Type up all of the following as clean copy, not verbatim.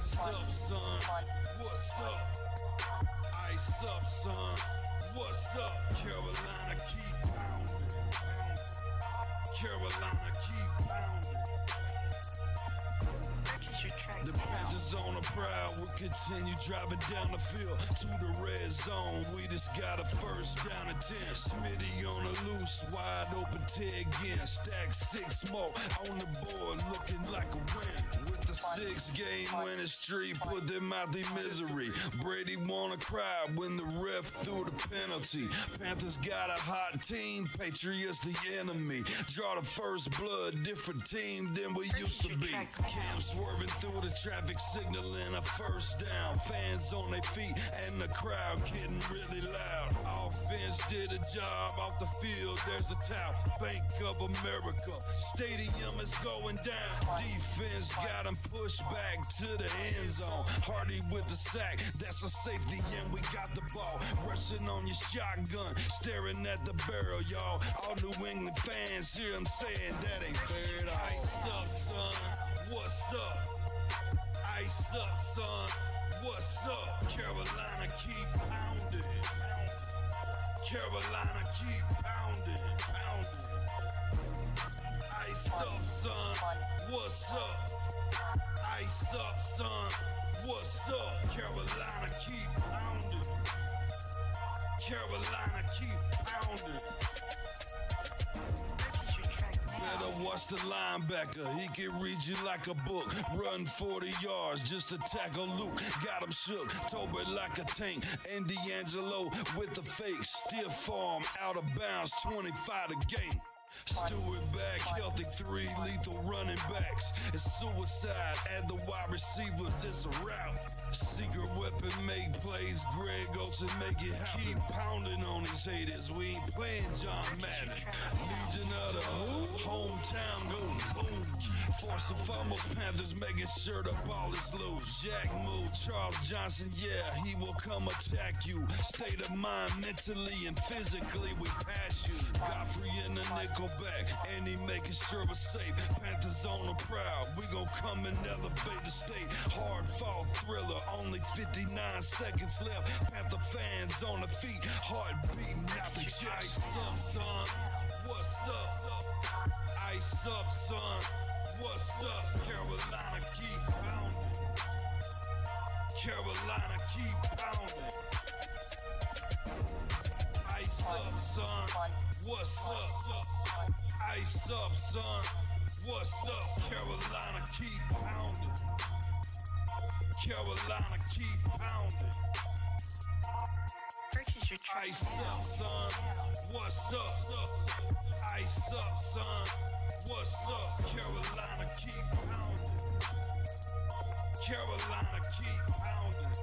Ice up, son. What's up? Ice up, son. What's up? Carolina, keep pounding. Carolina, keep pounding. The Panthers on a prowl. We'll continue driving down the field to the red zone. We just got a first down and 10. Smitty on the loose, wide open Ted again. Stack 6 more on the board, looking like a win. With the 6-game winning streak, put them out their misery. Brady wanna cry when the ref threw the penalty. Panthers got a hot team, Patriots the enemy. Draw the first blood, different team than we used to be. Cam swerving through the traffic, signaling a first down. Fans on their feet and the crowd getting really loud. Offense did a job off the field. There's a towel. Bank of America. Stadium is going down. Defense got him pushed back to the end zone. Hardy with the sack. That's a safety and we got the ball. Rushing on your shotgun. Staring at the barrel, y'all. All New England fans hear him saying that ain't fair at all. Ice up, son. What's up? Ice up, son. What's up? Carolina, keep pounding. Carolina, keep pounding. Ice up, son. What's up? Ice up, son. What's up? Carolina, keep pounding. Carolina, keep pounding. Better watch the linebacker, he can read you like a book. Run 40 yards just to tackle Luke. Got him shook, Tobert like a tank. And D'Angelo with the fake. Stiff arm, out of bounds, 25 to game. Stewart back, healthy 3 lethal running backs. It's suicide, add the wide receivers, it's a rout. Secret weapon, make plays, Greg Olsen make it happen. Keep pounding on these haters, we ain't playing John Madden. Legion of the hometown go boom. Force and fumbles, Panthers making sure the ball is loose. Jack move, Charles Johnson, yeah, he will come attack you. State of mind, mentally and physically, we pass you. Godfrey in the nickel back, and he making sure we're safe. Panthers on the prowl, we gon' come and elevate the state. Hard fought thriller, only 59 seconds left. Panther fans on the feet, heart beating out the chest. Ice up, son, what's up? Ice up, son, what's up? Carolina, keep pounding. Carolina, keep pounding. Ice up, son, what's up? Ice up, son, what's up? Carolina, keep pounding. Carolina, keep pounding. Ice up, son, what's up? Ice up, son, what's up? Carolina, keep pounding. Carolina, keep pounding.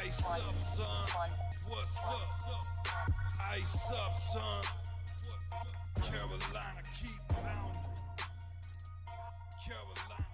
Ice up, son, what's up? Ice up, son, Carolina, keep pounding. Carolina.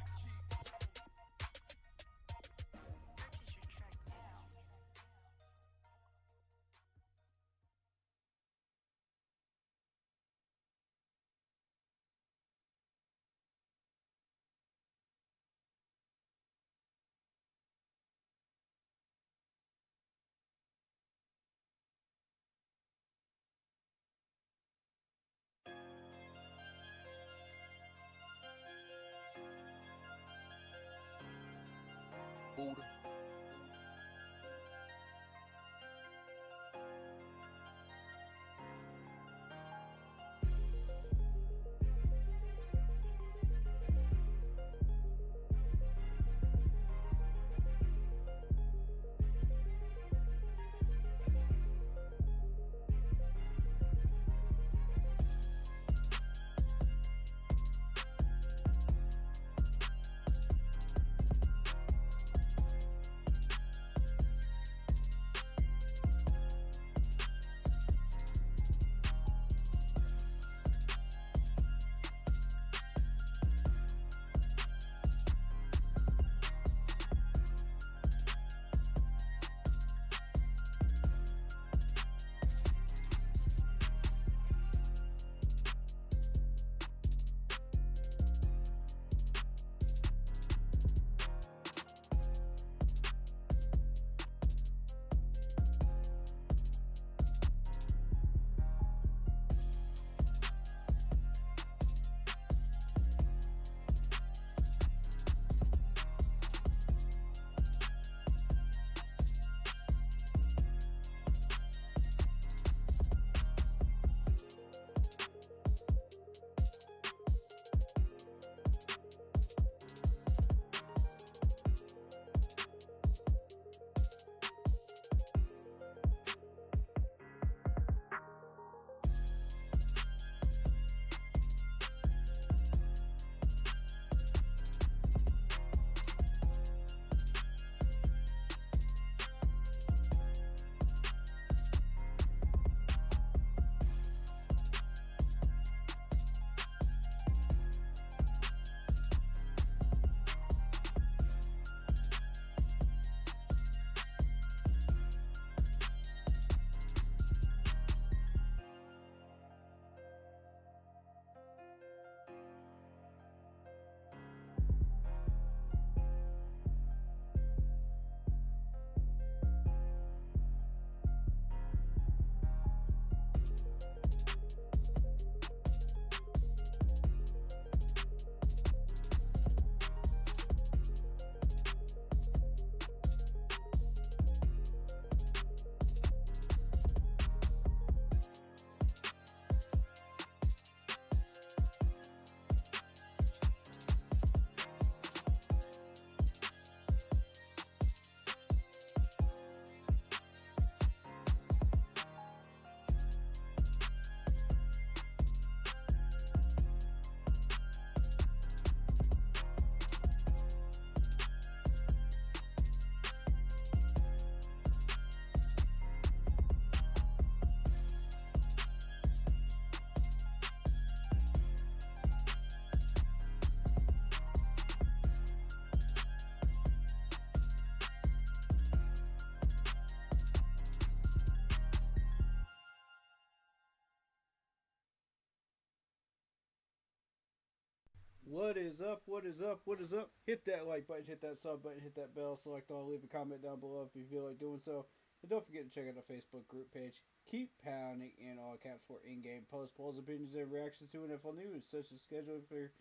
What is up? What is up? What is up? Hit that like button, hit that sub button, hit that bell, select all, leave a comment down below if you feel like doing so. And don't forget to check out the Facebook group page. Keep pounding in all caps for in-game posts, polls, opinions, and reactions to NFL news, such as scheduling for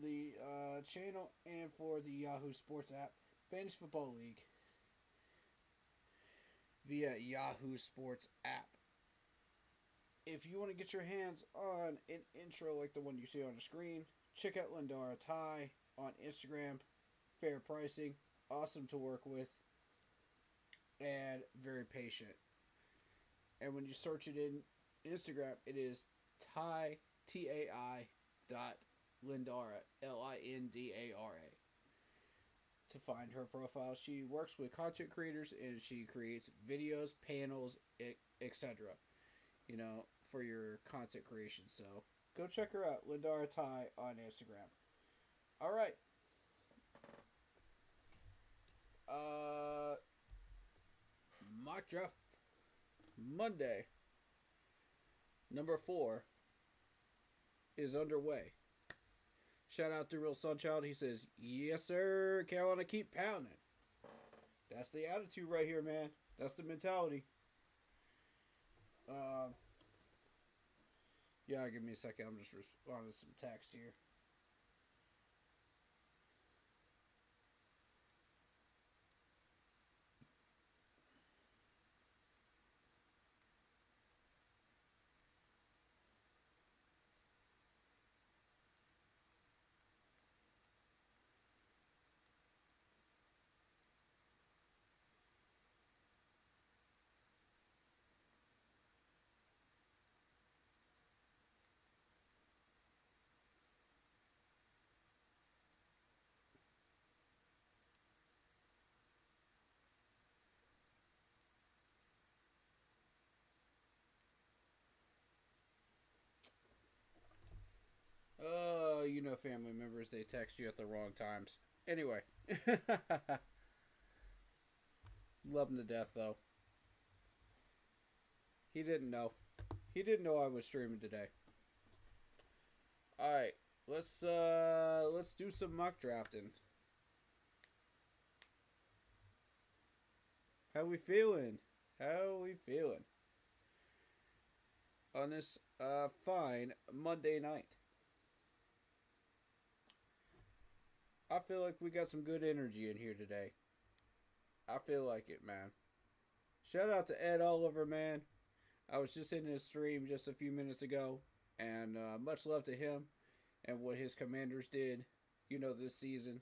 the channel and for the Yahoo Sports app, Fantasy Football League, via Yahoo Sports app. If you want to get your hands on an intro like the one you see on the screen, check out Lindara Ty on Instagram. Fair pricing, awesome to work with, and very patient. And when you search it in Instagram, it is Ty, T-A-I dot Lindara, Lindara. To find her profile, she works with content creators and she creates videos, panels, etc. You know, for your content creation. So go check her out, Lindara Ty on Instagram. All right. Mock draft Monday, number 4, is underway. Shout out to Real Sunchild. He says, yes, sir. Carolina, keep pounding. That's the attitude right here, man. That's the mentality. Yeah, give me a second. I'm just responding to some text here. You know, family members, they text you at the wrong times. Anyway. Love him to death, though. He didn't know. He didn't know I was streaming today. Alright. Let's do some mock drafting. How we feeling? How we feeling? On this fine Monday night. I feel like we got some good energy in here today. I feel like it, man. Shout out to Ed Oliver, man. I was just in his stream just a few minutes ago. And much love to him and what his Commanders did, you know, this season.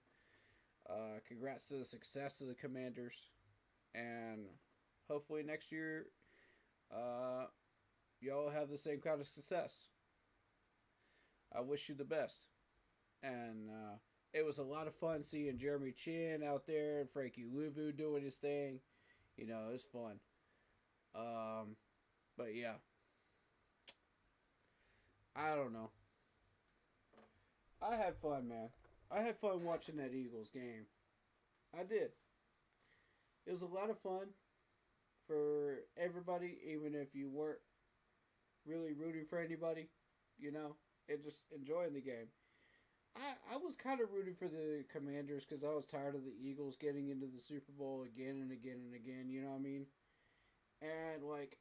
Congrats to the success of the Commanders. And hopefully next year, y'all have the same kind of success. I wish you the best. And it was a lot of fun seeing Jeremy Chin out there and Frankie Louvu doing his thing. You know, it was fun. But yeah. I don't know. I had fun, man. I had fun watching that Eagles game. I did. It was a lot of fun for everybody, even if you weren't really rooting for anybody, you know, and just enjoying the game. I was kind of rooting for the Commanders because I was tired of the Eagles getting into the Super Bowl again and again and again, you know what I mean? And, like,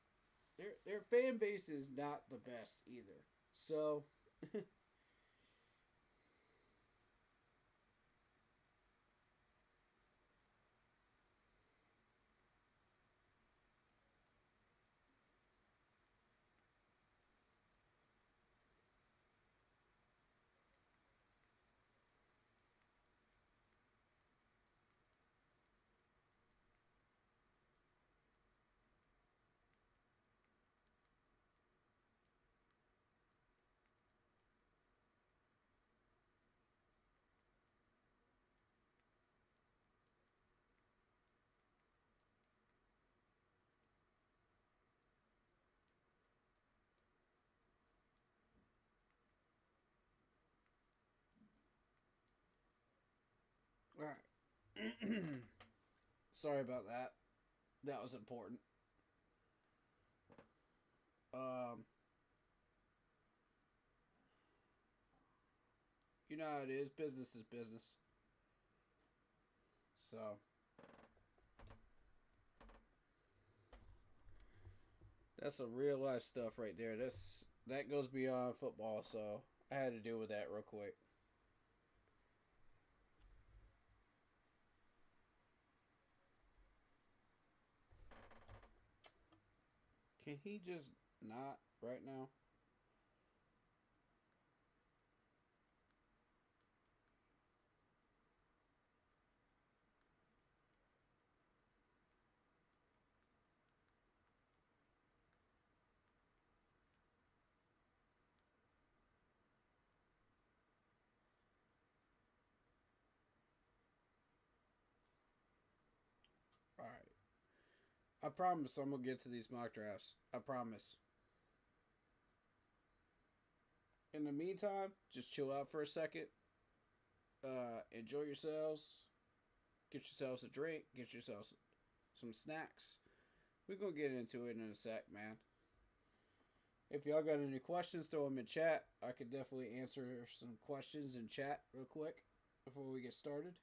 their fan base is not the best either. So, alright. Sorry about that. That was important. you know how it is. Business is business. So that's some real life stuff right there. That goes beyond football. So I had to deal with that real quick. Can he just not right now? All right. I promise I'm gonna get to these mock drafts. I promise. In the meantime, just chill out for a second. Enjoy yourselves. Get yourselves a drink. Get yourselves some snacks. We're gonna get into it in a sec, man. If y'all got any questions, throw them in chat. I could definitely answer some questions in chat real quick before we get started.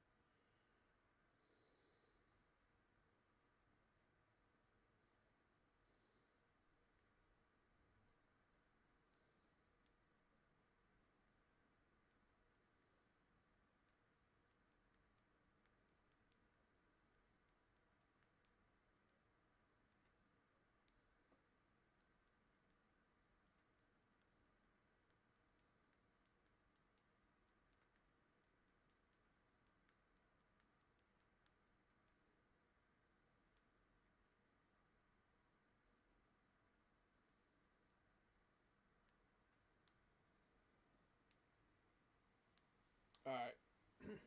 All right.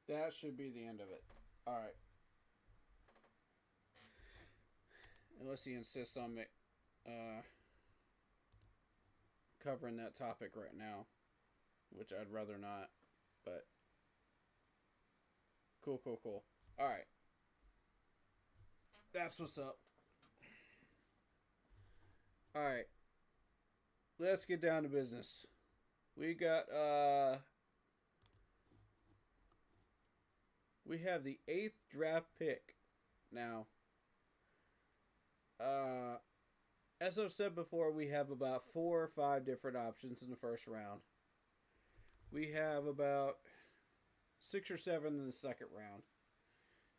That should be the end of it. All right. Unless he insists on me covering that topic right now, which I'd rather not. But cool. All right. That's what's up. All right. Let's get down to business. We got we have the 8th draft pick now. As I've said before, we have about 4 or 5 different options in the first round. We have about 6 or 7 in the second round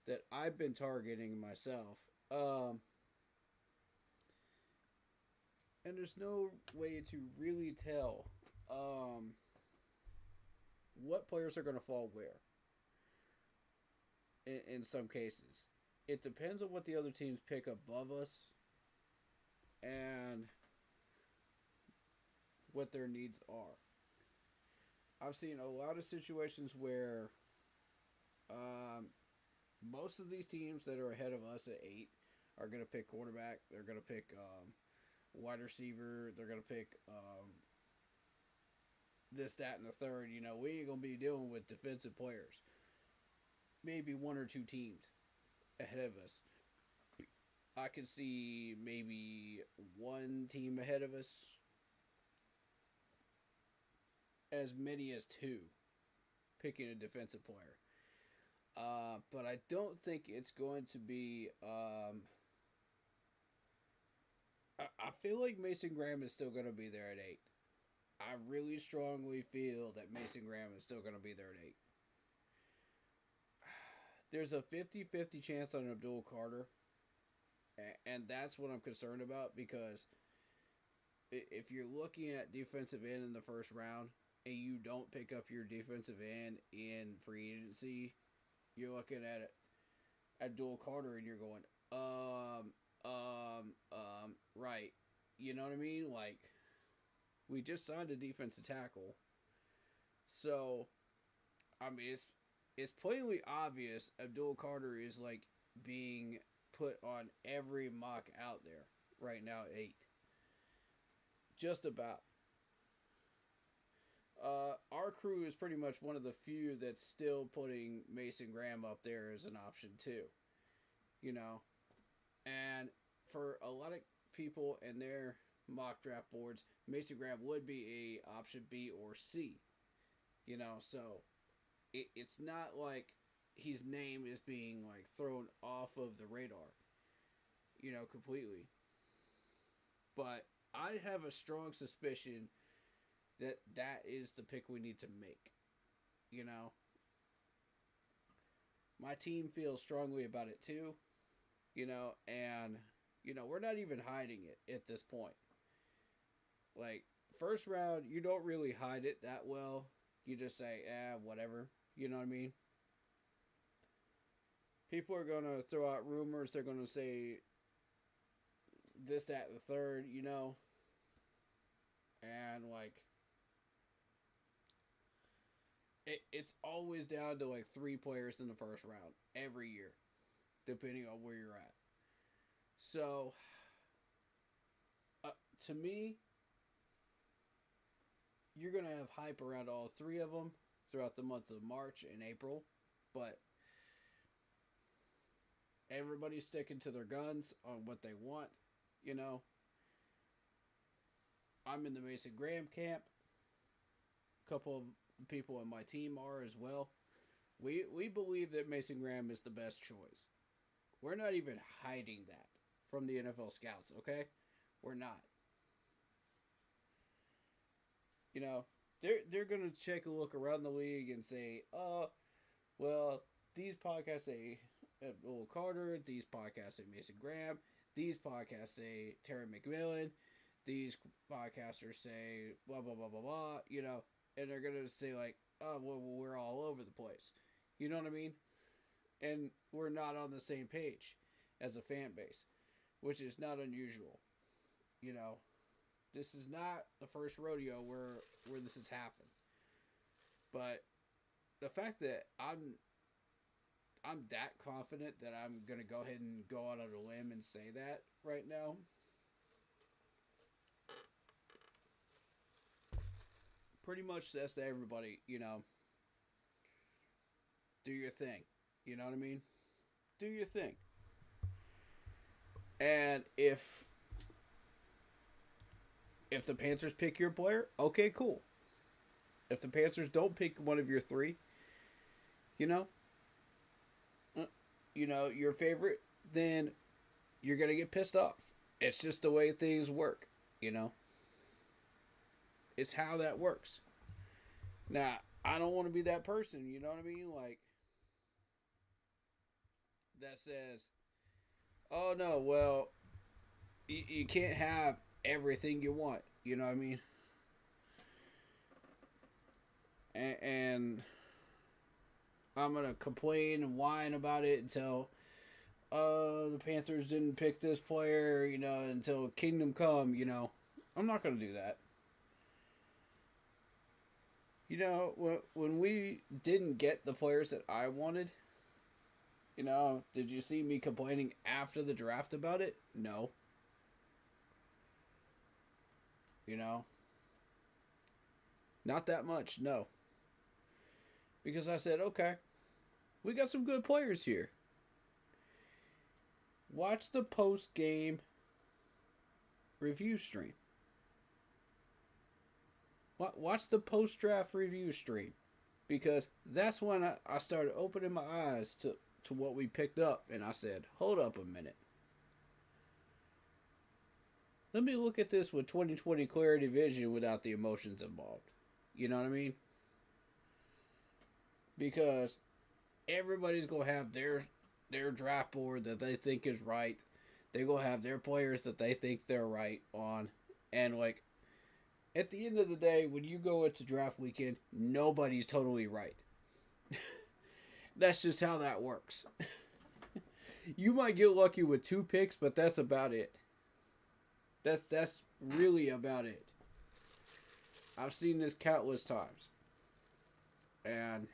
that I've been targeting myself. And there's no way to really tell what players are going to fall where. In some cases, it depends on what the other teams pick above us and what their needs are. I've seen a lot of situations where most of these teams that are ahead of us at 8 are going to pick quarterback. They're going to pick wide receiver. They're going to pick this, that, and the third. You know, we ain't going to be dealing with defensive players. Maybe 1 or 2 teams ahead of us. I could see maybe 1 team ahead of us. As many as 2 picking a defensive player. But I don't think it's going to be... I feel like Mason Graham is still going to be there at 8. I really strongly feel that Mason Graham is still going to be there at 8. There's a 50-50 chance on Abdul Carter. And that's what I'm concerned about, because if you're looking at defensive end in the first round and you don't pick up your defensive end in free agency, you're looking at Abdul Carter and you're going, right. You know what I mean? Like, we just signed a defensive tackle. So, I mean, it's plainly obvious Abdul Carter is, like, being put on every mock out there right now at 8. Just about. Our crew is pretty much one of the few that's still putting Mason Graham up there as an option too. You know? And for a lot of people and their mock draft boards, Mason Graham would be a option B or C. So it's not like his name is being like thrown off of the radar, completely. But I have a strong suspicion that that is the pick we need to make. You know, my team feels strongly about it too. And we're not even hiding it at this point. Like first round, you don't really hide it that well. You just say, whatever. You know what I mean? People are gonna throw out rumors. They're gonna say this, that, and the third. And like it's always down to like three players in the first round every year, depending on where you're at. So, to me, you're gonna have hype around all three of them throughout the month of March and April, but everybody's sticking to their guns on what they want. You know, I'm in the Mason Graham camp. A couple of people on my team are as well. We believe that Mason Graham is the best choice. We're not even hiding that from the NFL scouts, okay? We're not. They're gonna take a look around the league and say, well, these podcasts say Will Carter, these podcasts say Mason Graham, these podcasts say Terry McMillan, these podcasters say blah blah blah blah blah, and they're gonna say like, oh well, we're all over the place. You know what I mean? And we're not on the same page as a fan base, which is not unusual. This is not the first rodeo where this has happened. But the fact that I'm that confident that I'm gonna go ahead and go out on a limb and say that right now. Pretty much says to everybody, do your thing. You know what I mean? Do your thing. And if the Panthers pick your player, okay, cool. If the Panthers don't pick one of your three, your favorite, then you're going to get pissed off. It's just the way things work, It's how that works. Now, I don't want to be that person, you know what I mean? Like, that says, oh no, well, you can't have everything you want, you know what I mean? And I'm going to complain and whine about it until the Panthers didn't pick this player, until Kingdom Come, I'm not going to do that. When we didn't get the players that I wanted, did you see me complaining after the draft about it? No. Not that much, no. Because I said, okay, we got some good players here. Watch the post-game review stream. Watch the post-draft review stream. Because that's when I started opening my eyes to what we picked up. And I said, hold up a minute. Let me look at this with 20/20 clarity vision without the emotions involved. You know what I mean? Because everybody's going to have their draft board that they think is right. They're going to have their players that they think they're right on. And, like, at the end of the day, when you go into draft weekend, nobody's totally right. That's just how that works. You might get lucky with 2 picks, but that's about it. That's really about it. I've seen this countless times. And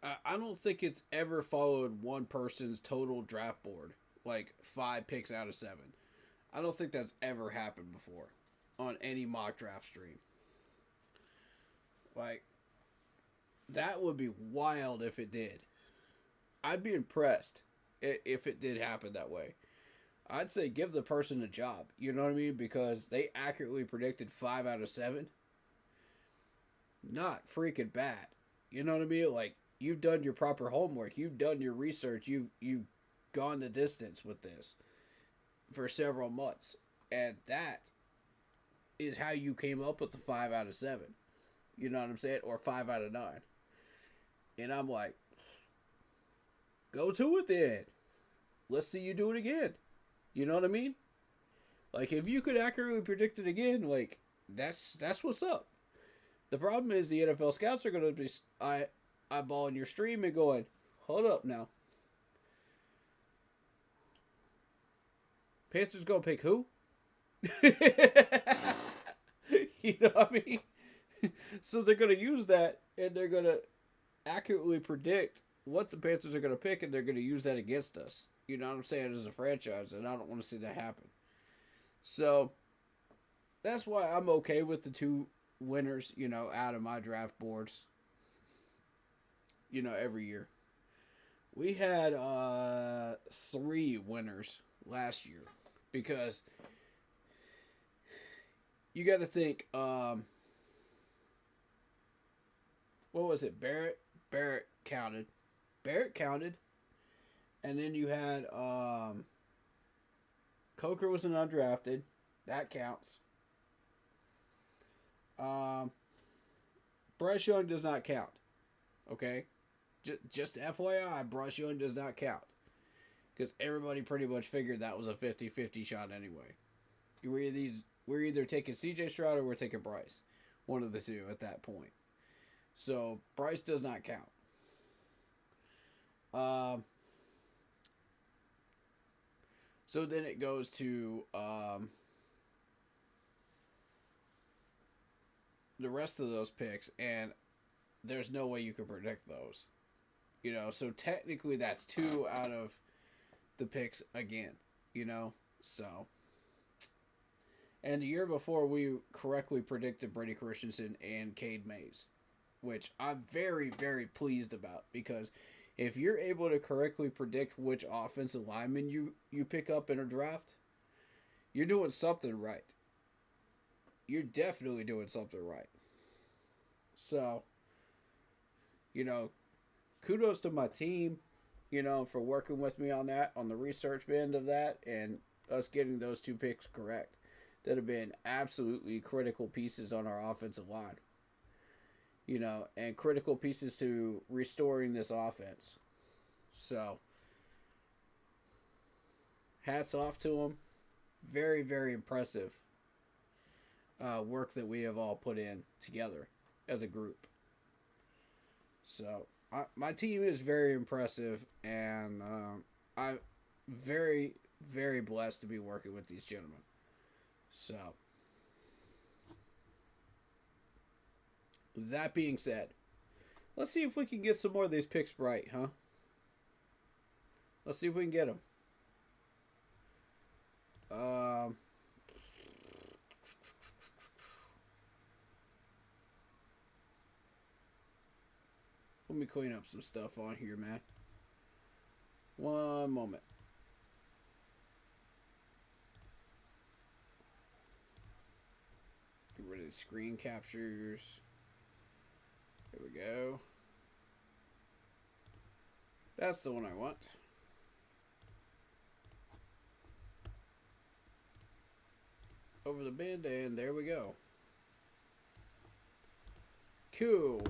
I don't think it's ever followed one person's total draft board, like 5 picks out of 7. I don't think that's ever happened before on any mock draft stream. Like, that would be wild if it did. I'd be impressed if it did happen that way. I'd say give the person a job. You know what I mean? Because they accurately predicted 5 out of 7. Not freaking bad. You know what I mean? Like, you've done your proper homework. You've done your research. You've gone the distance with this for several months. And that is how you came up with the 5 out of 7. You know what I'm saying? Or 5 out of 9. And I'm like, go to it then. Let's see you do it again. You know what I mean? Like, if you could accurately predict it again, like, that's what's up. The problem is the NFL scouts are going to be eyeballing your stream and going, hold up now. Panthers going to pick who? You know what I mean? So they're going to use that, and they're going to accurately predict what the Panthers are going to pick, and they're going to use that against us. You know what I'm saying? As a franchise, and I don't want to see that happen. So that's why I'm okay with the 2 winners, you know, out of my draft boards, you know, every year. We had 3 winners last year because you got to think, what was it? Barrett counted. And then you had Coker was an undrafted. That counts. Bryce Young does not count. Okay? Just FYI, Bryce Young does not count. Because everybody pretty much figured that was a 50-50 shot anyway. We're either taking CJ Stroud or we're taking Bryce. One of the two at that point. So, Bryce does not count. So then it goes to the rest of those picks, and there's no way you can predict those. You know, so technically that's 2 out of the picks again, you know? So, and the year before we correctly predicted Brady Christensen and Cade Mays, which I'm very, very pleased about, because if you're able to correctly predict which offensive lineman you pick up in a draft, you're doing something right. You're definitely doing something right. So, you know, kudos to my team, you know, for working with me on that, on the research end of that, and us getting those 2 picks correct. That have been absolutely critical pieces on our offensive line. You know, and critical pieces to restoring this offense. So, hats off to them. Very, very impressive work that we have all put in together as a group. So, my team is very impressive, and I'm very, very blessed to be working with these gentlemen. So, that being said, let's see if we can get some more of these picks right, huh? Let's see if we can get them. Let me clean up some stuff on here, man. One moment. Get rid of the screen captures. There we go. That's the one I want. Over the bend, and there we go. Cool.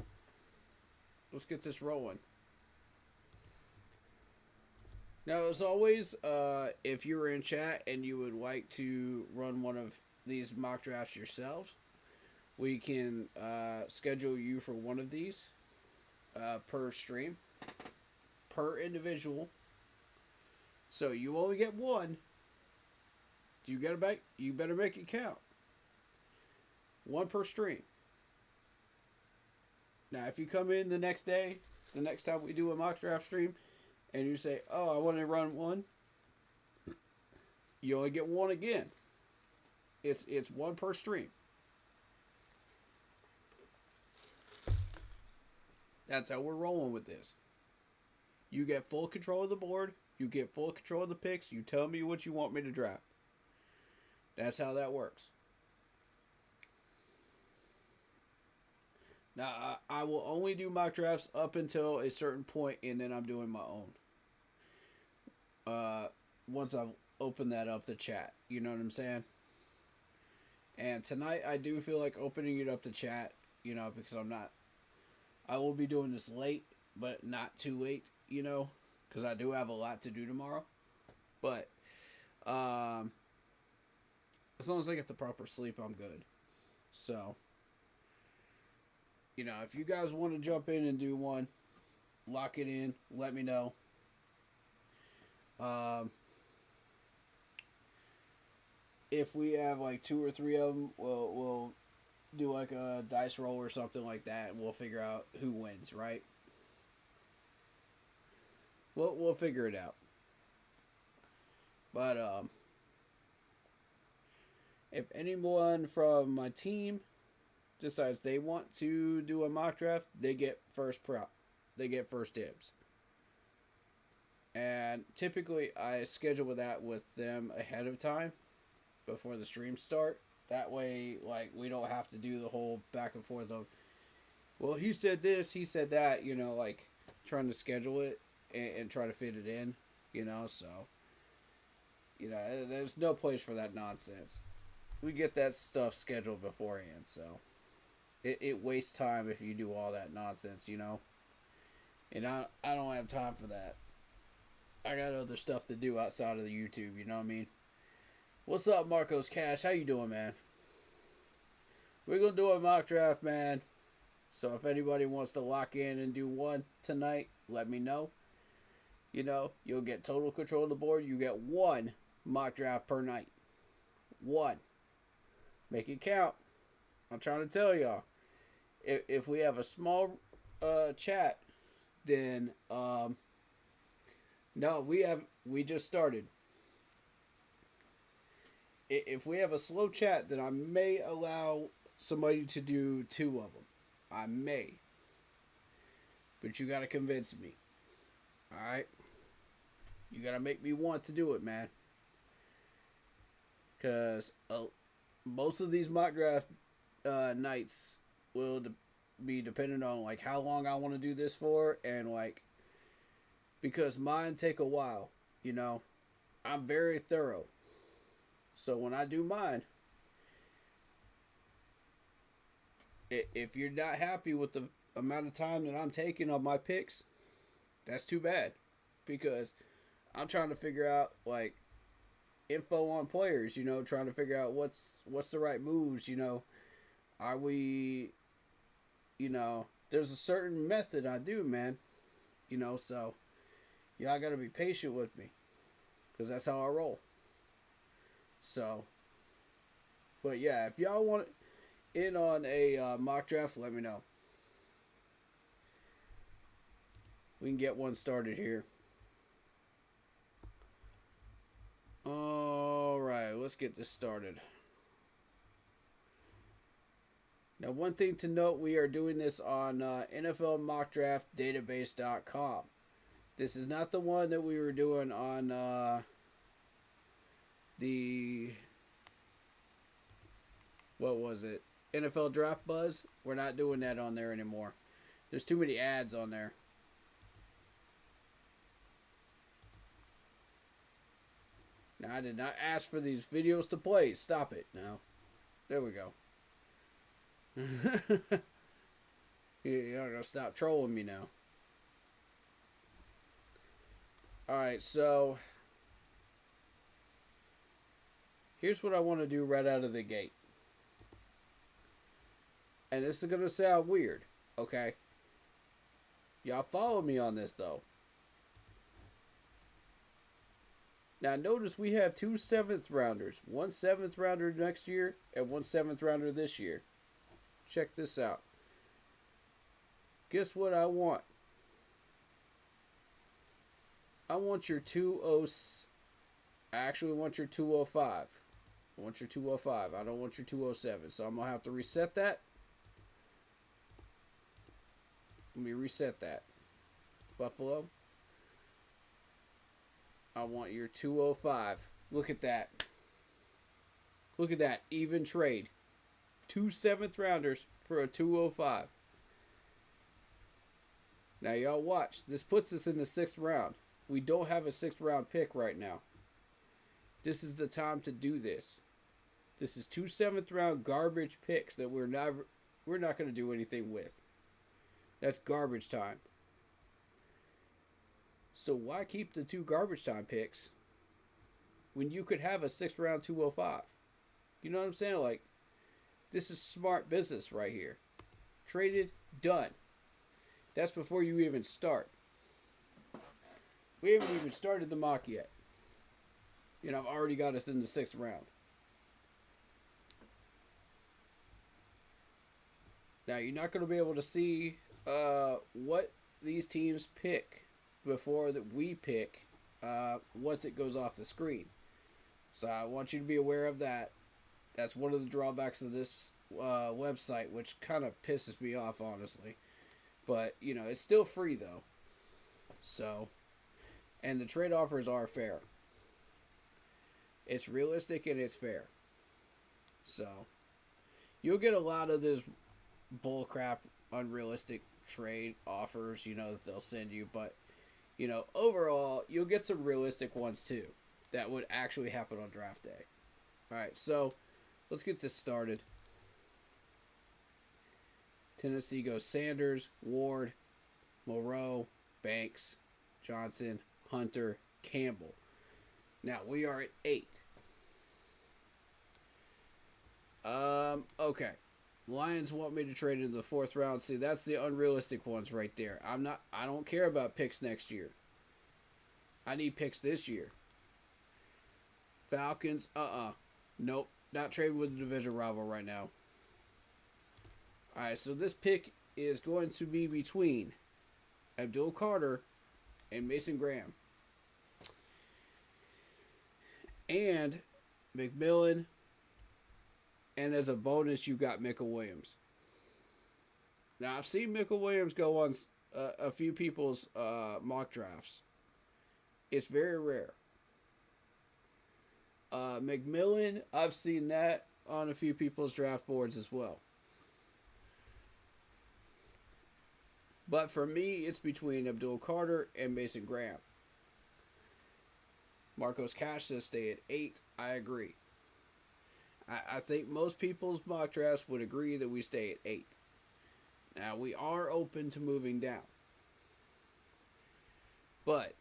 Let's get this rolling. Now, as always, if you're in chat and you would like to run one of these mock drafts yourselves, we can schedule you for one of these per stream, per individual. So you only get one. You better make it count. One per stream. Now, if you come in the next day, the next time we do a mock draft stream, and you say, "Oh, I want to run one," you only get one again. It's one per stream. That's how we're rolling with this. You get full control of the board. You get full control of the picks. You tell me what you want me to draft. That's how that works. Now, I will only do mock drafts up until a certain point, and then I'm doing my own. Once I've opened that up to chat. You know what I'm saying? And tonight, I do feel like opening it up to chat, you know, because I will be doing this late, but not too late, you know, because I do have a lot to do tomorrow. But, as long as I get the proper sleep, I'm good. So, you know, if you guys want to jump in and do one, lock it in, let me know. If we have like 2 or 3 of them, we'll do like a dice roll or something like that, and we'll figure out who wins, right? We'll figure it out. But if anyone from my team decides they want to do a mock draft, they get first dibs. And typically I schedule that with them ahead of time before the streams start. That way, like, we don't have to do the whole back and forth of, well, he said this, he said that, you know, like, trying to schedule it and try to fit it in, you know, so, you know, there's no place for that nonsense. We get that stuff scheduled beforehand, so it wastes time if you do all that nonsense, you know, and I don't have time for that. I got other stuff to do outside of the YouTube, you know what I mean? What's up, Marcos Cash? How you doing, man? We're going to do a mock draft, man. So if anybody wants to lock in and do one tonight, let me know. You know, you'll get total control of the board. You get one mock draft per night. One. Make it count. I'm trying to tell y'all. If we have a small chat, then no, we just started. If we have a slow chat, then I may allow somebody to do 2 of them. I may. But you got to convince me. Alright? You got to make me want to do it, man. Because most of these mock draft nights will be dependent on, like, how long I want to do this for. And, like, because mine take a while. You know? I'm very thorough. So when I do mine, if you're not happy with the amount of time that I'm taking on my picks, that's too bad. Because I'm trying to figure out, like, info on players, you know, trying to figure out what's the right moves, you know. Are we, you know, there's a certain method I do, man. You know, so y'all got to be patient with me. Because that's how I roll. So, but yeah, if y'all want in on a mock draft, let me know. We can get one started here. Alright, let's get this started. Now, one thing to note, we are doing this on NFLMockDraftDatabase.com. This is not the one that we were doing on what was it? NFL Draft Buzz. We're not doing that on there anymore. There's too many ads on there. Now, I did not ask for these videos to play. Stop it now. There we go. You're gonna stop trolling me now. Alright, so here's what I want to do right out of the gate. And this is going to sound weird, okay? Y'all follow me on this, though. Now, notice we have 2 7th rounders. 1 7th rounder next year and 1 7th rounder this year. Check this out. Guess what I want? I want your 206. I actually want your 205. I want your 205. I don't want your 207. So I'm going to have to reset that. Let me reset that. Buffalo. I want your 205. Look at that. Look at that. Even trade. 2 7th rounders for a 205. Now, y'all watch. This puts us in the 6th round. We don't have a 6th round pick right now. This is the time to do this. This is 2 7th round garbage picks that we're not going to do anything with. That's garbage time. So why keep the 2 garbage time picks when you could have a 6th round 205? You know what I'm saying? Like, this is smart business right here. Traded, done. That's before you even start. We haven't even started the mock yet. You know, I've already got us in the 6th round. Now, you're not going to be able to see what these teams pick before that we pick once it goes off the screen. So I want you to be aware of that. That's one of the drawbacks of this website, which kind of pisses me off, honestly. But, you know, it's still free, though. So, and the trade offers are fair. It's realistic and it's fair. So, you'll get a lot of this bullcrap, unrealistic trade offers, you know, that they'll send you. But, you know, overall, you'll get some realistic ones, too, that would actually happen on draft day. All right, so let's get this started. Tennessee goes Sanders, Ward, Moreau, Banks, Johnson, Hunter, Campbell. Now, we are at 8. Okay. Lions want me to trade into the 4th round. See, that's the unrealistic ones right there. I don't care about picks next year. I need picks this year. Falcons, nope. Not trading with the division rival right now. Alright, so this pick is going to be between Abdul Carter and Mason Graham. And McMillan. And as a bonus, you got Michael Williams. Now, I've seen Michael Williams go on a few people's mock drafts. It's very rare. McMillan, I've seen that on a few people's draft boards as well. But for me, it's between Abdul Carter and Mason Graham. Marcos Cash says stay at 8. I agree. I think most people's mock drafts would agree that we stay at 8. Now, we are open to moving down. But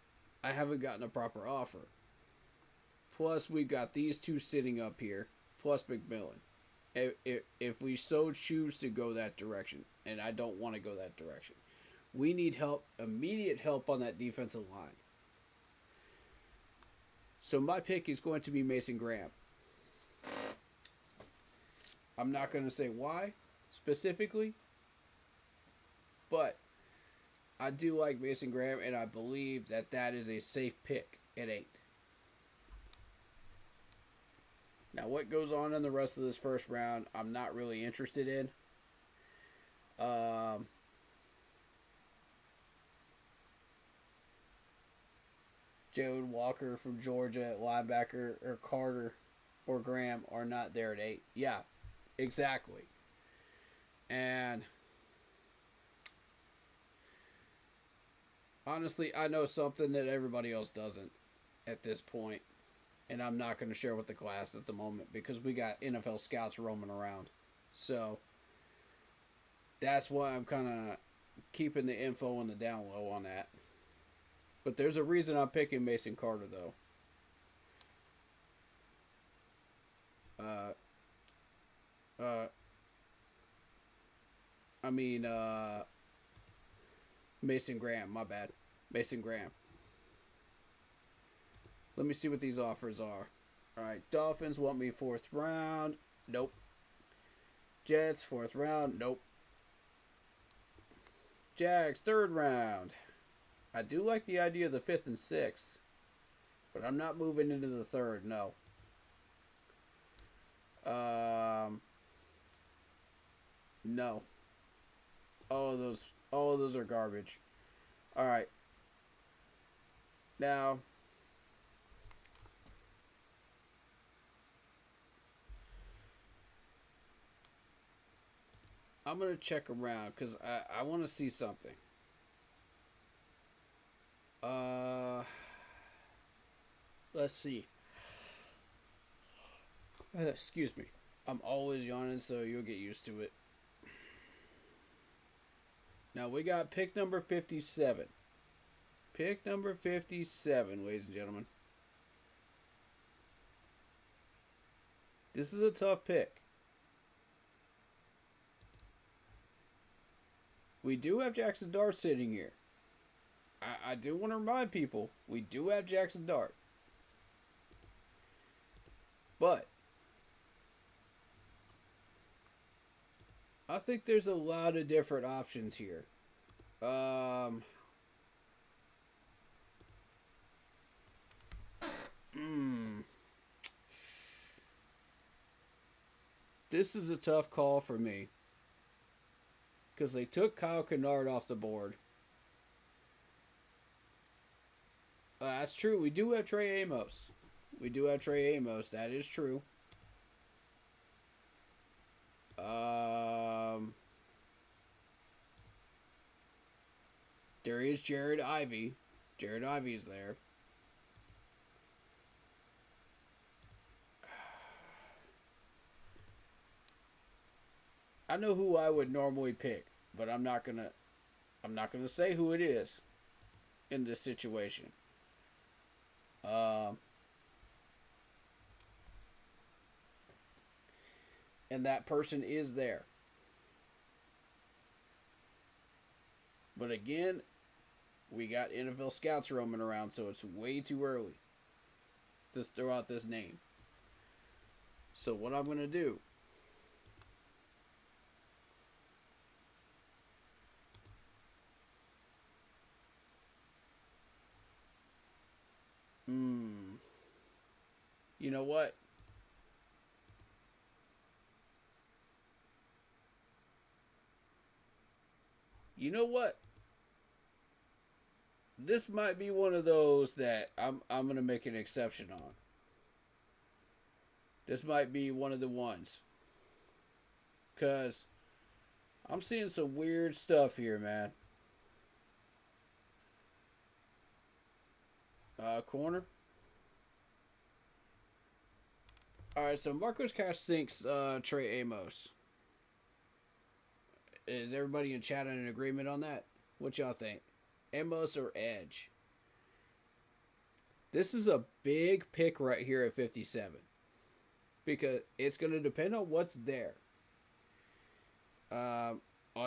I haven't gotten a proper offer. Plus, we've got these 2 sitting up here, plus McMillan. If we so choose to go that direction, and I don't want to go that direction. We need help, immediate help on that defensive line. So my pick is going to be Mason Graham. I'm not going to say why specifically, but I do like Mason Graham, and I believe that is a safe pick at 8. Now, what goes on in the rest of this first round, I'm not really interested in. Jared Walker from Georgia at linebacker, or Carter or Graham are not there at 8. Yeah, exactly. And honestly, I know something that everybody else doesn't at this point. And I'm not going to share with the class at the moment because we got NFL scouts roaming around. So that's why I'm kind of keeping the info on the down low on that. But there's a reason I'm picking Mason Carter, though. Mason Graham, my bad. Mason Graham. Let me see what these offers are. Alright, Dolphins want me 4th round. Nope. Jets, 4th round. Nope. Jags, 3rd round. I do like the idea of the 5th and 6th. But I'm not moving into the 3rd, no. No. All of those are garbage. Alright. Now, I'm going to check around because I want to see something. Let's see. Excuse me. I'm always yawning, so you'll get used to it. Now we got pick number 57. Pick number 57, ladies and gentlemen. This is a tough pick. We do have Jackson Dart sitting here. I do want to remind people, we do have Jackson Dart. But I think there's a lot of different options here. This is a tough call for me. Because they took Kyle Kennard off the board. That's true. We do have Trey Amos. That is true. There is Jared Ivey. Jared Ivey's there. I know who I would normally pick, but I'm not gonna say who it is in this situation. And that person is there. But again, we got NFL scouts roaming around, so it's way too early to throw out this name. So what I'm going to do, you know what? This might be one of those that I'm going to make an exception on. This might be one of the ones. Because I'm seeing some weird stuff here, man. Corner. Alright, so Marcos Cash thinks Trey Amos. Is everybody in chat in agreement on that? What y'all think? Amos or Edge? This is a big pick right here at 57. Because it's going to depend on what's there. On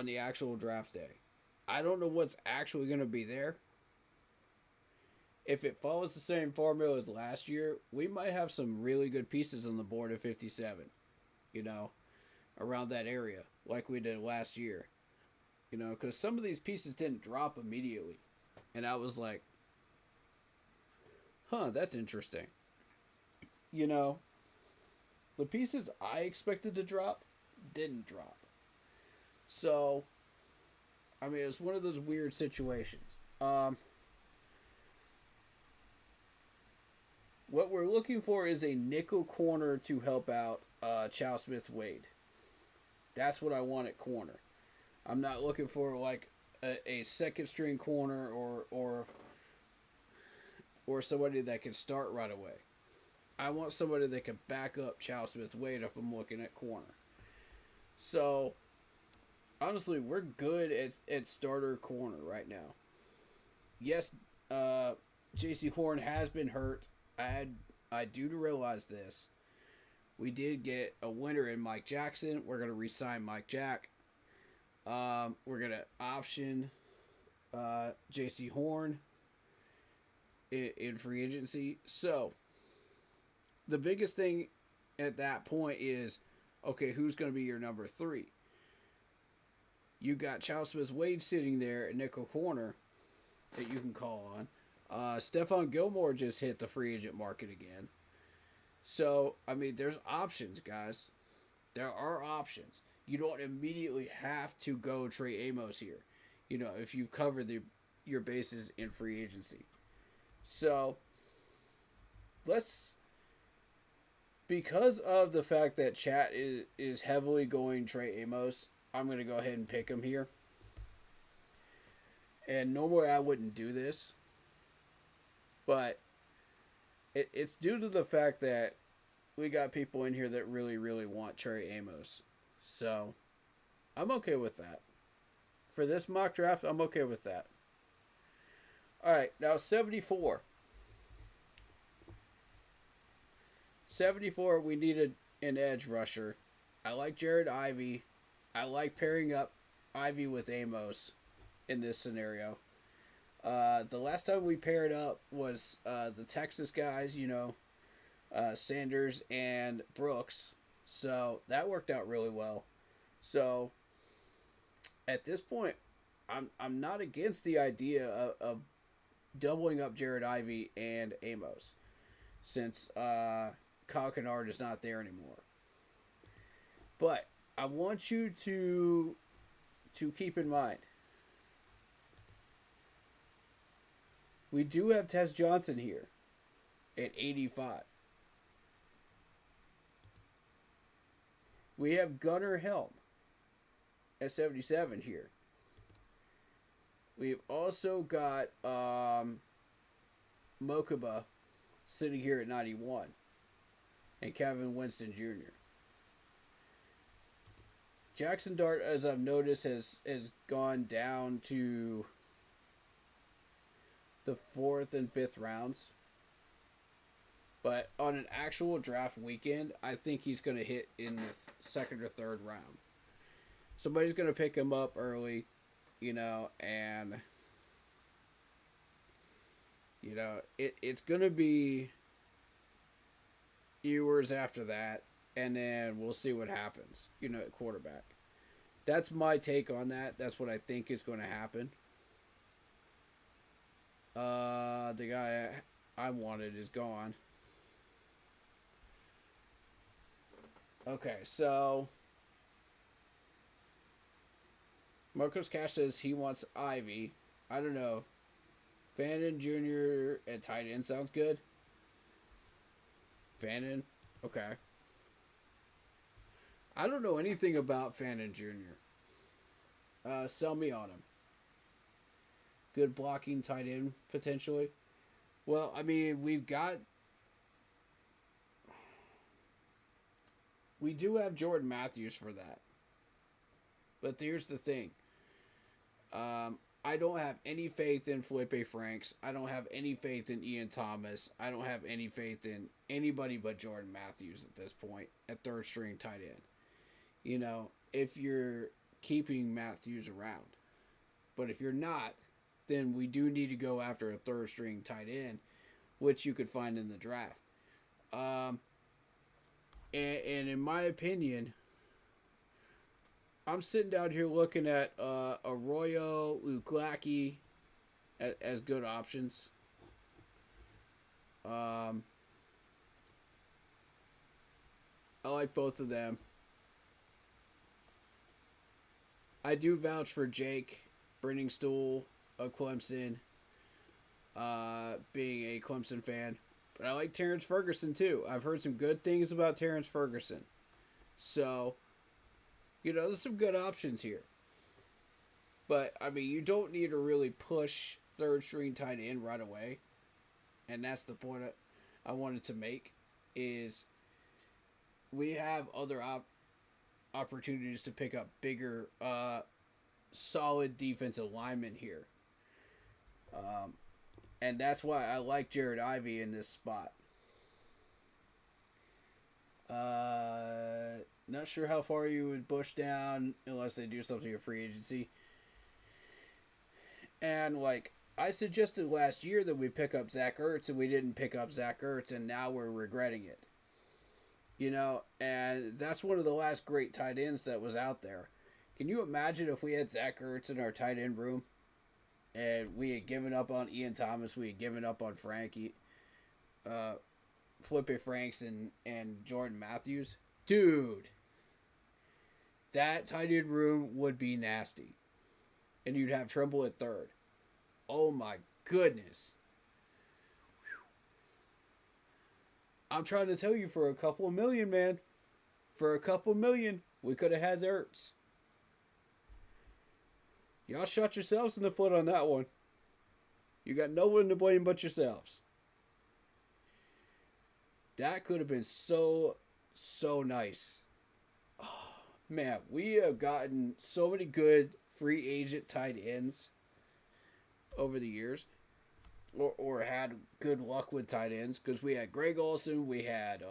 the actual draft day. I don't know what's actually going to be there. If it follows the same formula as last year, we might have some really good pieces on the board at 57. You know, around that area, like we did last year. You know, because some of these pieces didn't drop immediately. And I was like, huh, that's interesting. You know, the pieces I expected to drop didn't drop. So, I mean, it's one of those weird situations. What we're looking for is a nickel corner to help out Chau Smith-Wade. That's what I want at corner. I'm not looking for like a second string corner or somebody that can start right away. I want somebody that can back up Chau Smith-Wade if I'm looking at corner. So, honestly, we're good at starter corner right now. Yes, J.C. Horn has been hurt. I do realize this. We did get a winner in Mike Jackson. We're going to re-sign Mike Jack. We're going to option J.C. Horn in free agency. So, the biggest thing at that point is, okay, who's going to be your number 3? You got Chau Smith-Wade sitting there at nickel corner that you can call on. Stephon Gilmore just hit the free agent market again. So, I mean, there's options, guys. There are options. You don't immediately have to go Trey Amos here, you know, if you've covered your bases in free agency. So, because of the fact that chat is heavily going Trey Amos, I'm going to go ahead and pick him here. And normally I wouldn't do this, but it's due to the fact that we got people in here that really, really want Trey Amos. So I'm okay with that. For this mock draft, I'm okay with that. All right, now 74. 74, we needed an edge rusher. I like Jared Ivey. I like pairing up Ivey with Amos in this scenario. The last time we paired up was the Texas guys, Sanders and Brooks. So that worked out really well. So at this point, I'm not against the idea of doubling up Jared Ivey and Amos, since Kyle Kennard is not there anymore. But I want you to keep in mind, we do have Tez Johnson here at 85. We have Gunnar Helm at 77 here. We've also got Mokuba sitting here at 91. And Kevin Winston Jr. Jackson Dart, as I've noticed, has gone down to the 4th and 5th rounds. But on an actual draft weekend, I think he's going to hit in the 2nd or 3rd round. Somebody's going to pick him up early, and it's going to be Ewers after that, and then we'll see what happens, at quarterback. That's my take on that. That's what I think is going to happen. The guy I wanted is gone. Okay, so Marcos Cash says he wants Ivy. I don't know. Fannin Jr. at tight end sounds good. Fannin? Okay. I don't know anything about Fannin Jr. Sell me on him. Good blocking tight end, potentially. Well, I mean, we do have Jordan Matthews for that. But here's the thing. I don't have any faith in Felipe Franks. I don't have any faith in Ian Thomas. I don't have any faith in anybody but Jordan Matthews at this point at 3rd string tight end. If you're keeping Matthews around. But if you're not, then we do need to go after a 3rd string tight end, which you could find in the draft. And in my opinion, I'm sitting down here looking at Arroyo, Uklaki as good options. I like both of them. I do vouch for Jake Brenningstool of Clemson, being a Clemson fan. But I like Terrence Ferguson too. I've heard some good things about Terrence Ferguson. So, there's some good options here. But, I mean, you don't need to really push 3rd string tight end right away. And that's the point I wanted to make, is we have other opportunities to pick up bigger, solid defensive linemen here. And that's why I like Jared Ivey in this spot. Not sure how far you would push down unless they do something in free agency. And, I suggested last year that we pick up Zach Ertz, and we didn't pick up Zach Ertz, and now we're regretting it. And that's one of the last great tight ends that was out there. Can you imagine if we had Zach Ertz in our tight end room, and we had given up on Ian Thomas, we had given up on Frankie, Felipe Franks, and Jordan Matthews? Dude, that tight end room would be nasty. And you'd have Tremble at 3rd. Oh my goodness. I'm trying to tell you, for a couple of million, man. For a couple million, we could have had Ertz. Y'all shot yourselves in the foot on that one. You got no one to blame but yourselves. That could have been so nice. Oh, man, we have gotten so many good free agent tight ends over the years. Or had good luck with tight ends. Because we had Greg Olsen. We had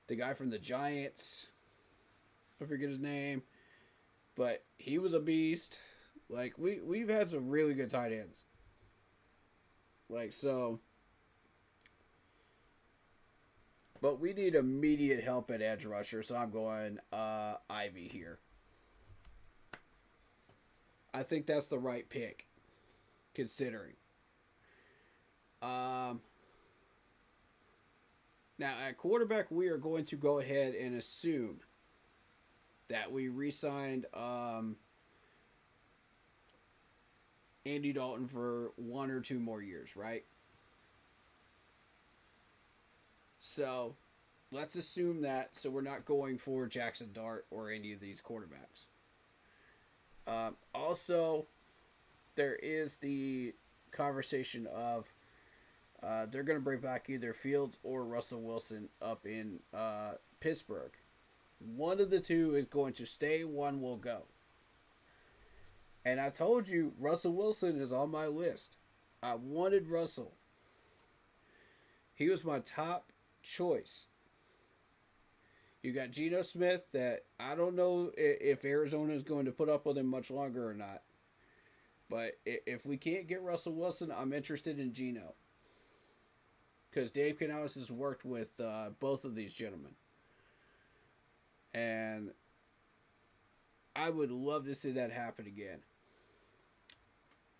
the guy from the Giants. I forget his name. But he was a beast. Like, we've had some really good tight ends. Like, so. But we need immediate help at edge rusher. So I'm going Ivy here. I think that's the right pick. Considering. Now, at quarterback, we are going to go ahead and assume that we re-signed Andy Dalton for 1 or 2 more years, right? So, let's assume that, so we're not going for Jackson Dart or any of these quarterbacks. Also, there is the conversation of they're going to bring back either Fields or Russell Wilson up in Pittsburgh. One of the two is going to stay, one will go. And I told you, Russell Wilson is on my list. I wanted Russell. He was my top choice. You got Geno Smith that I don't know if Arizona is going to put up with him much longer or not. But if we can't get Russell Wilson, I'm interested in Geno. Because Dave Canales has worked with both of these gentlemen. And I would love to see that happen again.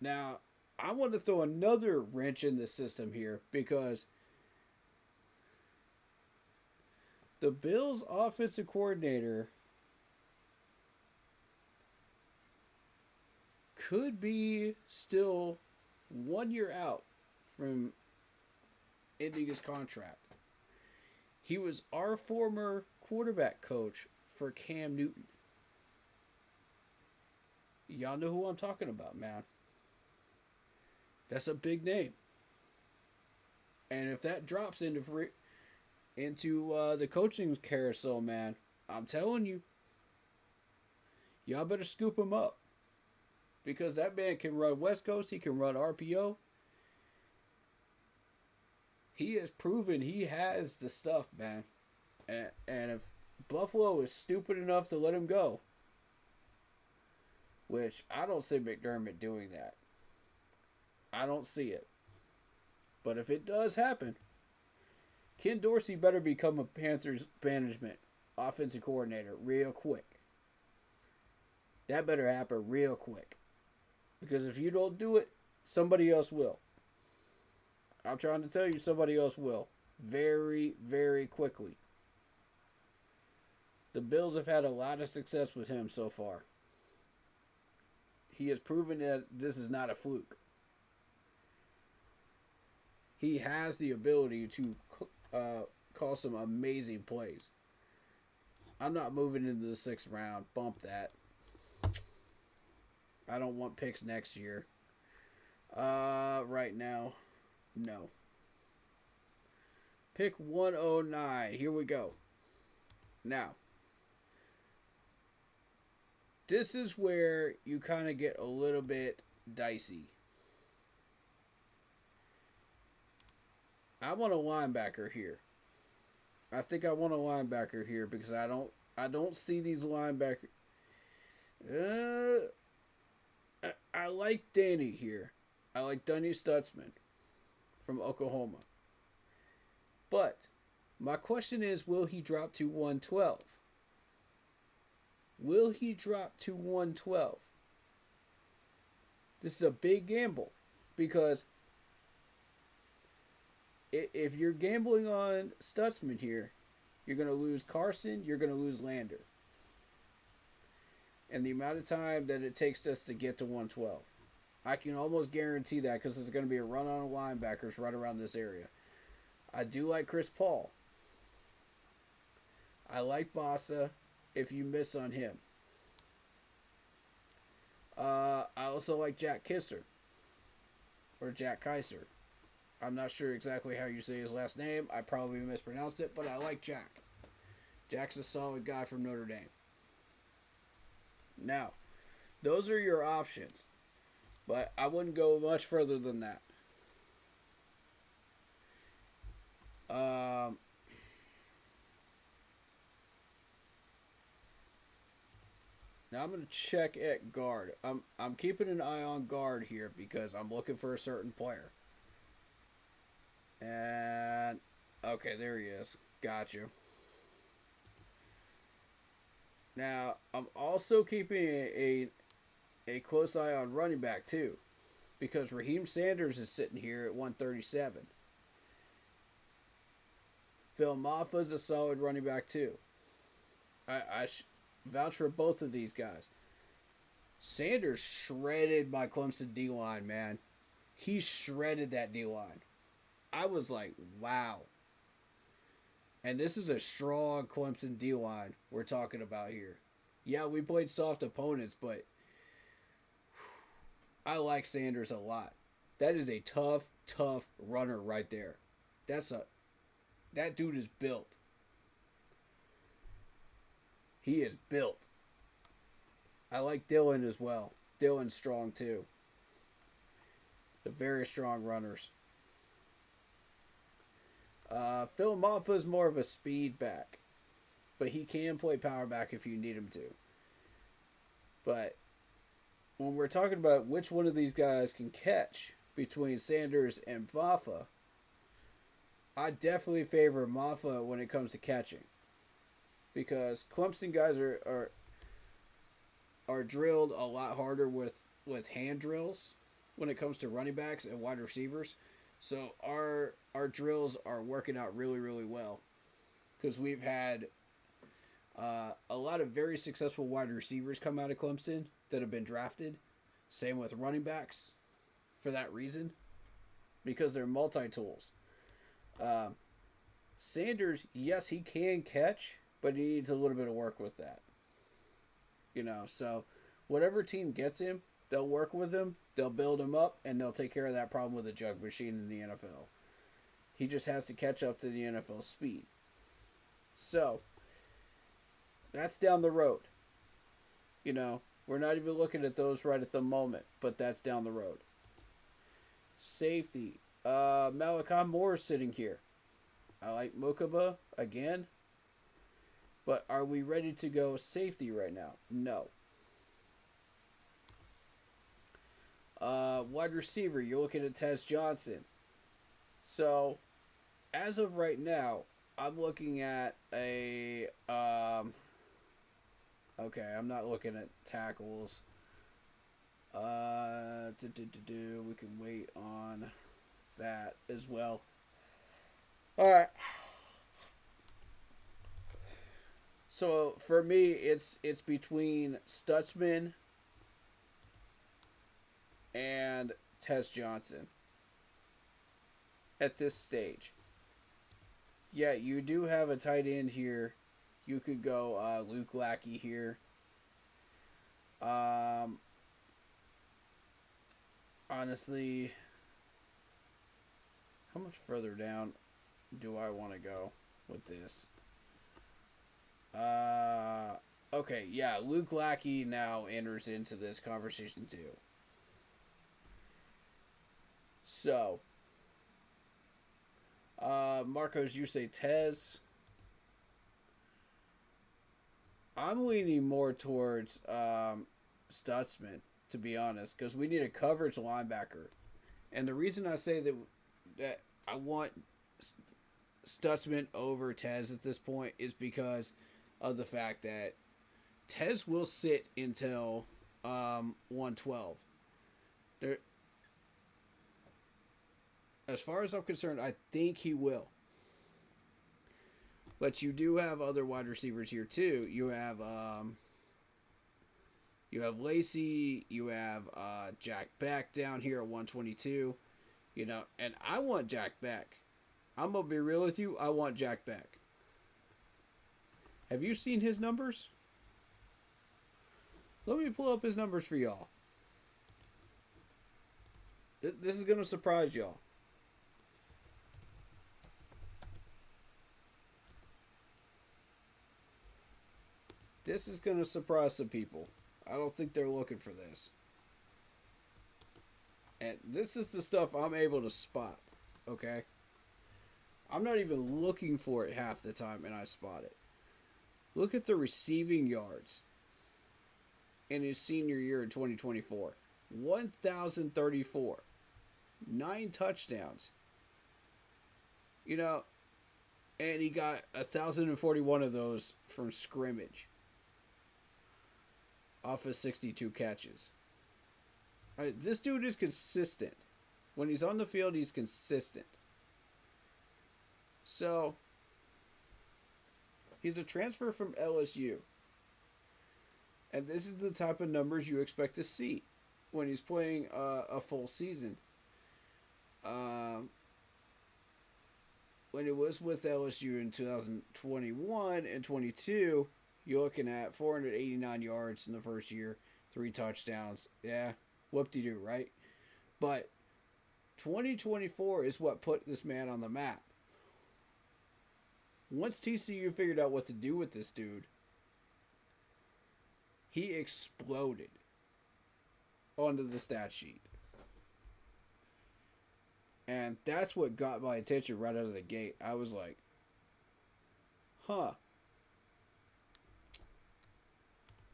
Now, I want to throw another wrench in the system here. Because the Bills' offensive coordinator could be still 1 year out from ending his contract. He was our former quarterback coach for Cam Newton. Y'all know who I'm talking about, man. That's a big name. And if that drops into the coaching carousel, man, I'm telling you, y'all better scoop him up. Because that man can run West Coast, he can run RPO. He has proven he has the stuff, man. And if Buffalo is stupid enough to let him go, which I don't see McDermott doing that. I don't see it. But if it does happen, Ken Dorsey better become a Panthers management offensive coordinator real quick. That better happen real quick. Because if you don't do it, somebody else will. I'm trying to tell you, somebody else will. Very, very quickly. The Bills have had a lot of success with him so far. He has proven that this is not a fluke. He has the ability to call some amazing plays. I'm not moving into the 6th round. Bump that. I don't want picks next year. Right now, no. Pick 109. Here we go. Now, this is where you kind of get a little bit dicey. I want a linebacker here. I think I want a linebacker here because I don't see these linebackers. I like Danny here. I like Dunny Stutzman from Oklahoma. But my question is, will he drop to 112? Will he drop to 112? This is a big gamble because if you're gambling on Stutzman here, you're going to lose Carson, you're going to lose Lander. And the amount of time that it takes us to get to 112. I can almost guarantee that because there's going to be a run on linebackers right around this area. I do like Chris Paul. I like Bossa if you miss on him. I also like Jack Kisser. Or Jack Kaiser. I'm not sure exactly how you say his last name. I probably mispronounced it, but I like Jack. Jack's a solid guy from Notre Dame. Now, those are your options. But I wouldn't go much further than that. Now I'm going to check at guard. I'm keeping an eye on guard here because I'm looking for a certain player. And okay, there he is. Gotcha. Now I'm also keeping a close eye on running back too, because Raheem Sanders is sitting here at 137. Phil Maffa is a solid running back too. I vouch for both of these guys. Sanders shredded my Clemson D-line, man. He shredded that D-line. I was like, wow. And this is a strong Clemson D-line we're talking about here. Yeah, we played soft opponents, but I like Sanders a lot. That is a tough runner right there. That dude is built. He is built. I like Dylan as well. Dylan's strong too. They're very strong runners. Phil Maffa is more of a speed back, but he can play power back if you need him to. But when we're talking about which one of these guys can catch between Sanders and Maffa, I definitely favor Maffa when it comes to catching, because Clemson guys are drilled a lot harder with hand drills when it comes to running backs and wide receivers. So our drills are working out really, really well, because we've had a lot of very successful wide receivers come out of Clemson that have been drafted. Same with running backs for that reason, because they're multi-tools. Sanders, yes, he can catch, but he needs a little bit of work with that. So whatever team gets him, they'll work with him, they'll build him up, and they'll take care of that problem with the jug machine in the NFL. He just has to catch up to the NFL speed. So, that's down the road. We're not even looking at those right at the moment, but that's down the road. Safety. Malachi Moore is sitting here. I like Mokaba again. But are we ready to go safety right now? No. Wide receiver, you're looking at Tez Johnson. So, as of right now, I'm looking at a... okay, I'm not looking at tackles. We can wait on that as well. Alright. So, for me, it's between Stutzman and Tez Johnson at this stage. Yeah, you do have a tight end here. You could go Luke Lackey here. Honestly, how much further down do I want to go with this? Okay, yeah, Luke Lackey now enters into this conversation too. So, Marcos, you say Tez. I'm leaning more towards Stutzman, to be honest, because we need a coverage linebacker. And the reason I say that I want Stutzman over Tez at this point is because of the fact that Tez will sit until 112. As far as I'm concerned, I think he will. But you do have other wide receivers here too. You have Lacey. You have Jack Beck down here at 122. And I want Jack Beck. I'm gonna be real with you. I want Jack Beck. Have you seen his numbers? Let me pull up his numbers for y'all. This is going to surprise y'all. This is going to surprise some people. I don't think they're looking for this. And this is the stuff I'm able to spot. Okay? I'm not even looking for it half the time, and I spot it. Look at the receiving yards in his senior year in 2024. 1,034. 9 touchdowns. You know, and he got 1,041 of those from scrimmage. Off of 62 catches. This dude is consistent. When he's on the field, he's consistent. So, he's a transfer from LSU. And this is the type of numbers you expect to see when he's playing a full season. When it was with LSU in 2021 and 22, you're looking at 489 yards in the first year, 3 touchdowns. Yeah, whoop-de-doo, right? But 2024 is what put this man on the map. Once TCU figured out what to do with this dude, he exploded onto the stat sheet. And that's what got my attention right out of the gate. I was like, huh.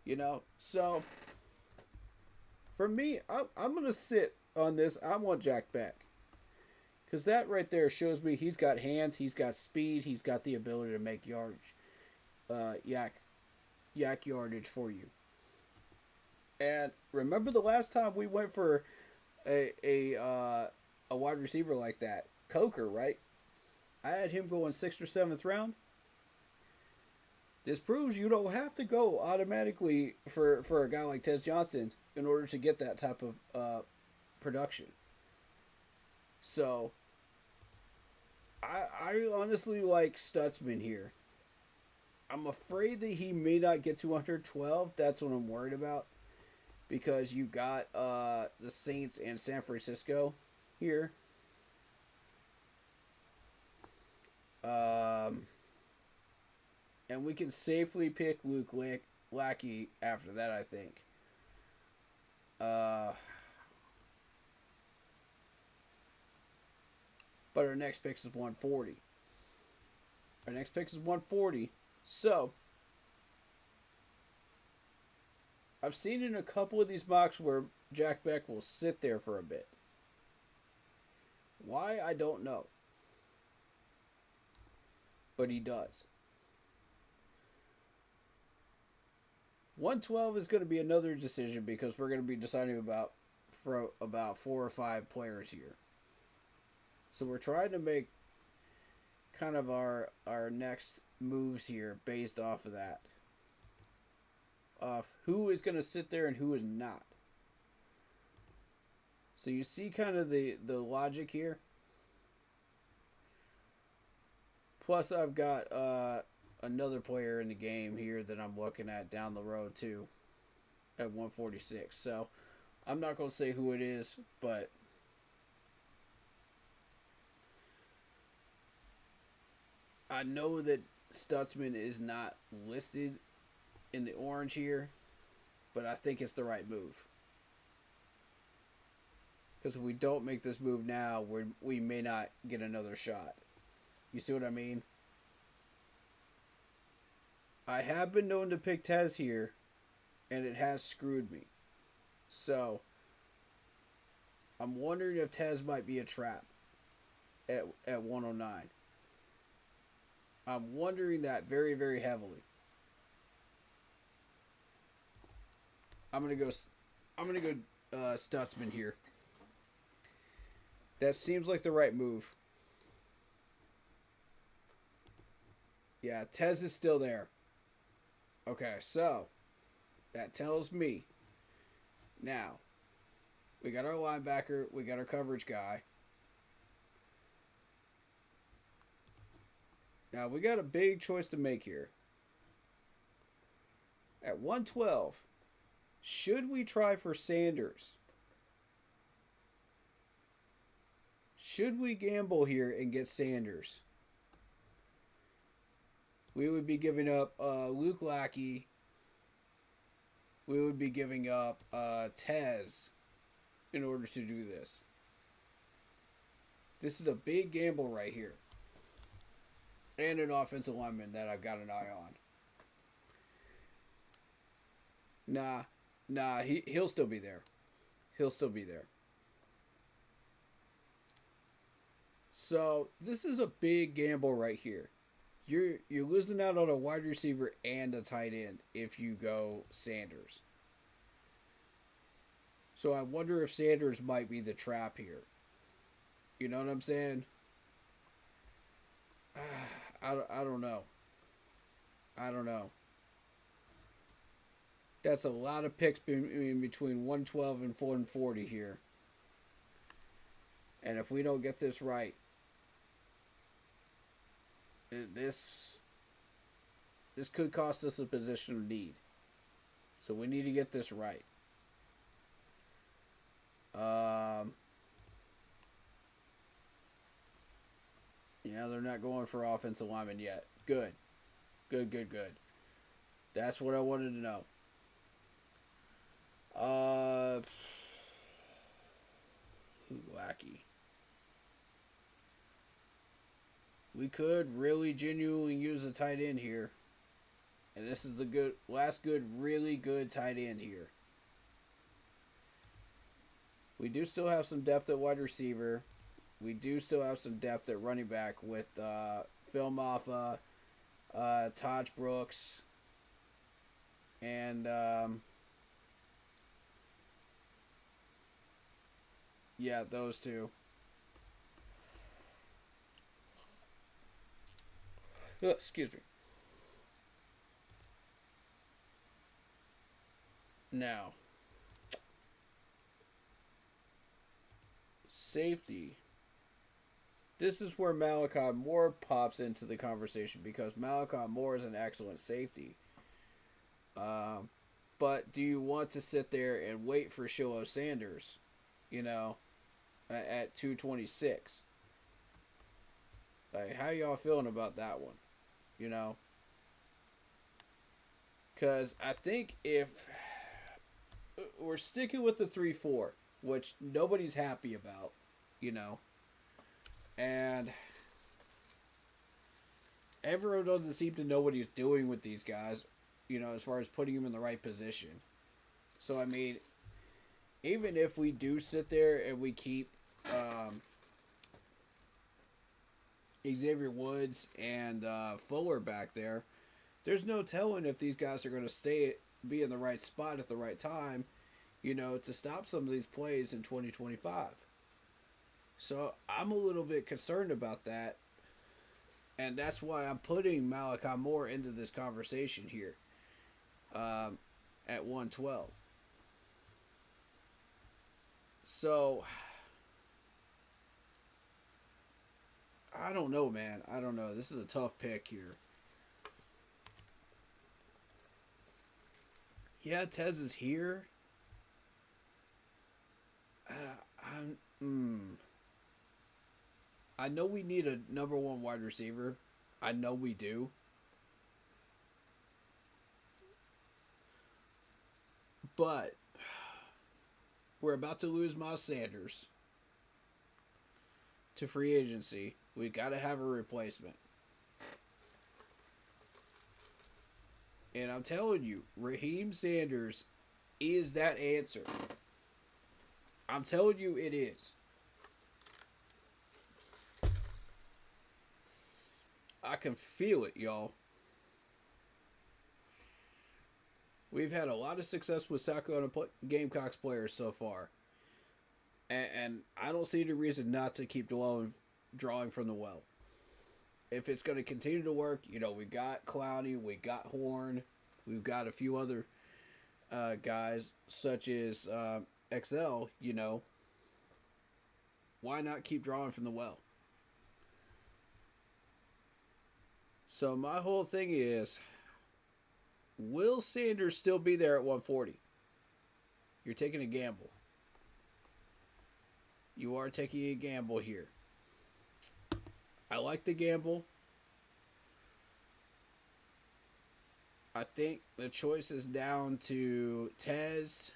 You know, so for me, I'm going to sit on this. I want Jack back. Because that right there shows me he's got hands, he's got speed, he's got the ability to make yardage, yak yardage for you. And remember the last time we went for a wide receiver like that, Coker, right? I had him going 6th or 7th round. This proves you don't have to go automatically for a guy like Tez Johnson in order to get that type of production. So, I honestly like Stutzman here. I'm afraid that he may not get to 112. That's what I'm worried about. Because you got the Saints and San Francisco here. And we can safely pick Luke Lackey after that, I think. But our next pick is 140. Our next pick is 140. So, I've seen in a couple of these mocks where Jack Beck will sit there for a bit. Why, I don't know. But he does. 112 is going to be another decision because we're going to be deciding about 4 or 5 players here. So we're trying to make kind of our next moves here based off of that. Of who is going to sit there and who is not. So you see kind of the logic here. Plus I've got another player in the game here that I'm looking at down the road too at 146. So I'm not going to say who it is, but I know that Stutzman is not listed in the orange here, but I think it's the right move. Because if we don't make this move now, we may not get another shot. You see what I mean? I have been known to pick Tez here, and it has screwed me. So, I'm wondering if Tez might be a trap at 109. I'm wondering that very, very heavily. I'm gonna go Stutzman here. That seems like the right move. Yeah, Tez is still there. Okay, so that tells me now we got our linebacker, we got our coverage guy. Now we got a big choice to make here. At 112, should we try for Sanders? Should we gamble here and get Sanders? We would be giving up Luke Lackey. We would be giving up Tez in order to do this. This is a big gamble right here. And an offensive lineman that I've got an eye on. Nah, he'll still be there. He'll still be there. So this is a big gamble right here. You're losing out on a wide receiver and a tight end if you go Sanders. So I wonder if Sanders might be the trap here. You know what I'm saying? I don't know. I don't know. That's a lot of picks in between 112 and 140 here. And if we don't get this right, this could cost us a position of need. So we need to get this right. Yeah, they're not going for offensive lineman yet. Good. That's what I wanted to know. Wacky. We could really genuinely use a tight end here. And this is the really good tight end here. We do still have some depth at wide receiver. We do still have some depth at running back with Phil Maffa, Taj Brooks, and yeah, those two. Excuse me. Now, safety. This is where Malachi Moore pops into the conversation because Malachi Moore is an excellent safety. But do you want to sit there and wait for Shiloh Sanders, at 226? Like, how y'all feeling about that one? Because I think if we're sticking with the 3-4, which nobody's happy about, and everyone doesn't seem to know what he's doing with these guys, as far as putting them in the right position. So, I mean, even if we do sit there and we keep Xavier Woods and Fuller back there, there's no telling if these guys are going to be in the right spot at the right time, to stop some of these plays in 2025. So I'm a little bit concerned about that, and that's why I'm putting Malachi Moore into this conversation here at 112. So I don't know, man. I don't know. This is a tough pick here. Yeah, Tez is here. I know we need a number one wide receiver. I know we do. But we're about to lose Miles Sanders to free agency. We got to have a replacement. And I'm telling you, Raheem Sanders is that answer. I'm telling you it is. I can feel it, y'all. We've had a lot of success with Sacramento Gamecocks players so far. And I don't see any reason not to keep drawing from the well. If it's going to continue to work, we got Clowney, we got Horn, we've got a few other guys such as XL, why not keep drawing from the well? So my whole thing is, will Sanders still be there at 140? You're taking a gamble. You are taking a gamble here. I like the gamble. I think the choice is down to Tez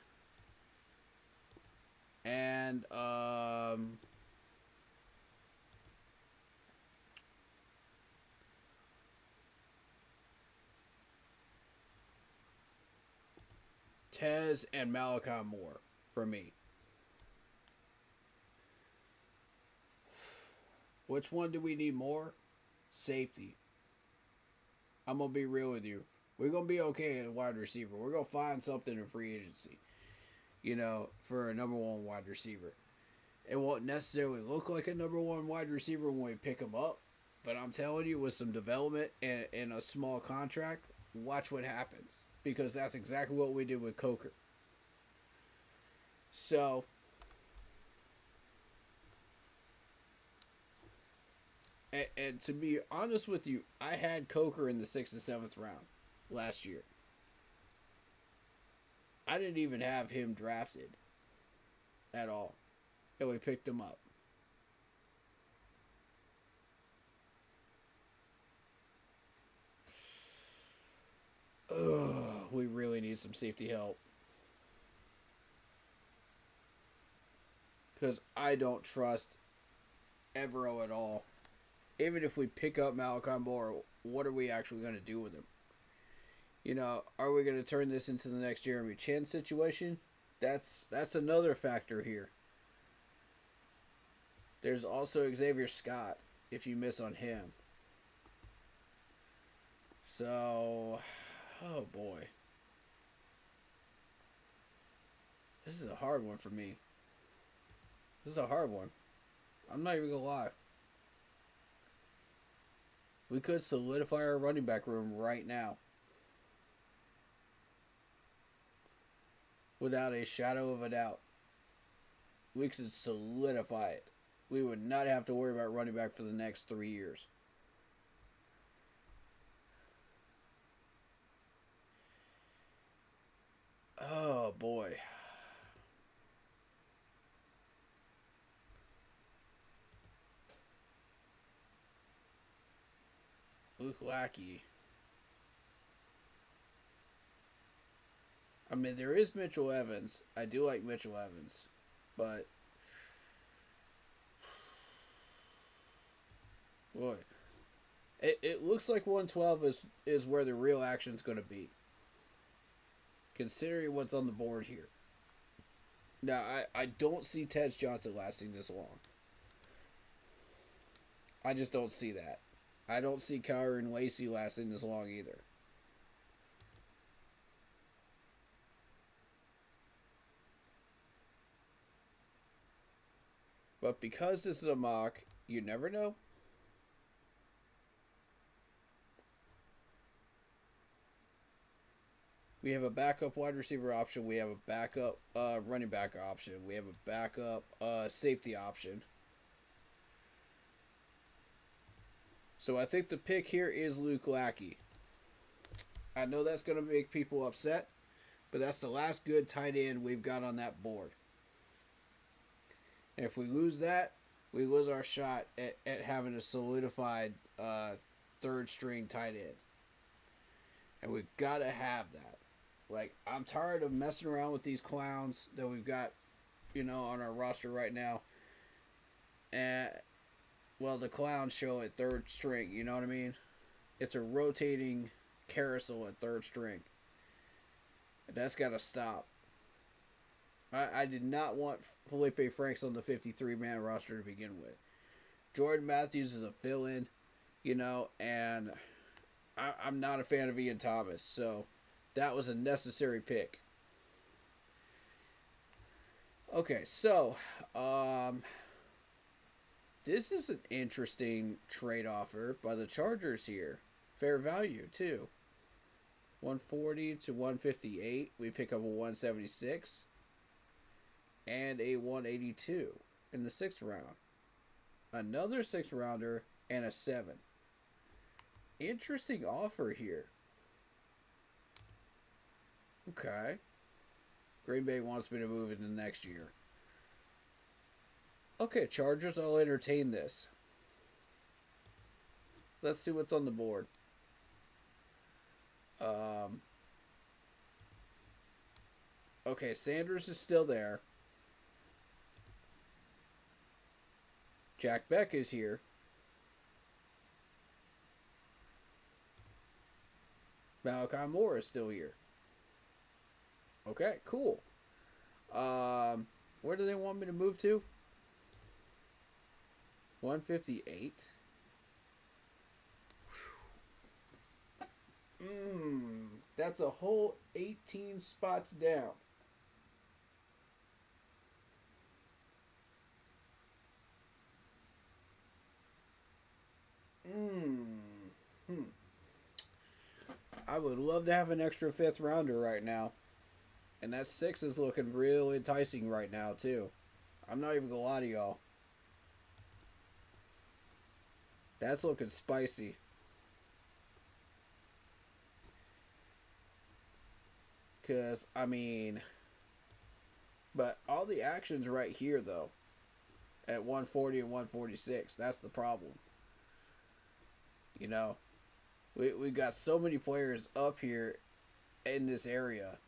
and Tez and Malachi Moore for me. Which one do we need more? Safety. I'm going to be real with you. We're going to be okay at wide receiver. We're going to find something in free agency, you know, for a number one wide receiver. It won't necessarily look like a number one wide receiver when we pick him up, but I'm telling you, with some development and a small contract, watch what happens. Because that's exactly what we did with Coker. So, and to be honest with you, I had Coker in the 6th and 7th round last year. I didn't even have him drafted at all. And we picked him up. Ugh, we really need some safety help. Because I don't trust Evero at all. Even if we pick up Malachi Moore, what are we actually going to do with him? You know, are we going to turn this into the next Jeremy Chin situation? That's another factor here. There's also Xavier Scott, if you miss on him. So, oh boy. This is a hard one for me. This is a hard one. I'm not even going to lie. We could solidify our running back room right now. Without a shadow of a doubt. We could solidify it. We would not have to worry about running back for the next 3 years. Oh, boy. Luke Lackey. I mean, there is Mitchell Evans. I do like Mitchell Evans. But, boy, it looks like 112 is where the real action's going to be. Considering what's on the board here. Now, I don't see Tez Johnson lasting this long. I just don't see that. I don't see Kyron Lacy lasting this long either. But because this is a mock, you never know. We have a backup wide receiver option. We have a backup running back option. We have a backup safety option. So I think the pick here is Luke Lackey. I know that's going to make people upset, but that's the last good tight end we've got on that board. And if we lose that, we lose our shot at having a solidified third string tight end. And we've got to have that. Like, I'm tired of messing around with these clowns that we've got, you know, on our roster right now. And, well, the clowns show at third string, you know what I mean? It's a rotating carousel at third string. And that's got to stop. I did not want Felipe Franks on the 53-man roster to begin with. Jordan Matthews is a fill-in, you know, and I'm not a fan of Ian Thomas, so that was a necessary pick. Okay, so this is an interesting trade offer by the Chargers here. Fair value, too. 140 to 158. We pick up a 176. And a 182 in the 6th round. Another 6th rounder and a 7. Interesting offer here. Okay. Green Bay wants me to move into next year. Okay, Chargers, I'll entertain this. Let's see what's on the board. Okay, Sanders is still there. Jack Beck is here. Malachi Moore is still here. Okay, cool. Where do they want me to move to? 158. That's a whole 18 spots down. I would love to have an extra fifth rounder right now. And that 6 is looking real enticing right now, too. I'm not even gonna lie to y'all. That's looking spicy. Because, I mean... But all the action's right here, though. At 140 and 146. That's the problem. You know? We got so many players up here in this area.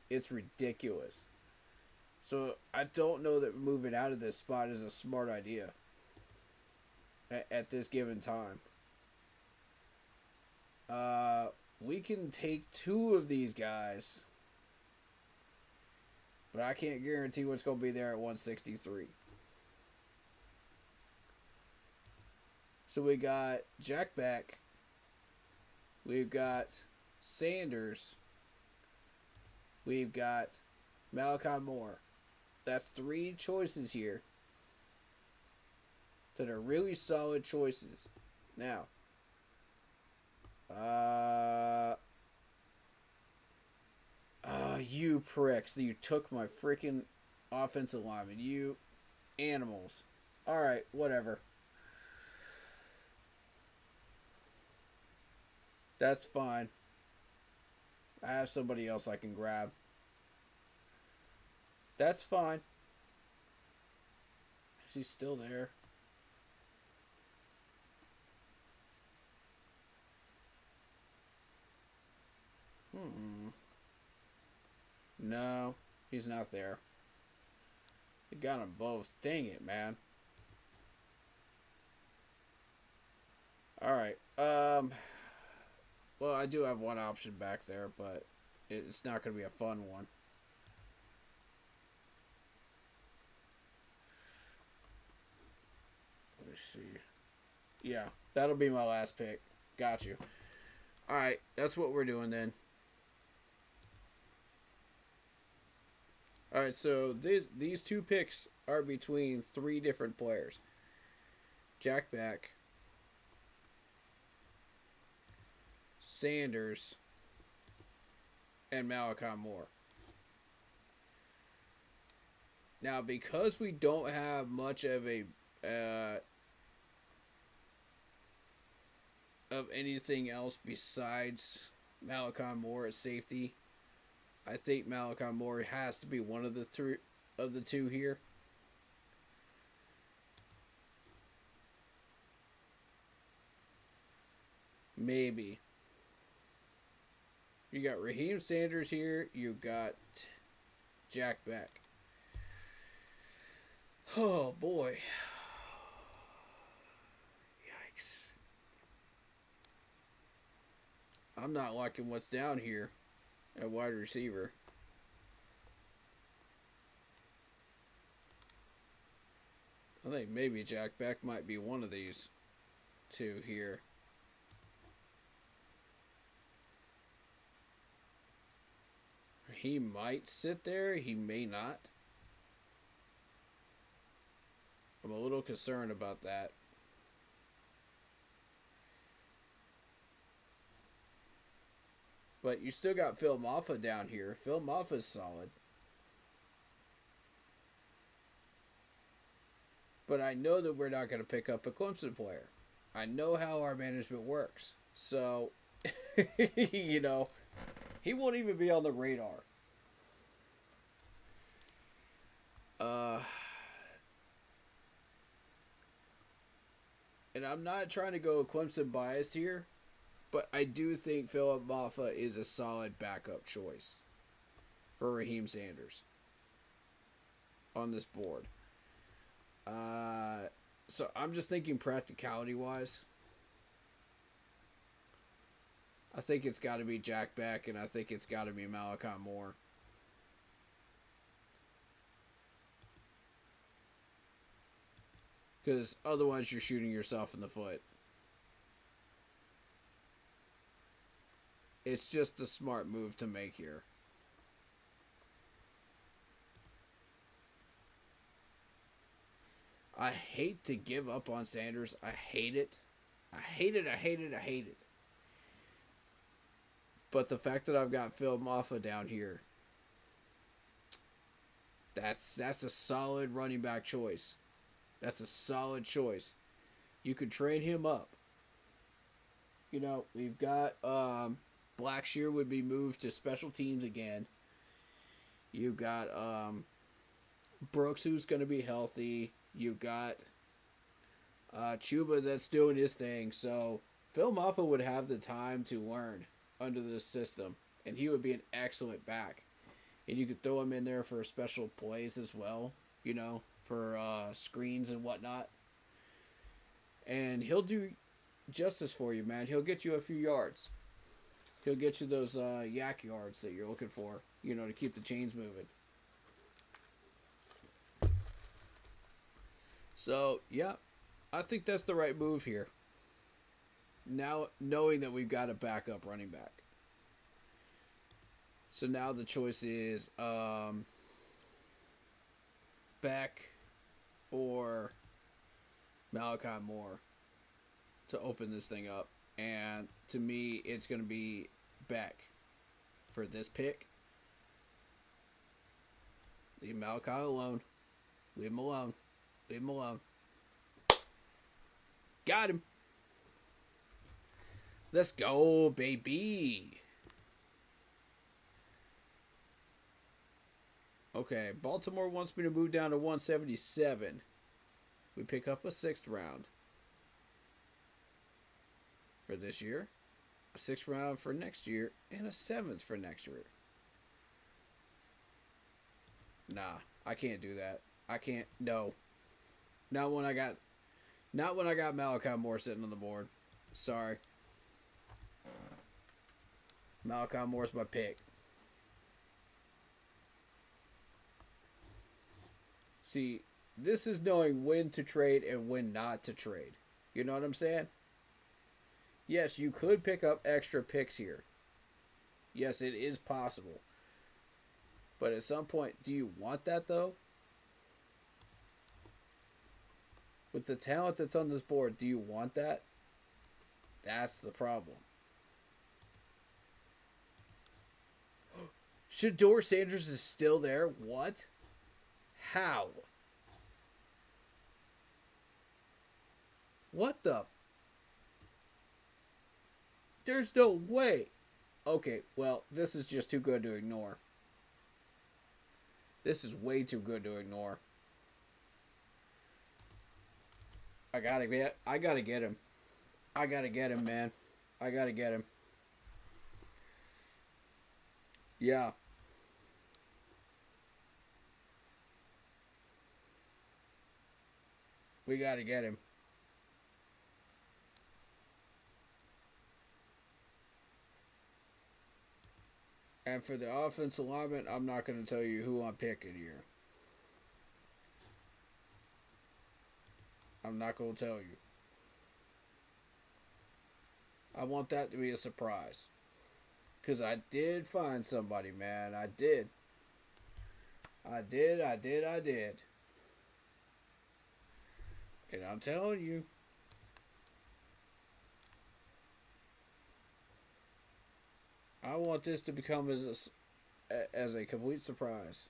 It's ridiculous. So I don't know that moving out of this spot is a smart idea at this given time. We can take 2 of these guys, but I can't guarantee what's going to be there at 163. So we got Jack Beck. We've got Sanders. We've got Malachi Moore. That's 3 choices here that are really solid choices. Now, you pricks. You took my freaking offensive lineman. You animals. Alright, whatever. That's fine. I have somebody else I can grab. That's fine. Is he still there? No, he's not there. You got them both. Dang it, man. Alright. Well, I do have one option back there, but it's not going to be a fun one. Let me see. Yeah, that'll be my last pick. Got you. Alright, that's what we're doing then. Alright, so these 2 picks are between 3 different players. Jack Beck, Sanders, and Malachi Moore. Now, because we don't have much of a of anything else besides Malachi Moore at safety, I think Malachi Moore has to be one of the 2 here. Maybe. You got Raheem Sanders here. You got Jack Beck. Oh, boy. Yikes. I'm not liking what's down here at wide receiver. I think maybe Jack Beck might be one of these 2 here. He might sit there. He may not. I'm a little concerned about that. But you still got Phil Maffa down here. Phil Maffa's solid. But I know that we're not going to pick up a Clemson player. I know how our management works. So, you know, he won't even be on the radar. and I'm not trying to go Clemson biased here, but I do think Philip Maffa is a solid backup choice for Raheem Sanders on this board. So I'm just thinking practicality-wise. I think it's got to be Jack Beck, and I think it's got to be Malachi Moore. Because otherwise you're shooting yourself in the foot. It's just a smart move to make here. I hate to give up on Sanders. I hate it. I hate it. I hate it. I hate it. But the fact that I've got Phil Maffa down here, that's a solid running back choice. That's a solid choice. You could trade him up. You know, we've got Blackshear would be moved to special teams again. You've got Brooks, who's going to be healthy. You've got Chuba that's doing his thing. So Phil Maffa would have the time to learn under this system, and he would be an excellent back. And you could throw him in there for special plays as well, you know, for screens and whatnot. And he'll do justice for you, man. He'll get you a few yards. He'll get you those yak yards that you're looking for, you know, to keep the chains moving. So, yeah, I think that's the right move here. Now, knowing that we've got a backup running back. So now the choice is Beck or Malachi Moore to open this thing up. And to me, it's going to be Beck for this pick. Leave Malachi alone. Leave him alone. Leave him alone. Got him. Let's go, baby. Okay, Baltimore wants me to move down to 177. We pick up a 6th round for this year, a 6th round for next year, and a 7th for next year. Nah, I can't do that. I can't. No. Not when I got Malachi Moore sitting on the board. Sorry. Malachi Moore's my pick. See, this is knowing when to trade and when not to trade. You know what I'm saying? Yes, you could pick up extra picks here. Yes, it is possible. But at some point, do you want that though? With the talent that's on this board, do you want that? That's the problem. Shedeur Sanders is still there? What? How? What the? There's no way. Okay, well, this is just too good to ignore. This is way too good to ignore. I gotta get him. I gotta get him, man. I gotta get him. Yeah. We gotta get him. And for the offensive lineman, I'm not going to tell you who I'm picking here. I'm not going to tell you. I want that to be a surprise. Because I did find somebody, man. I did. And I'm telling you. I want this to become as a complete surprise.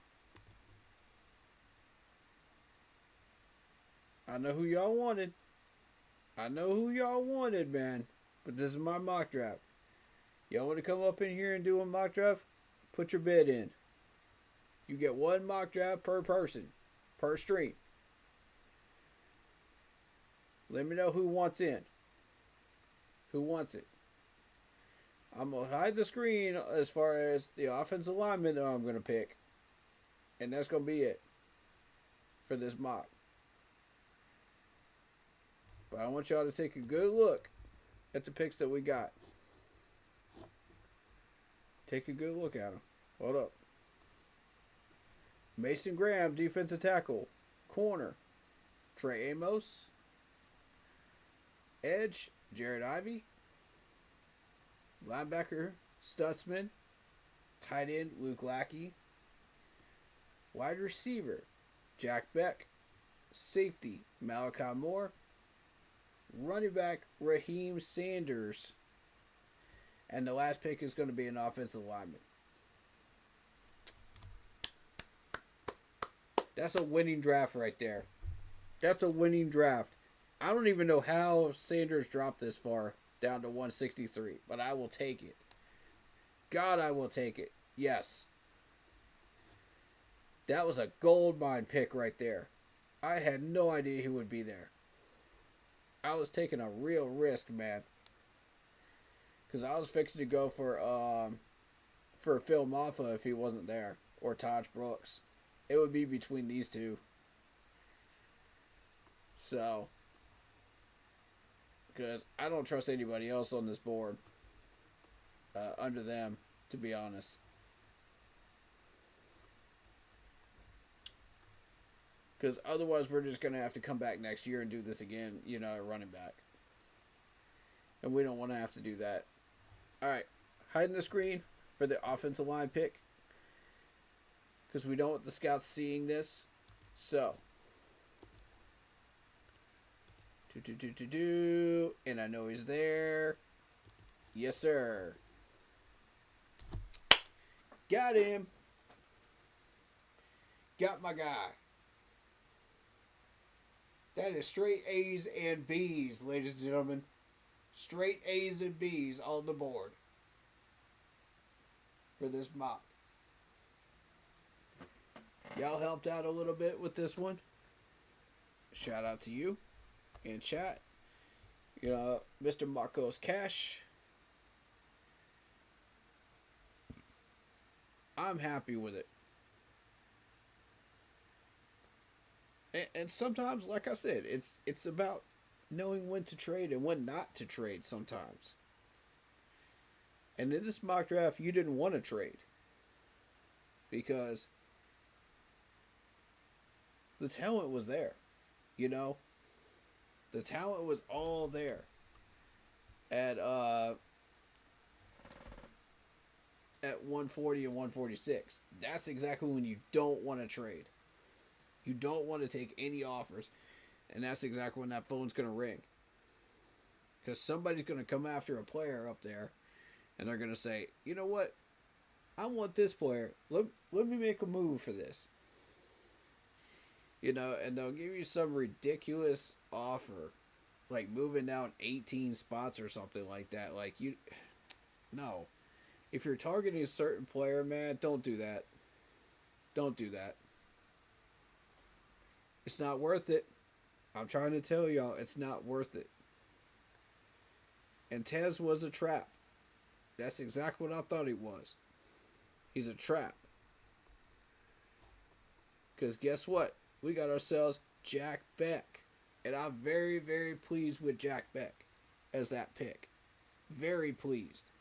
I know who y'all wanted. Man. But this is my mock draft. Y'all want to come up in here and do a mock draft? Put your bid in. You get one mock draft per person. Per stream. Let me know who wants in. Who wants it? I'm going to hide the screen as far as the offensive lineman that I'm going to pick. And that's going to be it for this mock. But I want y'all to take a good look at the picks that we got. Take a good look at them. Hold up. Mason Graham, defensive tackle. Corner, Trey Amos. Edge, Jared Ivey. Linebacker, Stutzman. Tight end, Luke Lackey. Wide receiver, Jack Beck. Safety, Malachi Moore. Running back, Raheem Sanders. And the last pick is going to be an offensive lineman. That's a winning draft right there. That's a winning draft. I don't even know how Sanders dropped this far down to 163, but I will take it. God, I will take it. Yes. That was a gold mine pick right there. I had no idea he would be there. I was taking a real risk, man. Because I was fixing to go for Phil Maffa if he wasn't there. Or Taj Brooks. It would be between these two. So. Because I don't trust anybody else on this board. Under them, to be honest. Because otherwise we're just going to have to come back next year and do this again, running back. And we don't want to have to do that. Alright, hiding the screen for the offensive line pick. Because we don't want the scouts seeing this. So. And I know he's there. Yes, sir. Got him. Got my guy. That is straight A's and B's, ladies and gentlemen. Straight A's and B's on the board for this mock. Y'all helped out a little bit with this one. Shout out to you in chat. Mr. Marcos Cash. I'm happy with it. And sometimes, like I said, it's about knowing when to trade and when not to trade sometimes. And in this mock draft, you didn't want to trade. Because the talent was there. The talent was all there. At 140 and 146. That's exactly when you don't want to trade. You don't want to take any offers. And that's exactly when that phone's going to ring. Because somebody's going to come after a player up there. And they're going to say, you know what? I want this player. Let me make a move for this. And they'll give you some ridiculous offer. Like moving down 18 spots or something like that. No. If you're targeting a certain player, man, don't do that. Don't do that. It's not worth it. I'm trying to tell y'all, it's not worth it. And Tez was a trap. That's exactly what I thought he was. He's a trap. Because guess what? We got ourselves Jack Beck. And I'm very, very pleased with Jack Beck as that pick. Very pleased.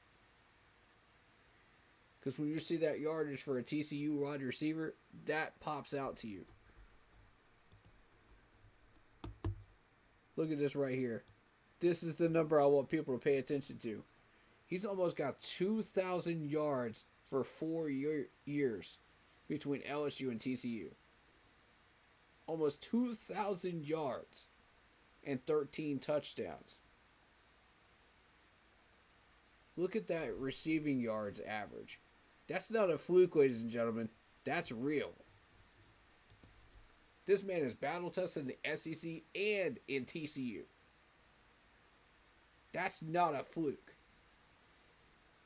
Because when you see that yardage for a TCU wide receiver, that pops out to you. Look at this right here. This is the number I want people to pay attention to. He's almost got 2,000 yards for 4 years between LSU and TCU. Almost 2,000 yards and 13 touchdowns. Look at that receiving yards average. That's not a fluke, ladies and gentlemen. That's real. This man is battle tested in the SEC and in TCU. That's not a fluke.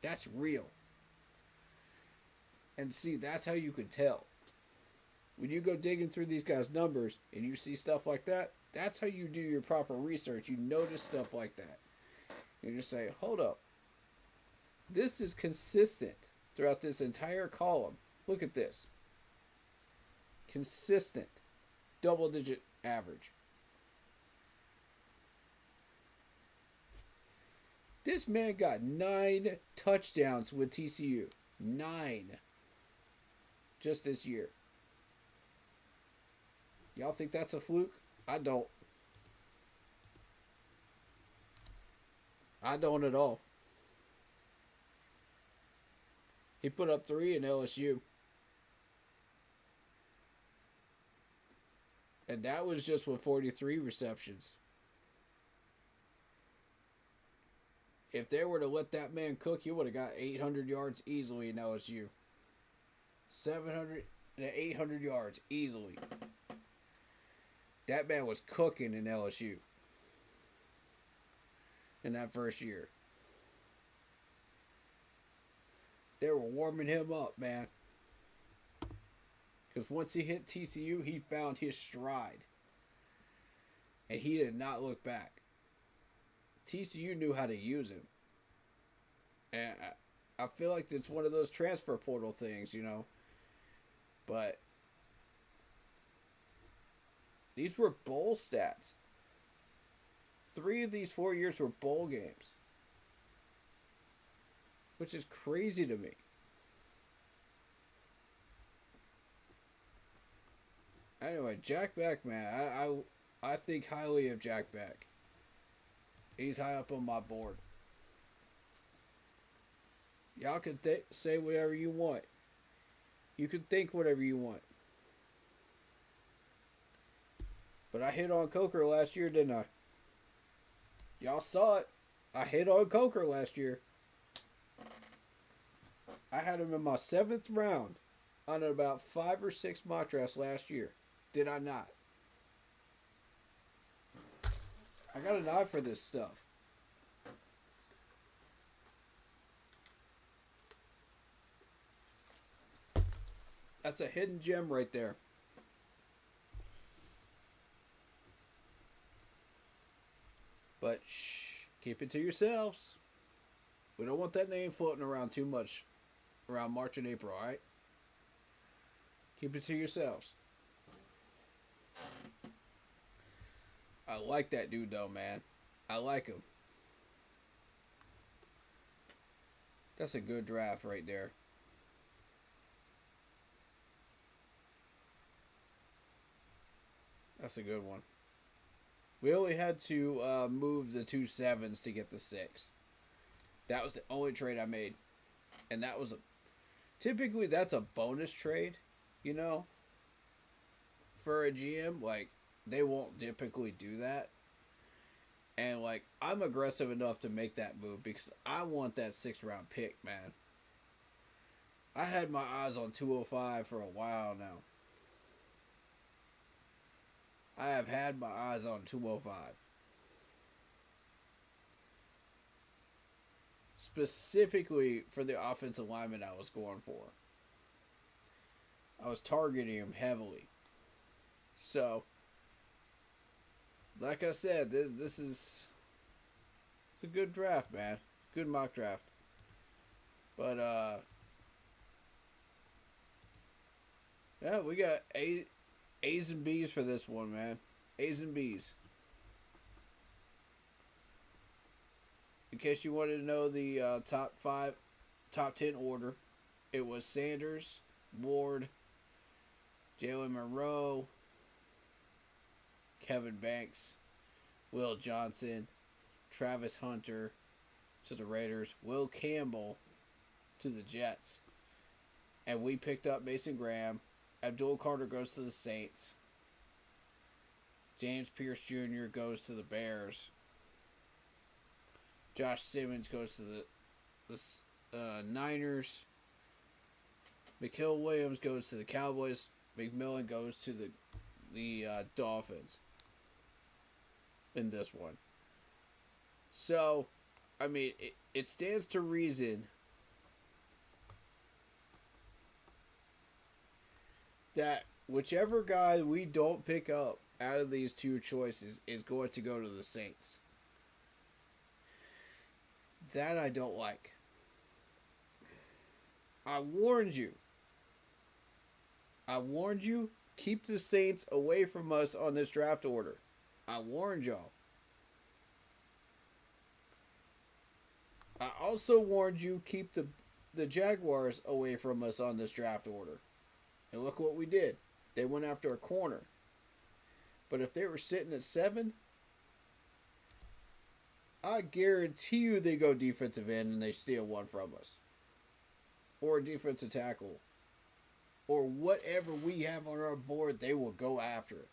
That's real. And see, that's how you can tell. When you go digging through these guys' numbers and you see stuff like that, That's how you do your proper research. You notice stuff like that. You just say, hold up. This is consistent throughout this entire column. Look at this. Consistent. Double-digit average. This man got 9 touchdowns with TCU. 9. Just this year. Y'all think that's a fluke? I don't. I don't at all. He put up 3 in LSU. And that was just with 43 receptions. If they were to let that man cook, he would have got 800 yards easily in LSU. 700 to 800 yards easily. That man was cooking in LSU in that first year. They were warming him up, man. Because once he hit TCU, he found his stride. And he did not look back. TCU knew how to use him. And I feel like it's one of those transfer portal things, you know. But these were bowl stats. 3 of these 4 years were bowl games. Which is crazy to me. Anyway, Jack Beck, man. I think highly of Jack Beck. He's high up on my board. Y'all can say whatever you want. You can think whatever you want. But I hit on Coker last year, didn't I? Y'all saw it. I hit on Coker last year. I had him in my 7th round on about 5 or 6 mock drafts last year. Did I not? I got an eye for this stuff. That's a hidden gem right there. But shh, keep it to yourselves. We don't want that name floating around too much around March and April, alright? Keep it to yourselves. I like that dude though, man. I like him. That's a good draft right there. That's a good one. We only had to move the 2 7s to get the 6. That was the only trade I made. And that was typically that's a bonus trade, you know, for a GM. Like, they won't typically do that. And, like, I'm aggressive enough to make that move because I want that 6th round pick, man. I had my eyes on 205 for a while now. I have had my eyes on 205. Specifically for the offensive lineman I was going for. I was targeting him heavily. So, like I said, this is it's a good draft, man. Good mock draft. But yeah, we got A's and B's for this one, man. A's and B's. In case you wanted to know the top 10 order, it was Sanders, Ward, Jalen Monroe, Kevin Banks, Will Johnson, Travis Hunter to the Raiders, Will Campbell to the Jets, and we picked up Mason Graham. Abdul Carter goes to the Saints. James Pierce Jr. goes to the Bears. Josh Simmons goes to the Niners. McHale Williams goes to the Cowboys. McMillan goes to the Dolphins in this one. So, I mean, it stands to reason that whichever guy we don't pick up out of these two choices is going to go to the Saints. That I don't like. I warned you. Keep the Saints away from us on this draft order. I warned y'all. I also warned you, keep the Jaguars away from us on this draft order. And look what we did. They went after a corner. But if they were sitting at 7, I guarantee you they go defensive end and they steal one from us. Or a defensive tackle. Or whatever we have on our board, they will go after it.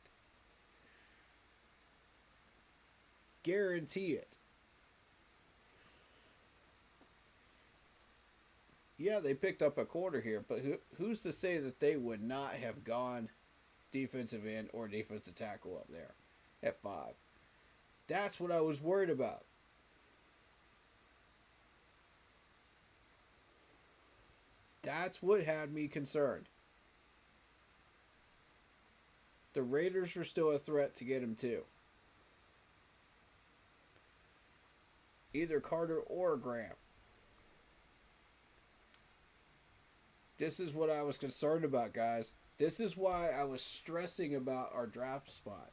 Guarantee it. Yeah, they picked up a corner here, but who's to say that they would not have gone defensive end or defensive tackle up there at 5? That's what I was worried about. That's what had me concerned. The Raiders are still a threat to get him too. Either Carter or Graham. This is what I was concerned about, guys. This is why I was stressing about our draft spot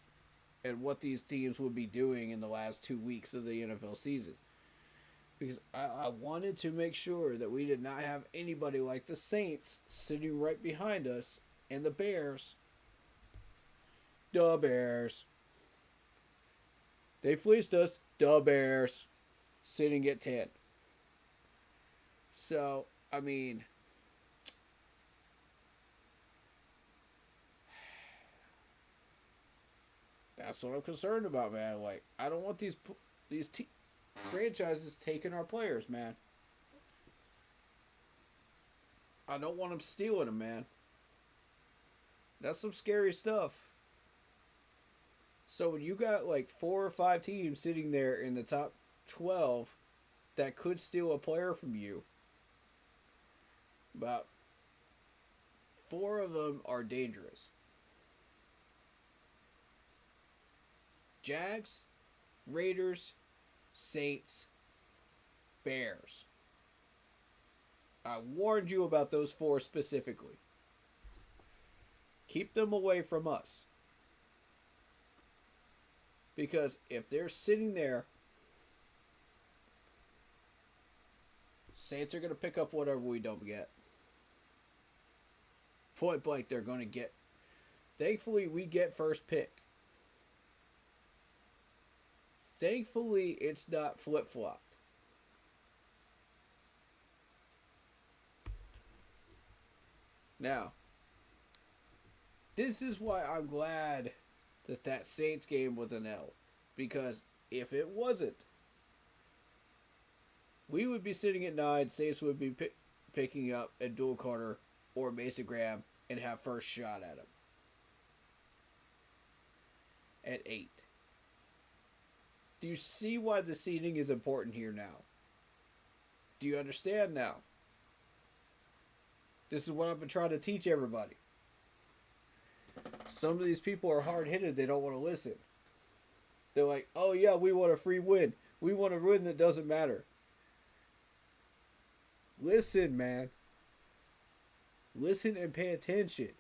and what these teams would be doing in the last 2 weeks of the NFL season. Because I wanted to make sure that we did not have anybody like the Saints sitting right behind us and the Bears. The Bears. They fleeced us. The Bears. Sitting at 10. So, I mean, that's what I'm concerned about, man. Like, I don't want these franchises taking our players, man. I don't want them stealing them, man. That's some scary stuff. So when you got like 4 or 5 teams sitting there in the top 12 that could steal a player from you, about 4 of them are dangerous. Jags, Raiders, Saints, Bears. I warned you about those 4 specifically. Keep them away from us. Because if they're sitting there, Saints are going to pick up whatever we don't get. Point blank, they're going to get. Thankfully, we get first pick. Thankfully, it's not flip-flopped. Now, this is why I'm glad that Saints game was an L. Because if it wasn't, we would be sitting at 9. Saints would be picking up Abdul Carter or Mason Graham and have first shot at him. At 8. Do you see why the seeding is important here now? Do you understand now? This is what I've been trying to teach everybody. Some of these people are hard-headed. They don't want to listen. They're like, oh yeah, we want a free win. We want a win that doesn't matter. Listen, man. Listen and pay attention.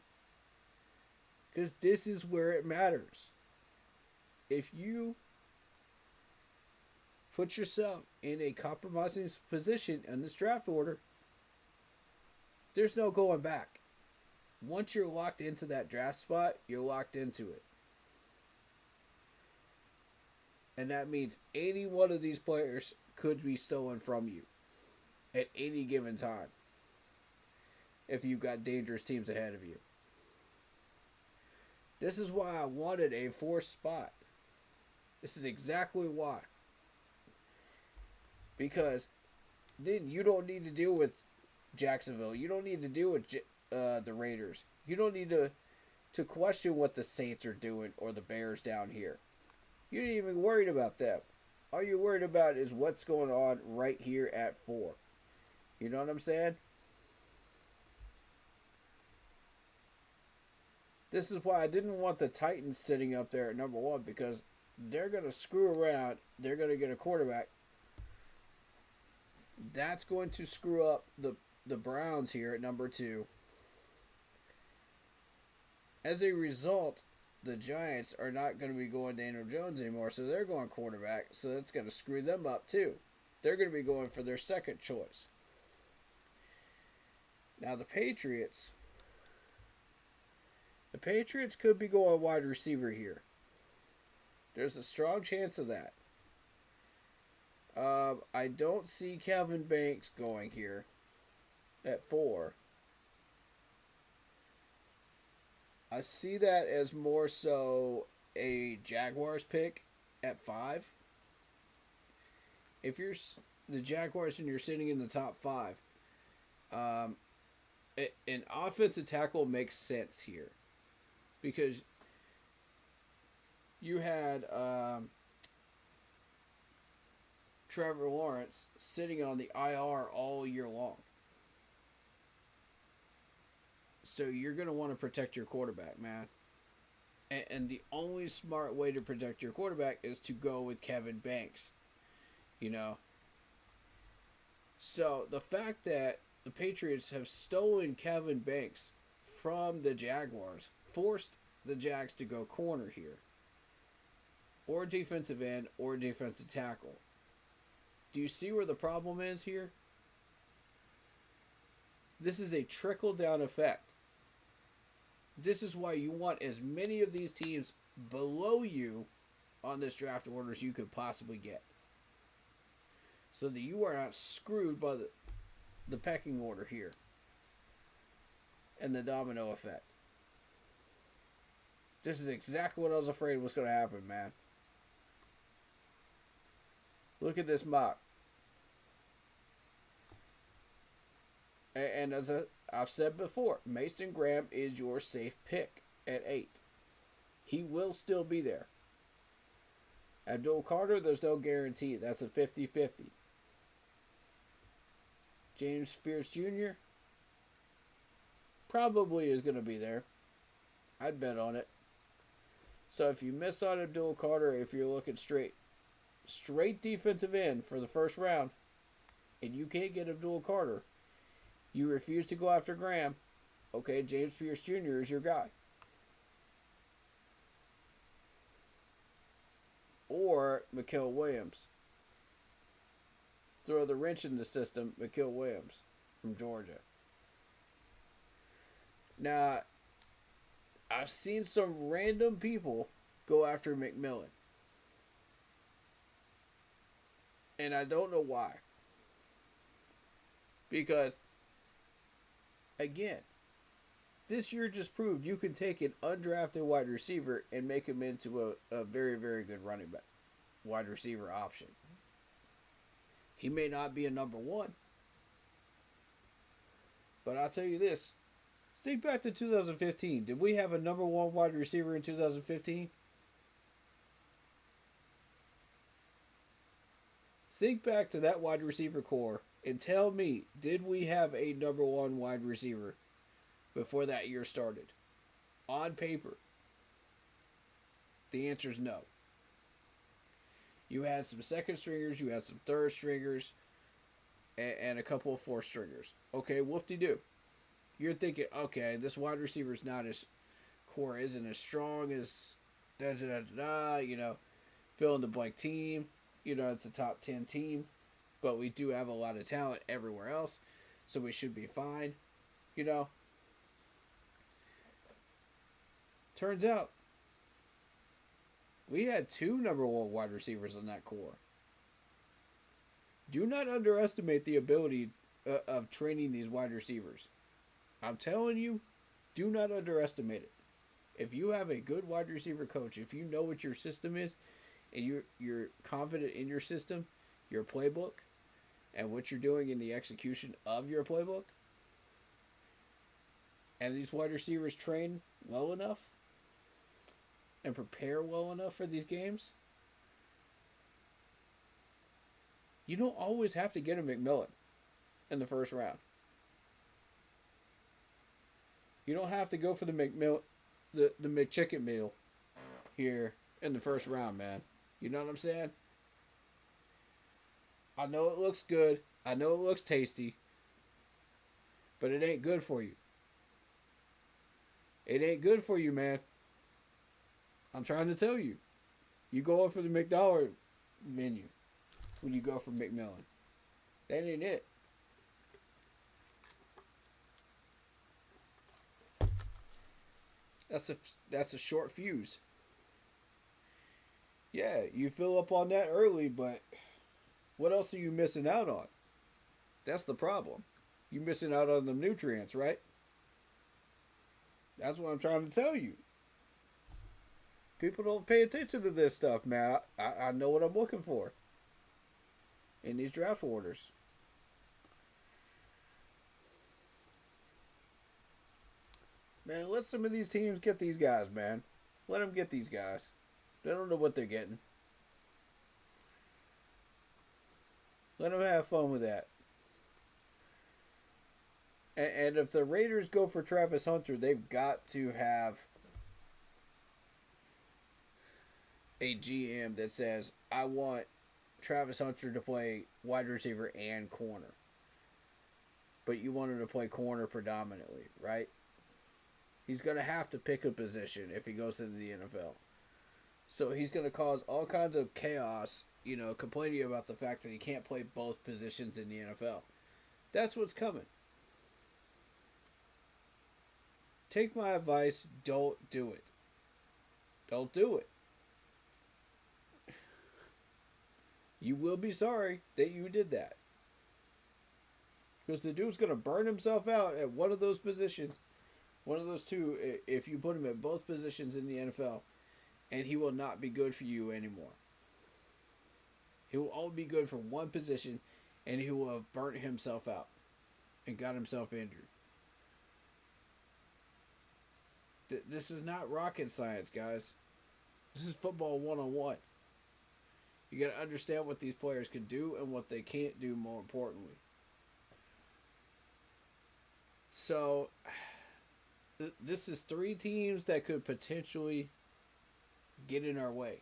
Because this is where it matters. If you put yourself in a compromising position in this draft order, there's no going back. Once you're locked into that draft spot, you're locked into it. And that means any one of these players could be stolen from you at any given time if you've got dangerous teams ahead of you. This is why I wanted a 4th spot. This is exactly why. Because then you don't need to deal with Jacksonville. You don't need to deal with the Raiders. You don't need to question what the Saints are doing or the Bears down here. You ain't even worried about them. All you're worried about is what's going on right here at 4. You know what I'm saying? This is why I didn't want the Titans sitting up there at number 1, because they're going to screw around. They're going to get a quarterback. That's going to screw up the Browns here at number 2. As a result, the Giants are not going to be going Daniel Jones anymore, so they're going quarterback, so that's going to screw them up too. They're going to be going for their second choice. Now the Patriots could be going wide receiver here. There's a strong chance of that. I don't see Kevin Banks going here at 4. I see that as more so a Jaguars pick at 5. If you're the Jaguars and you're sitting in the top 5, an offensive tackle makes sense here. Because you had Trevor Lawrence sitting on the IR all year long. So you're going to want to protect your quarterback, man. And the only smart way to protect your quarterback is to go with Kevin Banks. You know? So the fact that the Patriots have stolen Kevin Banks from the Jaguars forced the Jags to go corner here. Or defensive end or defensive tackle. Do you see where the problem is here? This is a trickle-down effect. This is why you want as many of these teams below you on this draft order as you could possibly get. So that you are not screwed by the pecking order here. And the domino effect. This is exactly what I was afraid was going to happen, man. Look at this mock. And as I've said before, Mason Graham is your safe pick at 8. He will still be there. Abdul Carter, there's no guarantee. That's a 50-50. James Pierce Jr. probably is going to be there. I'd bet on it. So if you miss on Abdul Carter, if you're looking straight defensive end for the first round, and you can't get Abdul Carter, you refuse to go after Graham, okay, James Pierce Jr. is your guy. Or Mikael Williams. Throw the wrench in the system, Mikael Williams from Georgia. Now, I've seen some random people go after McMillan. And I don't know why. Because, again, this year just proved you can take an undrafted wide receiver and make him into a very, very good running back, wide receiver option. He may not be a number 1. But I'll tell you this. Think back to 2015. Did we have a number 1 wide receiver in 2015? Think back to that wide receiver core and tell me, did we have a number 1 wide receiver before that year started? On paper. The answer is no. You had some second stringers, you had some third stringers, and a couple of fourth stringers. Okay, whoop-de-doo. You're thinking, okay, this wide receiver is not as core isn't as strong as you know, fill in the blank team. You know, it's a top 10 team, but we do have a lot of talent everywhere else, so we should be fine. You know, turns out we had 2 number 1 wide receivers in that core. Do not underestimate the ability of training these wide receivers. I'm telling you, do not underestimate it. If you have a good wide receiver coach, if you know what your system is, and you're confident in your system, your playbook, and what you're doing in the execution of your playbook, and these wide receivers train well enough and prepare well enough for these games, you don't always have to get a McMillan in the first round. You don't have to go for the McMillan. the McChicken meal here in the first round, man. You know what I'm saying? I know it looks good. I know it looks tasty. But it ain't good for you. It ain't good for you, man. I'm trying to tell you. You go up for the McDollar menu when you go for McMillan. That ain't it. That's a short fuse. Yeah, you fill up on that early, but what else are you missing out on? That's the problem. You're missing out on the nutrients, right? That's what I'm trying to tell you. People don't pay attention to this stuff, man. I know what I'm looking for in these draft orders. Man, let some of these teams get these guys, man. Let them get these guys. They don't know what they're getting. Let them have fun with that. And if the Raiders go for Travis Hunter, they've got to have a GM that says, I want Travis Hunter to play wide receiver and corner. But you want him to play corner predominantly, right? He's going to have to pick a position if he goes into the NFL. So he's going to cause all kinds of chaos, complaining about the fact that he can't play both positions in the NFL. That's what's coming. Take my advice, don't do it. Don't do it. You will be sorry that you did that. Because the dude's going to burn himself out at one of those positions. One of those two, if you put him at both positions in the NFL, and he will not be good for you anymore. He will only be good for one position, and he will have burnt himself out and got himself injured. This is not rocket science, guys. This is football 101. You got to understand what these players can do and what they can't do, more importantly. So, this is 3 teams that could potentially get in our way.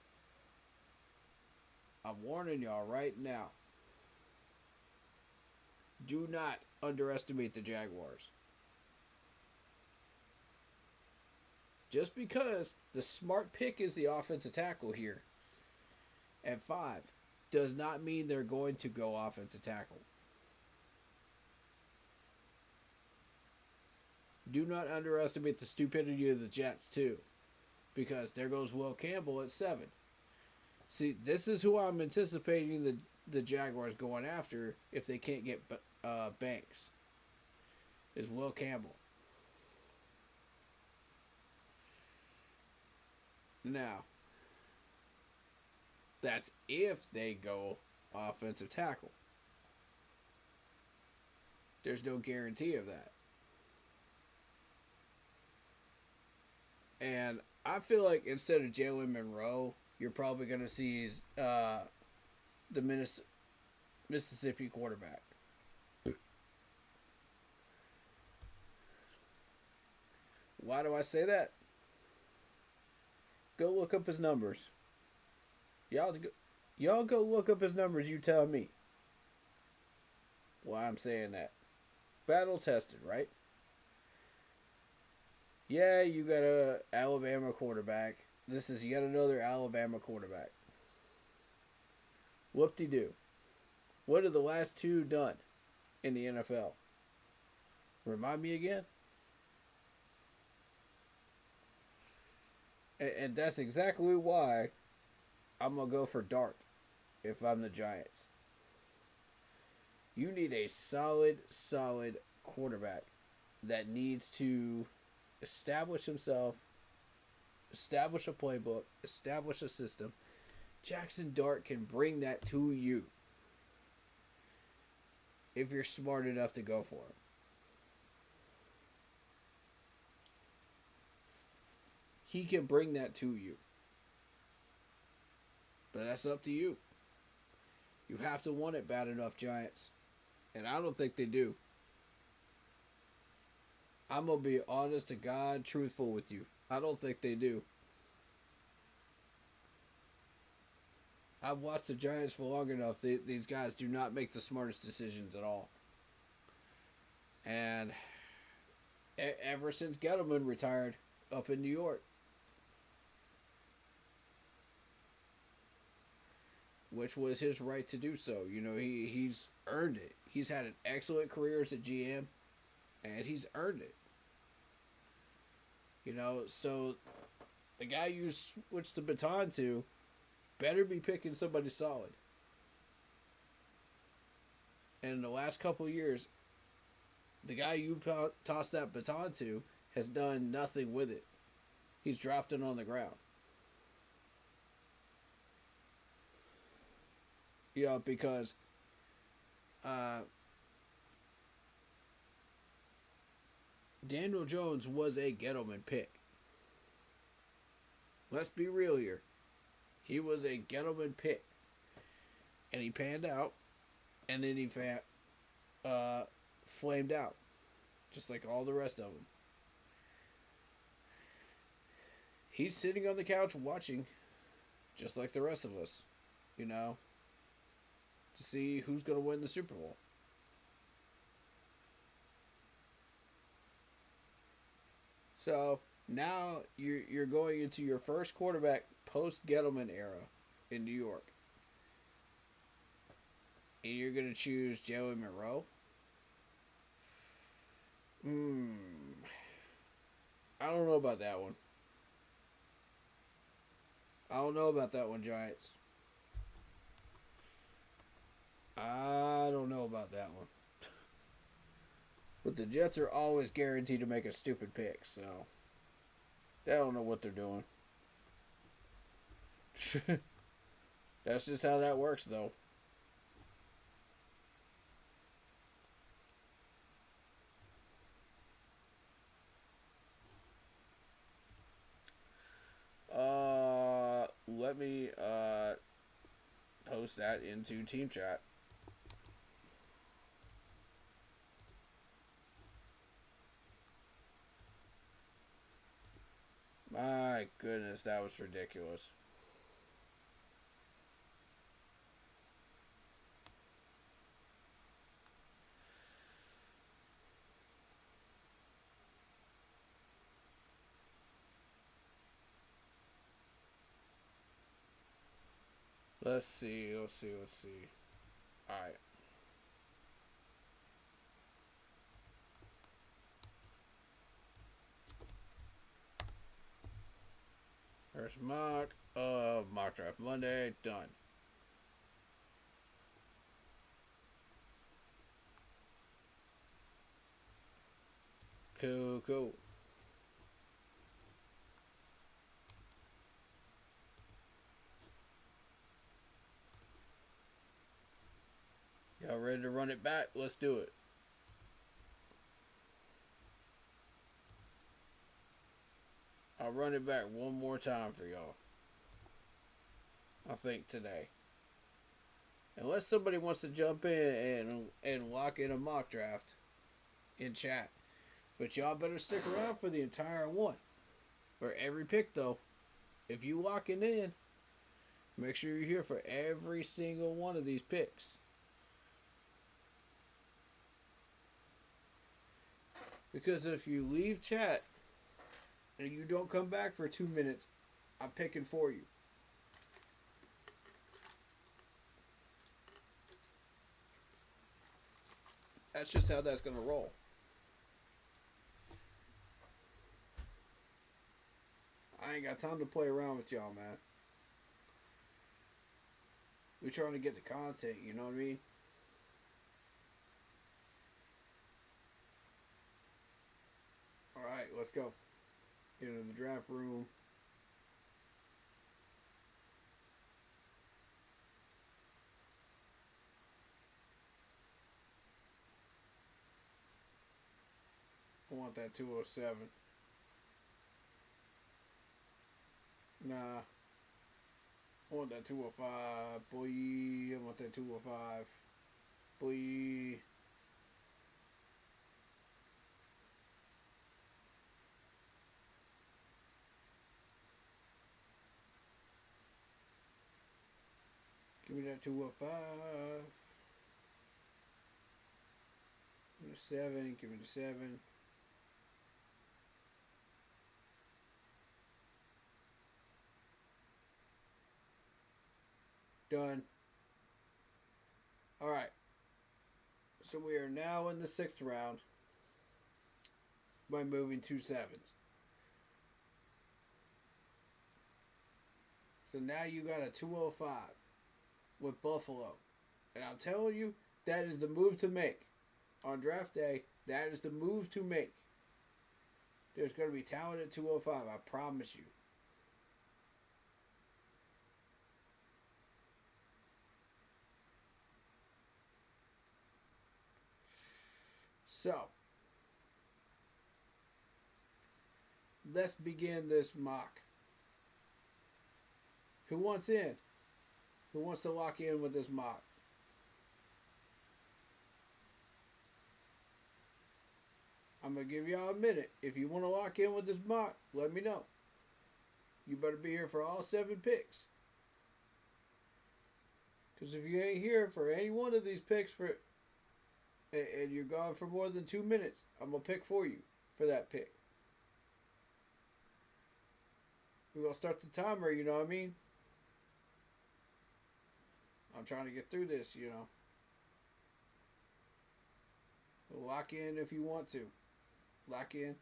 I'm warning y'all right now. Do not underestimate the Jaguars. Just because the smart pick is the offensive tackle here at 5 does not mean they're going to go offensive tackle. Do not underestimate the stupidity of the Jets, too. Because there goes Will Campbell at 7. See, this is who I'm anticipating the Jaguars going after if they can't get Banks. Is Will Campbell. Now, that's if they go offensive tackle. There's no guarantee of that. And I feel like instead of Jalen Monroe, you're probably going to see the Mississippi quarterback. Why do I say that? Go look up his numbers. Y'all go look up his numbers, you tell me why I'm saying that. Battle tested, right? Yeah, you got a Alabama quarterback. This is yet another Alabama quarterback. Whoop-de-doo. What have the last 2 done in the NFL? Remind me again? And that's exactly why I'm going to go for Dart if I'm the Giants. You need a solid quarterback that needs to establish himself, establish a playbook, establish a system. Jackson Dart can bring that to you if you're smart enough to go for him. He can bring that to you. But that's up to you. You have to want it bad enough, Giants. And I don't think they do. I'm going to be honest to God, truthful with you. I don't think they do. I've watched the Giants for long enough. These guys do not make the smartest decisions at all. And ever since Gettleman retired up in New York, which was his right to do so. You know, he's earned it. He's had an excellent career as a GM, and he's earned it. You know, so the guy you switch the baton to better be picking somebody solid. And in the last couple of years, the guy you tossed that baton to has done nothing with it. He's dropped it on the ground. You know, because Daniel Jones was a Gettleman pick. Let's be real here. He was a Gettleman pick. And he panned out. And then he flamed out. Just like all the rest of them. He's sitting on the couch watching. Just like the rest of us. You know. To see who's going to win the Super Bowl. So now you're going into your first quarterback post Gettleman era in New York. And you're going to choose Joey Monroe? I don't know about that one. I don't know about that one, Giants. I don't know about that one. But the Jets are always guaranteed to make a stupid pick, so they don't know what they're doing. That's just how that works, though. Let me post that into Team Chat. My goodness, that was ridiculous. Let's see. Alright. There's mock draft Monday, done. Cool. Y'all ready to run it back? Let's do it. I'll run it back one more time for y'all. I think today. Unless somebody wants to jump in and lock in a mock draft in chat. But y'all better stick around for the entire one. For every pick, though. If you locking in, make sure you're here for every single one of these picks. Because if you leave chat and you don't come back for 2 minutes, I'm picking for you. That's just how that's going to roll. I ain't got time to play around with y'all, man. We're trying to get the content, you know what I mean? Alright, let's go. Get into the draft room. I want that 207. Nah. I want that 205. Boy, I want that 205. Boy. Give me that 205. Give me the 7. Give me the 7. Done. Alright. So we are now in the 6th round by moving 2 sevens. So now you got a 205 with Buffalo. And I'm telling you, that is the move to make. On draft day, that is the move to make. There's going to be talent at 205, I promise you. So, let's begin this mock. Who wants in? Who wants to lock in with this mock? I'm going to give y'all a minute. If you want to lock in with this mock, let me know. You better be here for all 7 picks. Because if you ain't here for any one of these picks and you're gone for more than 2 minutes, I'm going to pick for you for that pick. We're going to start the timer, you know what I mean? I'm trying to get through this, you know. Lock in if you want to. Lock in.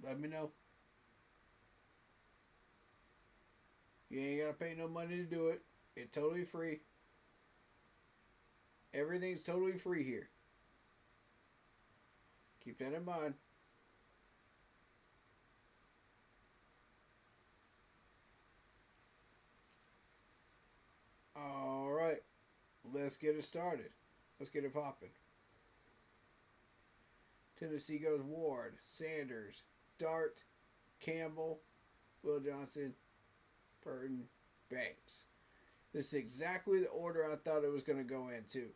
Let me know. You ain't got to pay no money to do it. It's totally free. Everything's totally free here. Keep that in mind. All right. Let's get it started. Let's get it popping. Tennessee goes Ward, Sanders, Dart, Campbell, Will Johnson, Burton, Banks. This is exactly the order I thought it was going to go in, too.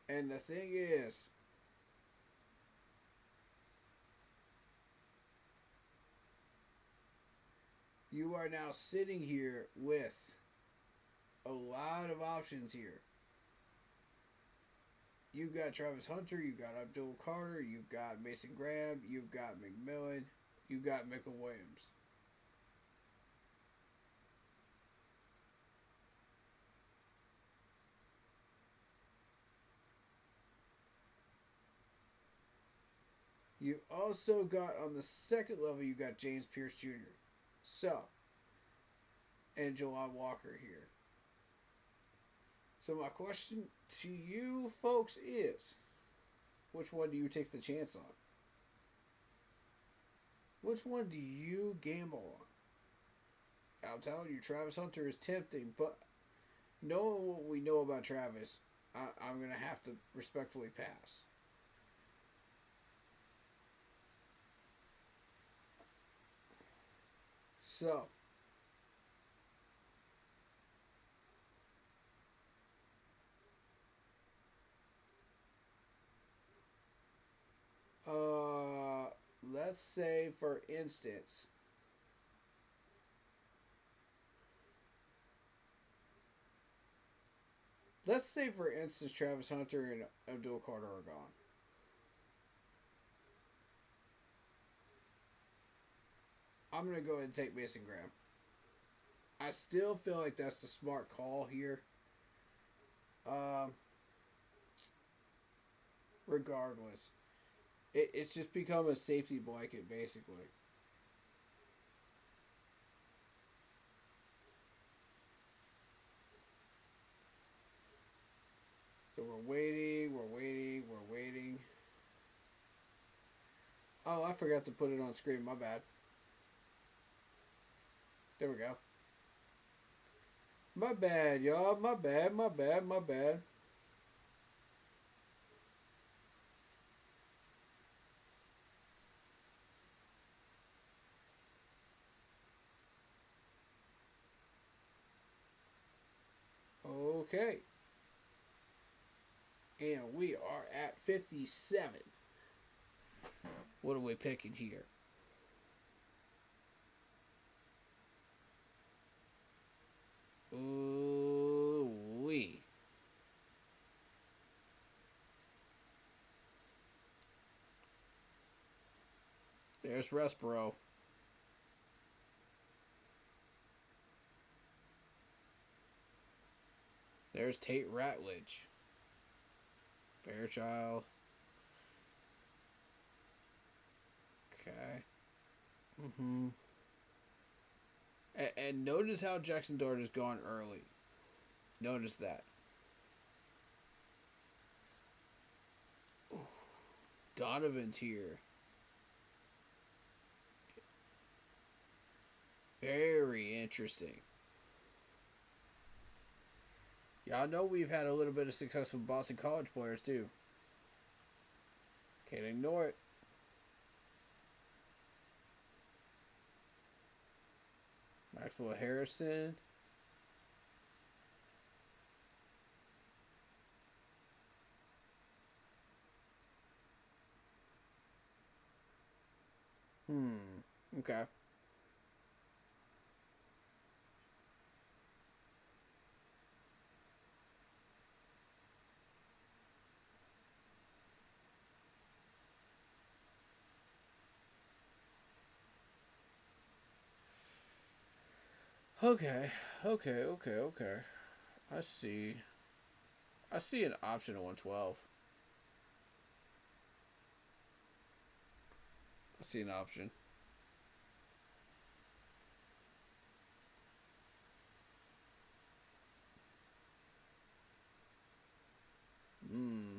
And the thing is, you are now sitting here with a lot of options here. You've got Travis Hunter, you've got Abdul Carter, you've got Mason Graham, you've got McMillan, you've got Michael Williams. You also got on the second level, you got James Pierce Jr. So, and Juwan Walker here. So my question to you folks is, which one do you take the chance on? Which one do you gamble on? I'm telling you, Travis Hunter is tempting, but knowing what we know about Travis, I'm going to have to respectfully pass. So, let's say, for instance, Travis Hunter and Abdul Carter are gone. I'm going to go ahead and take Mason Graham. I still feel like that's the smart call here. Regardless. It's just become a safety blanket, basically. So we're waiting. Oh, I forgot to put it on screen. My bad. There we go. My bad, y'all. My bad. Okay. And we are at 57. What are we picking here? Ooh wee. There's Respiro. There's Tate Ratledge. Fairchild. Okay. Mm-hmm. And notice how Jackson Dart has gone early. Notice that. Ooh. Donovan's here. Very interesting. Y'all know we've had a little bit of success with Boston College players too. Can't ignore it. Maxwell Harrison. Okay. Okay. Okay. I see. I see an option at 112. I see an option. Hmm.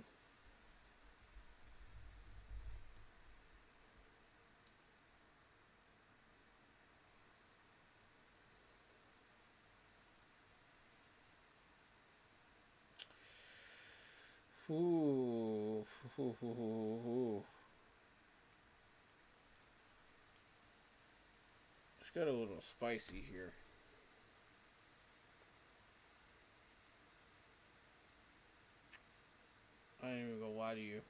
Ooh. It's got a little spicy here. I ain't even gonna lie to you.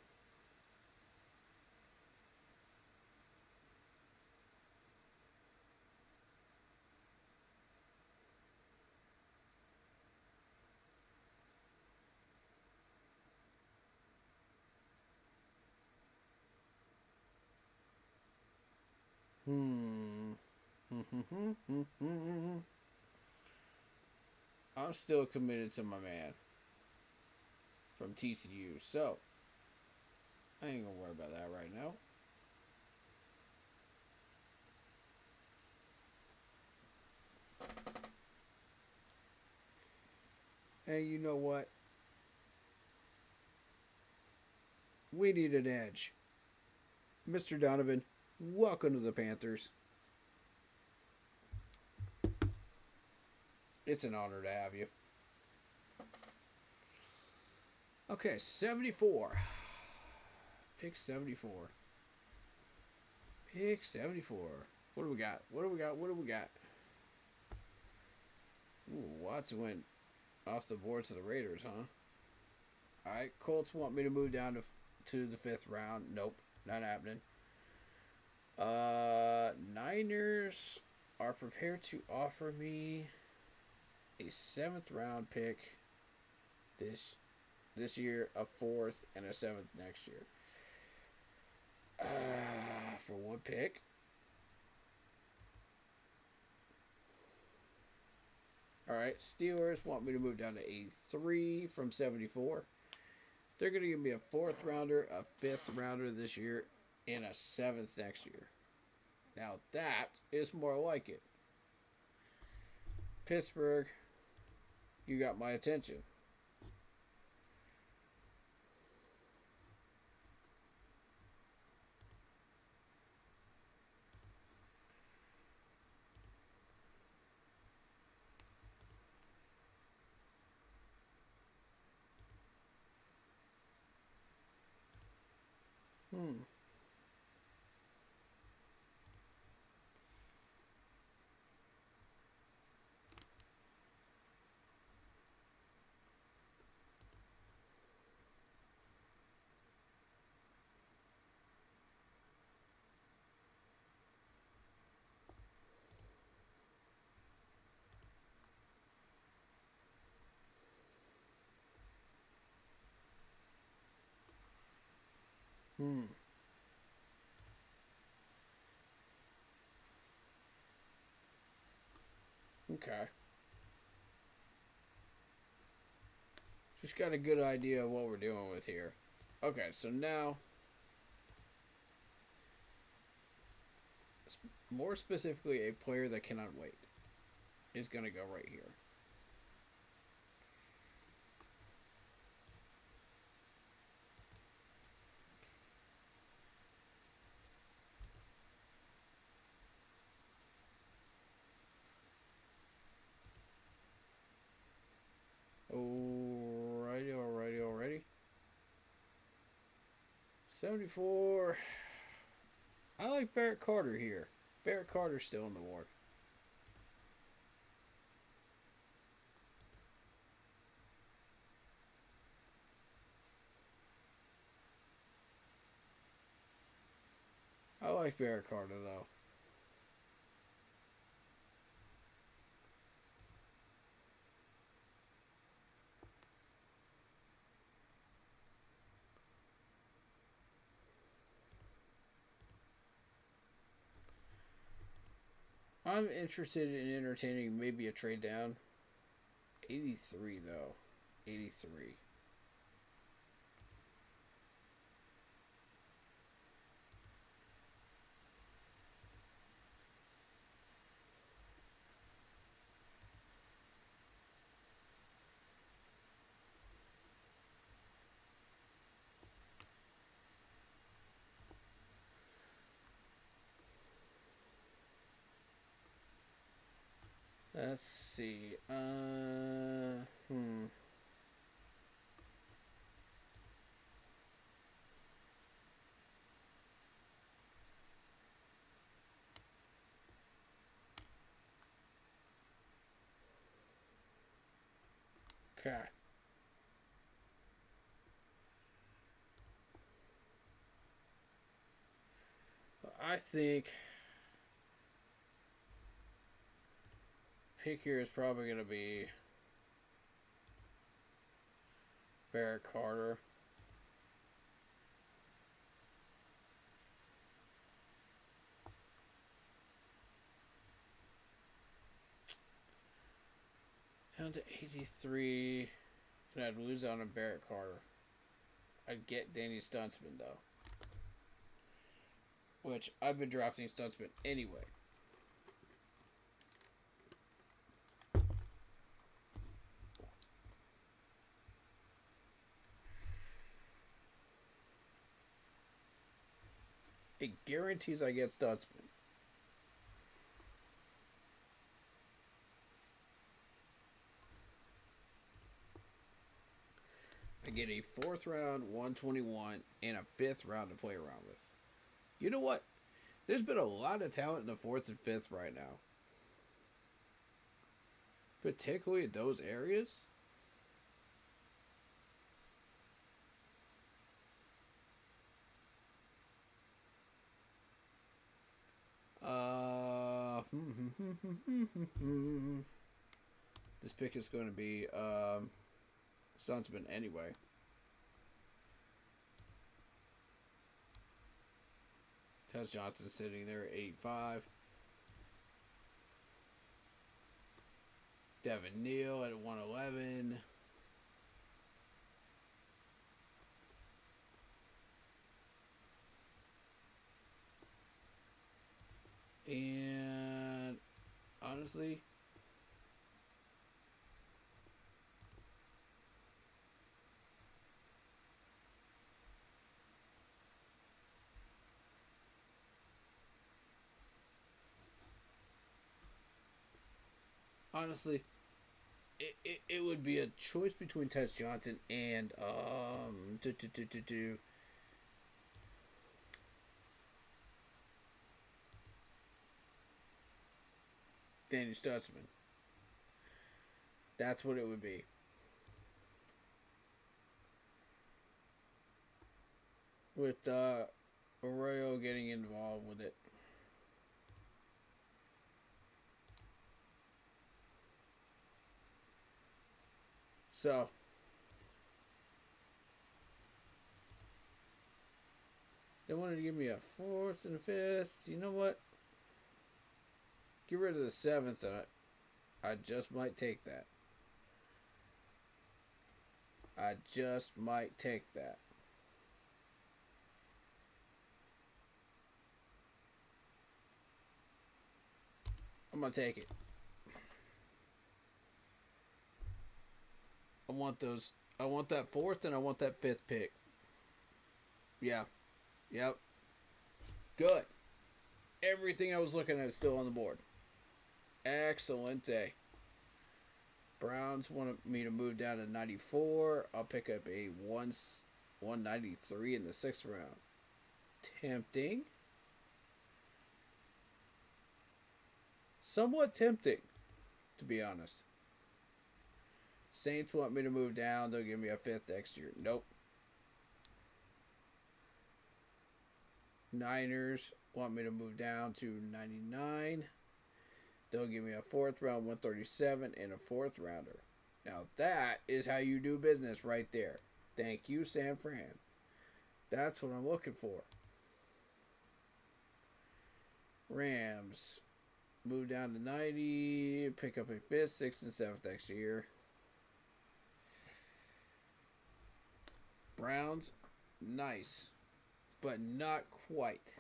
Hmm. I'm still committed to my man from TCU, so I ain't gonna worry about that right now. And you know what? We need an edge. Mr. Donovan, welcome to the Panthers. It's an honor to have you. Okay, 74. Pick 74. Pick 74. What do we got? What do we got? Ooh, Watson went off the board to the Raiders, huh? Alright, Colts want me to move down to the 5th round. Nope, not happening. Niners are prepared to offer me a 7th round pick this year, a 4th, and a 7th next year. For one pick. Alright, Steelers want me to move down to a 3 from 74. They're going to give me a 4th rounder, a 5th rounder this year, and a 7th next year. Now that is more like it. Pittsburgh, you got my attention. Hmm. Hmm. Okay. Just got a good idea of what we're dealing with here. Okay, so now, more specifically, a player that cannot wait is going to go right here. Alrighty. 74. I like Barrett Carter here. Barrett Carter's still on the board. I like Barrett Carter, though. I'm interested in entertaining maybe a trade down. 83, though. 83. Let's see. Okay. I think pick here is probably going to be Barrett Carter. Down to 83. And I'd lose on a Barrett Carter. I'd get Danny Stutzman, though. Which, I've been drafting Stutzman anyway. It guarantees I get Stutzman. I get a 4th round, 121, and a 5th round to play around with. You know what? There's been a lot of talent in the 4th and 5th right now. Particularly in those areas. This pick is going to be Stutzman anyway. Tez Johnson sitting there at 85. Devin Neal at 111. And honestly, it would be a choice between Tez Johnson and Danny Stutzman. That's what it would be. With Arroyo getting involved with it. So, They wanted to give me a fourth and a fifth. You know what? Get rid of the seventh. I just might take that. I just might take that. I'm going to take it. I want those. I want that fourth and I want that fifth pick. Yeah. Yep. Good. Everything I was looking at is still on the board. Excellent day. Browns wanted me to move down to 94. I'll pick up a 193 in the 6th round. Tempting. Somewhat tempting, to be honest. Saints want me to move down. They'll give me a 5th next year. Nope. Niners want me to move down to 99. They'll give me a 4th round, 137, and a 4th rounder. Now that is how you do business right there. Thank you, San Fran. That's what I'm looking for. Rams move down to 90. Pick up a 5th, 6th, and 7th next year. Browns, nice, but not quite.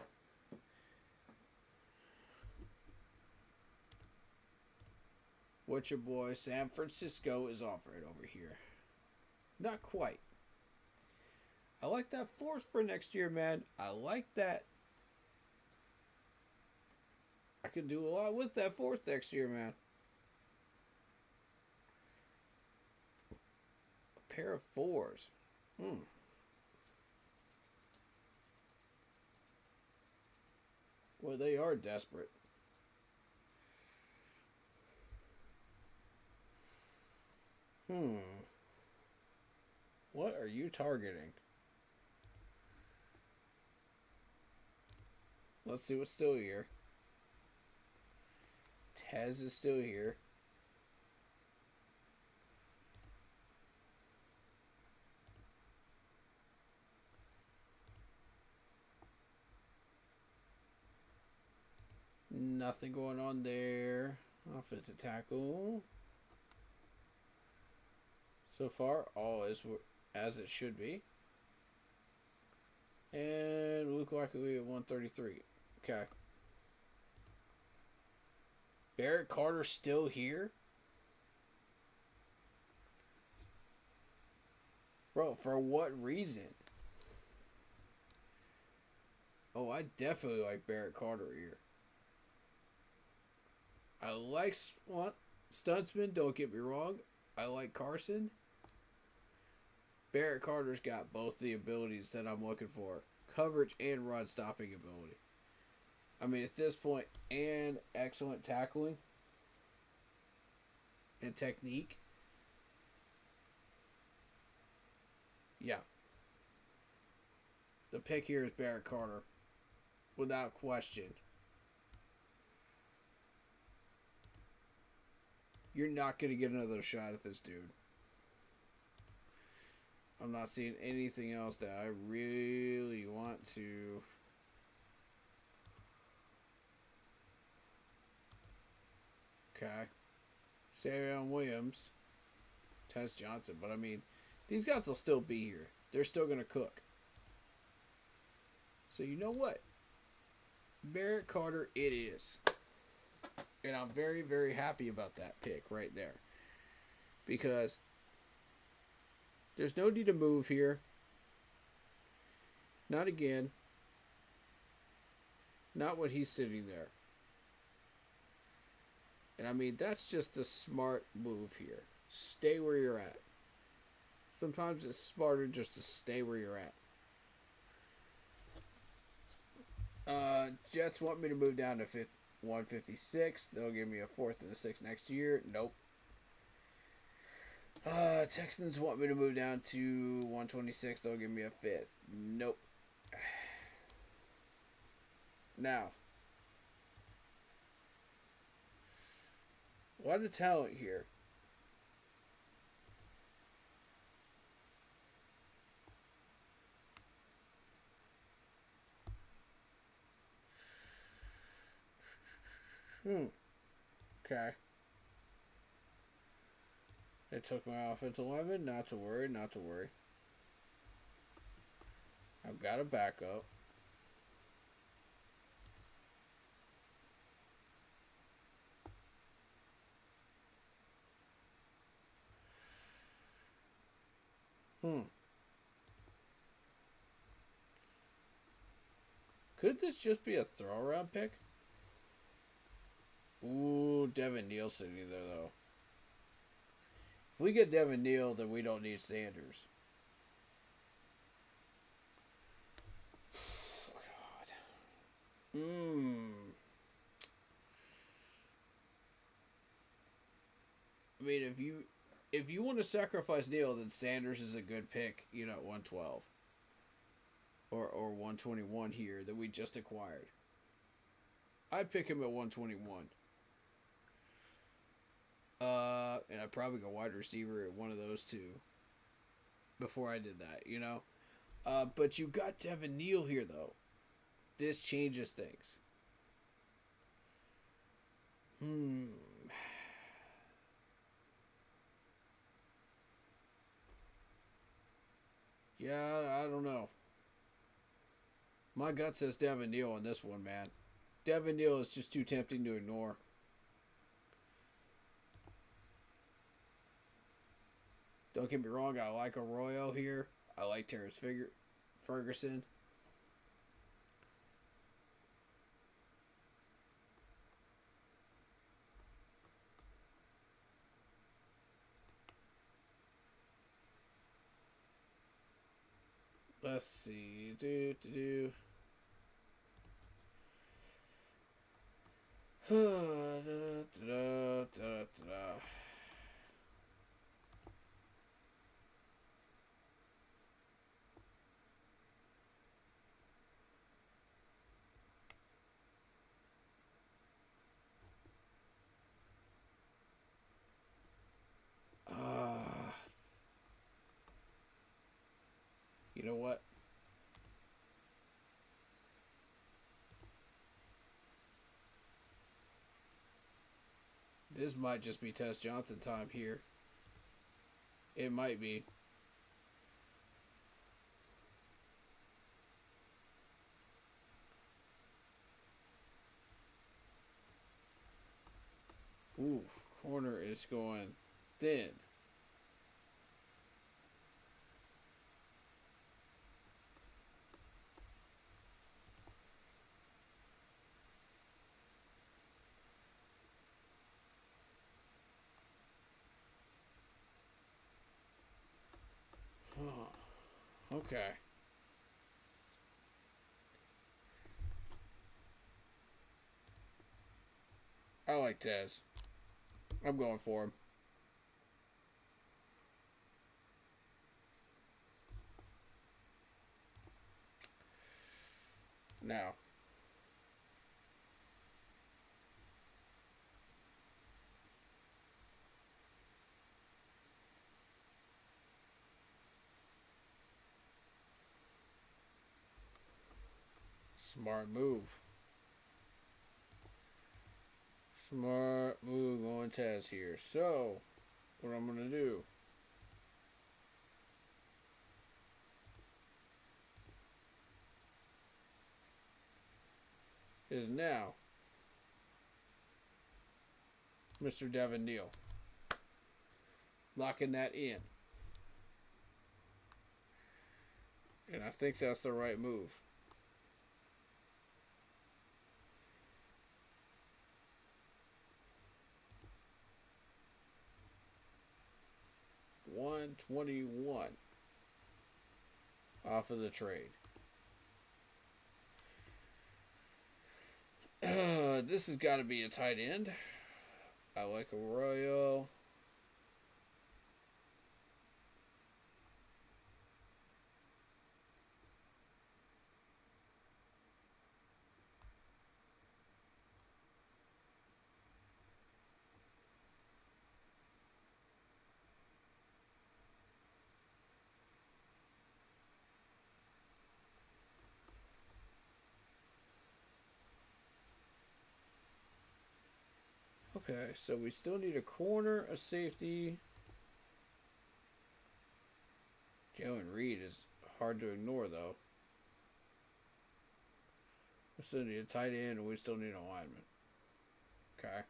What your boy San Francisco is offering over here. Not quite. I like that 4th for next year, man. I like that. I can do a lot with that 4th next year, man. A pair of 4s. Well, they are desperate. What are you targeting? Let's see what's still here. Tez is still here. Nothing going on there. Offensive tackle. So far, all is as it should be. And Luke Wakui at 133. Okay. Barrett Carter still here? Bro, for what reason? Oh, I definitely like Barrett Carter here. I like Stuntsman, don't get me wrong. I like Carson. Barrett Carter's got both the abilities that I'm looking for. Coverage and run stopping ability. I mean, at this point, and excellent tackling and technique. Yeah. The pick here is Barrett Carter. Without question. You're not going to get another shot at this dude. I'm not seeing anything else that I really want to. Okay. Sarion Williams. Tez Johnson. But I mean, these guys will still be here. They're still going to cook. So you know what? Barrett Carter it is. And I'm very, very happy about that pick right there. Because there's no need to move here. Not again. Not when he's sitting there. And I mean, that's just a smart move here. Stay where you're at. Sometimes it's smarter just to stay where you're at. Jets want me to move down to 156. They'll give me a 4th and a 6th next year. Nope. Texans want me to move down to 126. They'll give me a 5th. Nope. Now, a lot of talent here. Hmm. Okay. They took my offensive lineman. Not to worry. Not to worry. I've got a backup. Could this just be a throw around pick? Ooh, Devin Neal sitting there though. If we get Devin Neal, then we don't need Sanders. God. I mean, if you want to sacrifice Neal, then Sanders is a good pick. You know, at 112 or 121 here that we just acquired. I'd pick him at 121. And I'd probably go wide receiver at one of those two before I did that, you know? But you got Devin Neal here, though. This changes things. Yeah, I don't know. My gut says Devin Neal on this one, man. Devin Neal is just too tempting to ignore. Don't get me wrong, I like Arroyo here. I like Terrence Ferguson. Let's see. You know what? This might just be Tess Johnson time here. It might be. Ooh, corner is going thin. Okay. I like Tez. I'm going for him. Now. Smart move. Smart move on Tez here. So, what I'm going to do is now Mr. Devin Neal. Locking that in. And I think that's the right move. $121 off of the trade. This has got to be a tight end. I like Arroyo. Okay, so we still need a corner, a safety. Jalen Reed is hard to ignore, though. We still need a tight end, and we still need a lineman. Okay.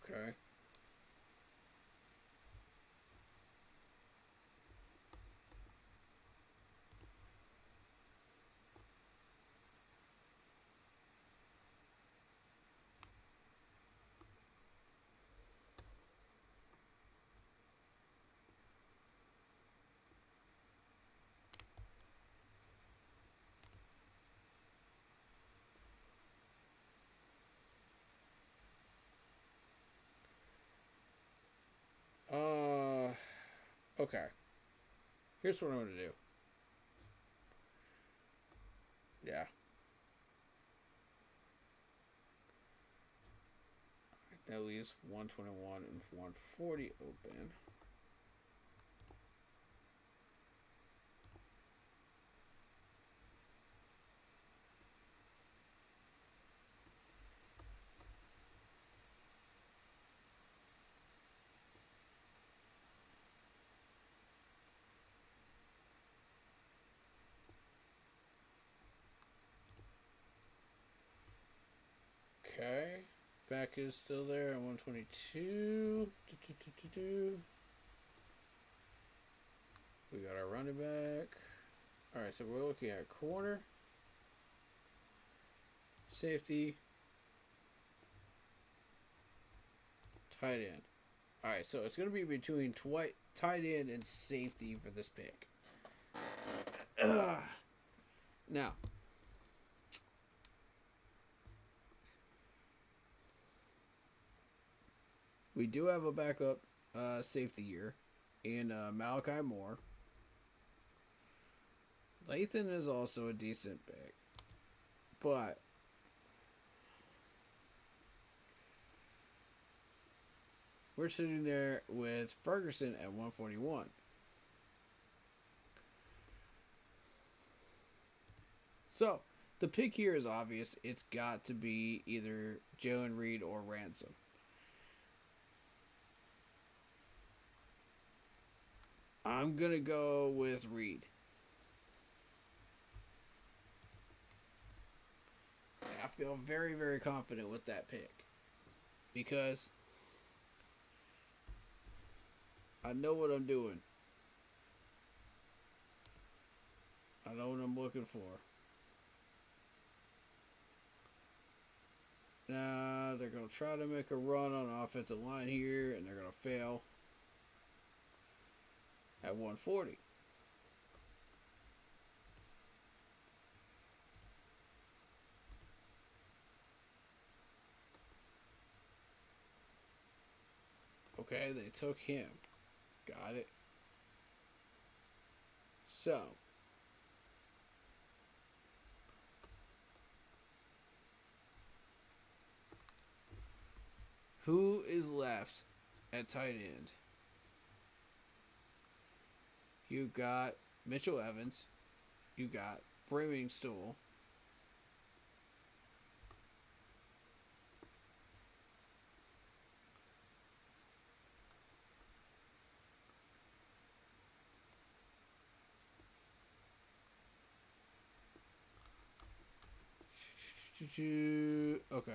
Okay. Okay. Here's what I'm going to do. Yeah. That leaves 121 and 140 open. Okay. Back is still there at 122. We got our running back. Alright, so we're looking at corner, safety, tight end. Alright, so it's going to be between tight end and safety for this pick. Now, we do have a backup safety here in Malachi Moore. Lathan is also a decent pick. But we're sitting there with Ferguson at 141. So, the pick here is obvious. It's got to be either Jalen Reed or Ransom. I'm going to go with Reed. I feel very, very confident with that pick. Because I know what I'm doing. I know what I'm looking for. Now, they're going to try to make a run on the offensive line here, and they're going to fail at 140. Okay, they took him. Got it. So, who is left at tight end? You got Mitchell Evans. You got Braming Stool. Okay.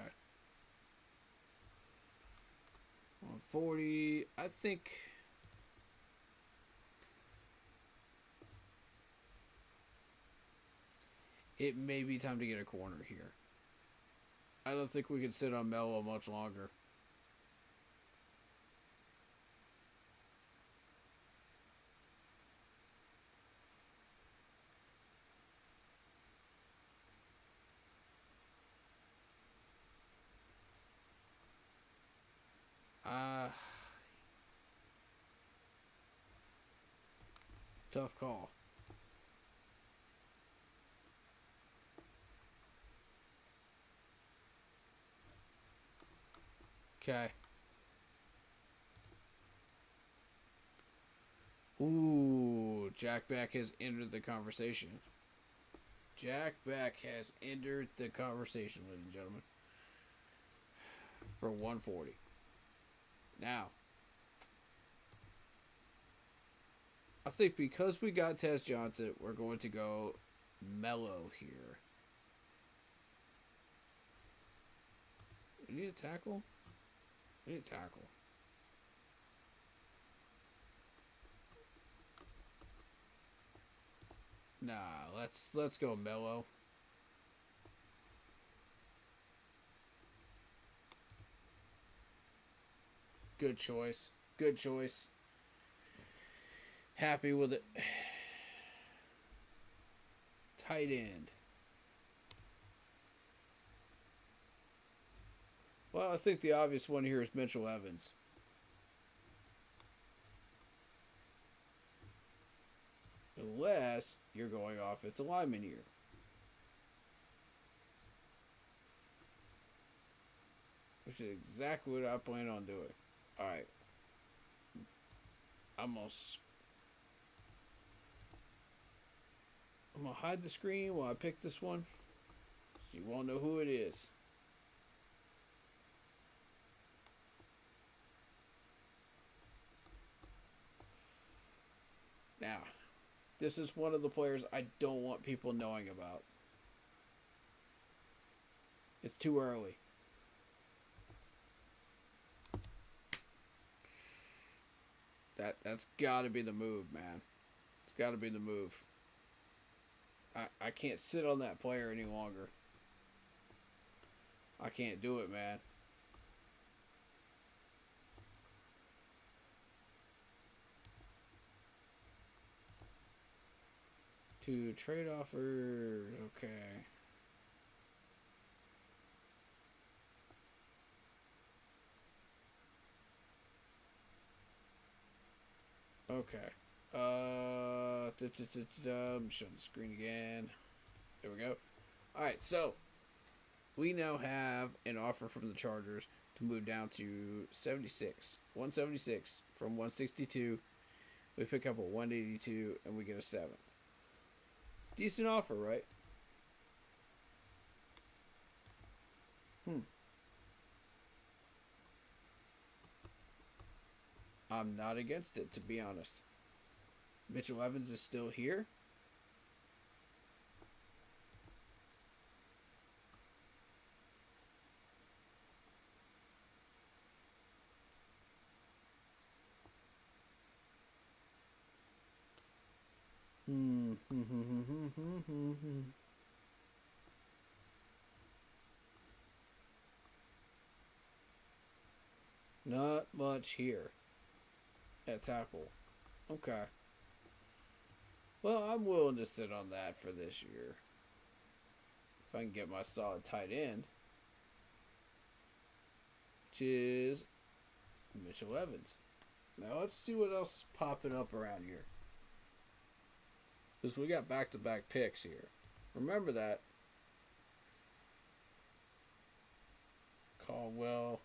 140. I think it may be time to get a corner here. I don't think we can sit on Mello much longer. Tough call. Okay. Ooh, Jack Beck has entered the conversation. Jack Beck has entered the conversation, ladies and gentlemen, for 140. Now, I think because we got Tez Johnson, we're going to go mellow here. We need a tackle? We need a tackle. Nah, let's go mellow. Good choice. Good choice. Happy with it. Tight end. Well, I think the obvious one here is Mitchell Evans. Unless you're going offensive lineman here. Which is exactly what I plan on doing. Alright. I'm gonna hide the screen while I pick this one. So you won't know who it is. Now, this is one of the players I don't want people knowing about. It's too early. That's got to be the move, man. It's got to be the move. I can't sit on that player any longer. I can't do it, man. To trade offers, okay. Okay. I'm showing the screen again. There we go. Alright, so we now have an offer from the Chargers to move down to 76. 176 from 162. We pick up a 182 and we get a 7th. Decent offer, right? I'm not against it, to be honest. Mitchell Evans is still here. Not much here at tackle. Okay. Well, I'm willing to sit on that for this year. If I can get my solid tight end. Which is Mitchell Evans. Now let's see what else is popping up around here. Because we got back-to-back picks here. Remember that. Caldwell.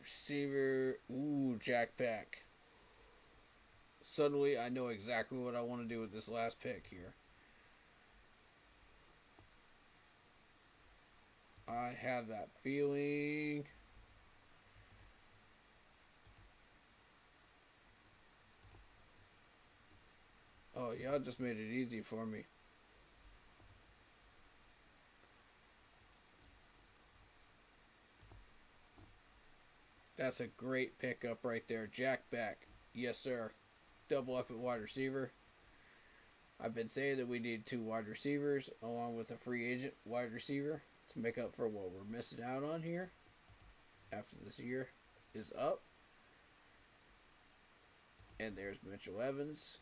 Receiver. Ooh, Jack Beck. Suddenly, I know exactly what I want to do with this last pick here. I have that feeling. Oh, y'all just made it easy for me. That's a great pickup right there. Jack Beck. Yes, sir. Double up at wide receiver. I've been saying that we need 2 wide receivers along with a free agent wide receiver to make up for what we're missing out on here after this year is up. And there's Mitchell Evans.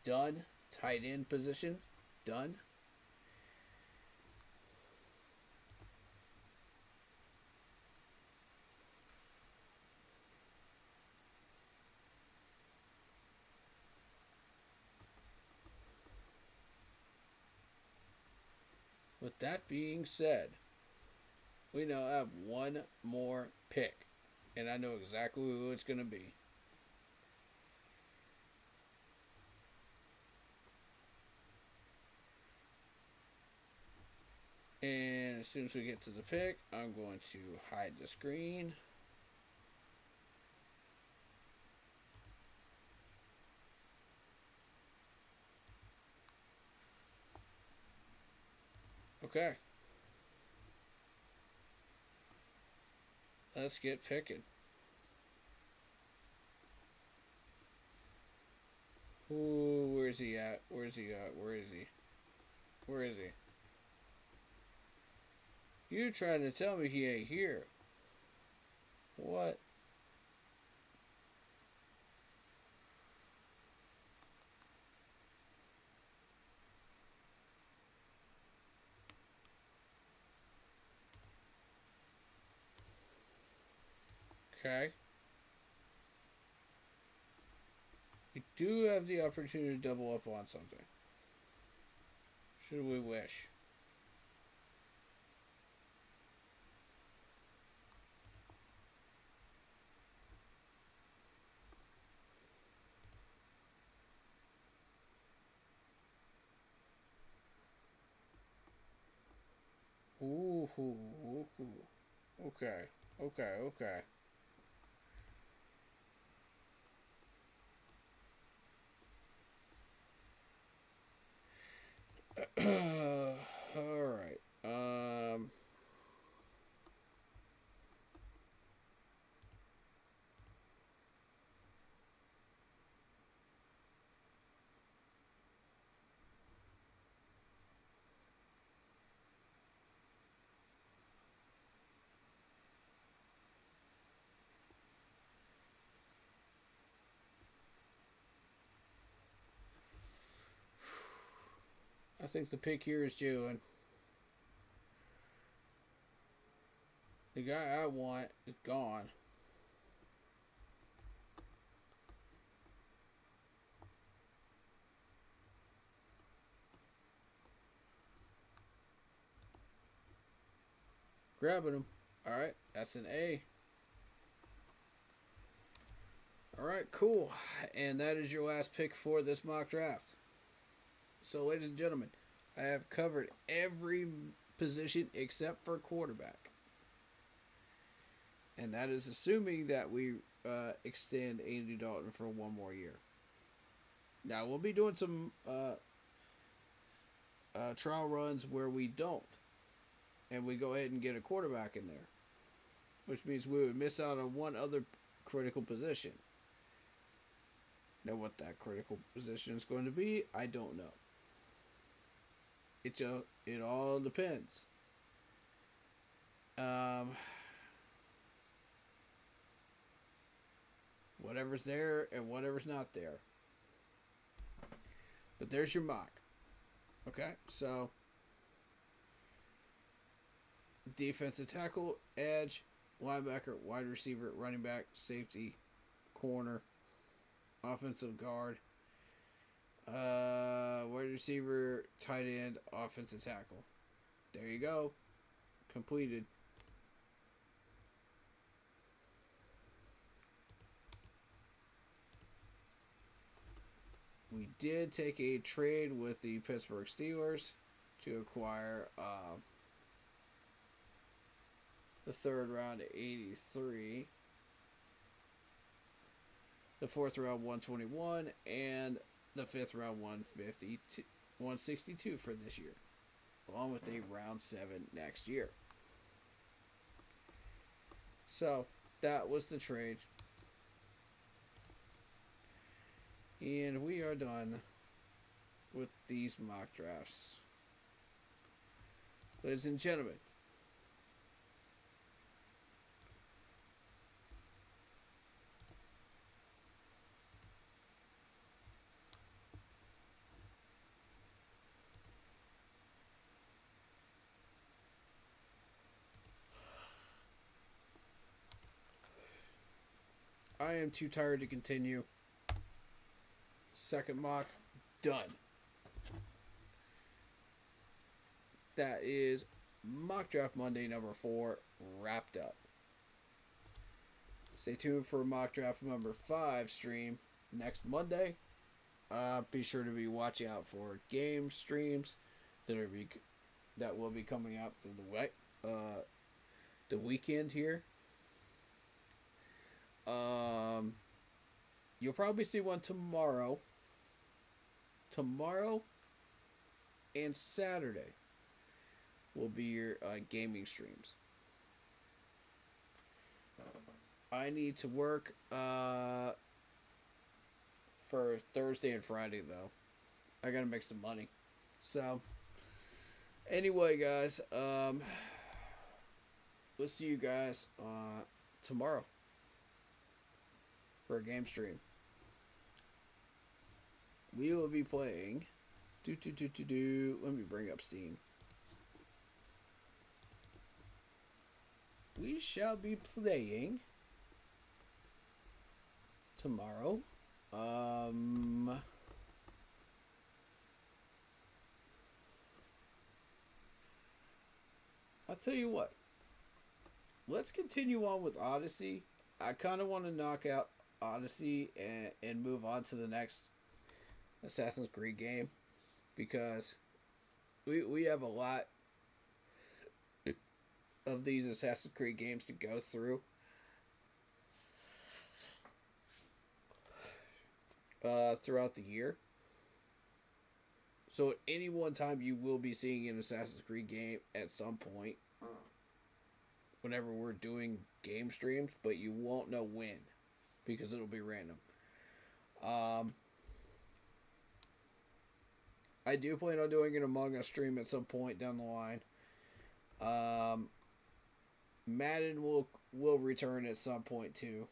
Done. Tight end position. Done. With that being said, we now have one more pick, and I know exactly who it's going to be. And as soon as we get to the pick, I'm going to hide the screen. Okay. Let's get picking. Ooh, where's he at? Where's he at? Where is he? Where is he? You trying to tell me he ain't here? What? Okay. We do have the opportunity to double up on something. Should we wish? Ooh, ooh, ooh. Okay, okay, okay. All right. I think the pick here is Jalen. The guy I want is gone. Grabbing him. All right, that's an A. All right, cool. And that is your last pick for this mock draft. So, ladies and gentlemen, I have covered every position except for quarterback. And that is assuming that we extend Andy Dalton for one more year. Now, we'll be doing some trial runs where we don't. And we go ahead and get a quarterback in there. Which means we would miss out on one other critical position. Now, what that critical position is going to be, I don't know. It all depends. Whatever's there and whatever's not there. But there's your mock. Okay, so defensive tackle, edge, linebacker, wide receiver, running back, safety, corner, offensive guard, wide receiver, tight end, offensive tackle. There you go. Completed. We did take a trade with the Pittsburgh Steelers to acquire the third round 83, the fourth round 121, and the fifth round 162 for this year, along with a round 7 next year. So that was the trade. And we are done with these mock drafts. Ladies and gentlemen, I am too tired to continue. Second mock, done. that is Mock Draft Monday number 4 wrapped up. Stay tuned for Mock Draft number 5 stream next Monday. Be sure to be watching out for game streams that will be coming out through the weekend here. You'll probably see one tomorrow. Tomorrow and Saturday will be your gaming streams. I need to work for Thursday and Friday, though. I gotta make some money. So, anyway, guys, we'll see you guys tomorrow for a game stream. We will be playing. Let me bring up Steam. We shall be playing tomorrow. I'll tell you what. Let's continue on with Odyssey. I kind of want to knock out Odyssey and move on to the next Assassin's Creed game, because we have a lot of these Assassin's Creed games to go through. Throughout the year. So at any one time you will be seeing an Assassin's Creed game at some point whenever we're doing game streams, but you won't know when, because it'll be random. I do plan on doing an Among Us stream at some point down the line. Madden will return at some point too.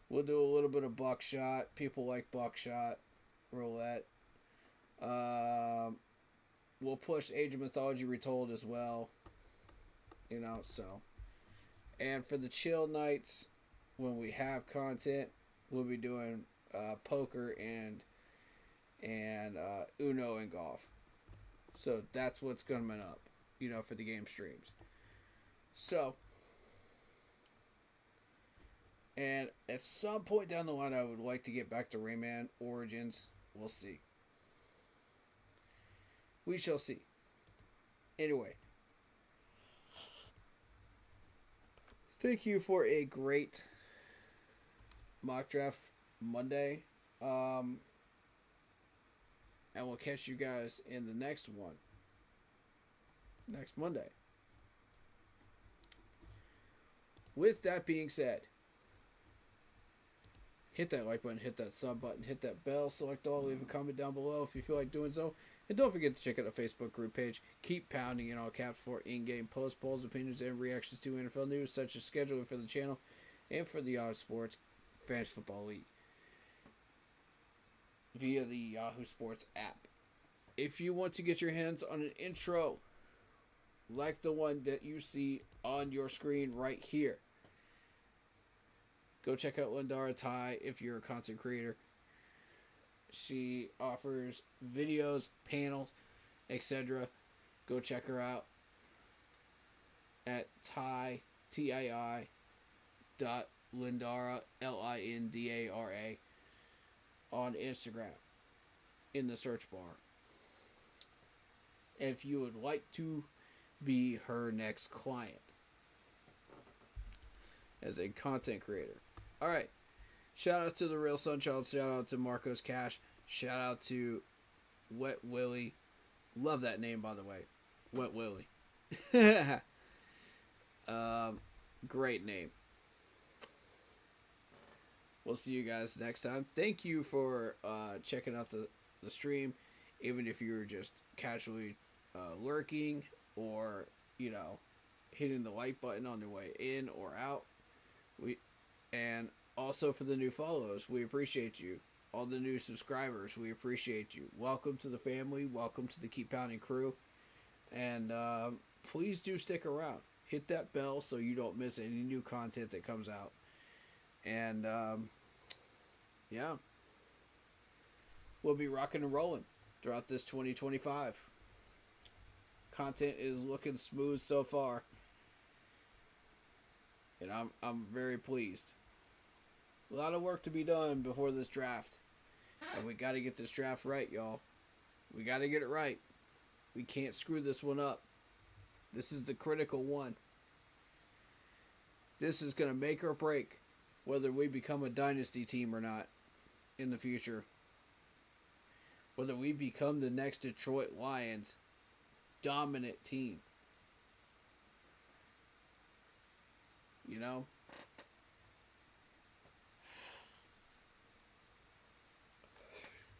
We'll do a little bit of Buckshot. People like Buckshot. Roulette. We'll push Age of Mythology Retold as well. You know, so. And for the chill nights, when we have content, we'll be doing poker and Uno and golf. So that's what's coming up, you know, for the game streams. So. And at some point down the line, I would like to get back to Rayman Origins. We'll see. We shall see. Anyway. Thank you for a great Mock Draft Monday. And we'll catch you guys in the next one. Next Monday. With that being said, hit that like button, hit that sub button, hit that bell, select all, leave a comment down below if you feel like doing so. And don't forget to check out the Facebook group page. Keep pounding in all caps for in-game posts, polls, opinions, and reactions to NFL news, such as scheduling for the channel and for the Yahoo Sports Fantasy Football League via the Yahoo Sports app. If you want to get your hands on an intro like the one that you see on your screen right here, go check out Lindara Tai if you're a content creator. She offers videos, panels, etc. Go check her out at Tai, T-I-I, .Lindara, Lindara, on Instagram in the search bar. If you would like to be her next client as a content creator. Alright. Shout out to the Real Sunchild. Shout out to Marcos Cash. Shout out to Wet Willie. Love that name, by the way. Wet Willie. Great name. We'll see you guys next time. Thank you for checking out the stream. Even if you're just casually lurking or, you know, hitting the like button on your way in or out. And also for the new follows, we appreciate you. All the new subscribers, we appreciate you. Welcome to the family. Welcome to the Keep Pounding crew. And please do stick around. Hit that bell so you don't miss any new content that comes out. And yeah. we'll be rocking and rolling throughout this 2025. Content is looking smooth so far, and I'm very pleased. A lot of work to be done before this draft, and we got to get this draft right, y'all. We got to get it right. We can't screw this one up. This is the critical one. This is going to make or break whether we become a dynasty team or not in the future. Whether we become the next Detroit Lions dominant team. You know?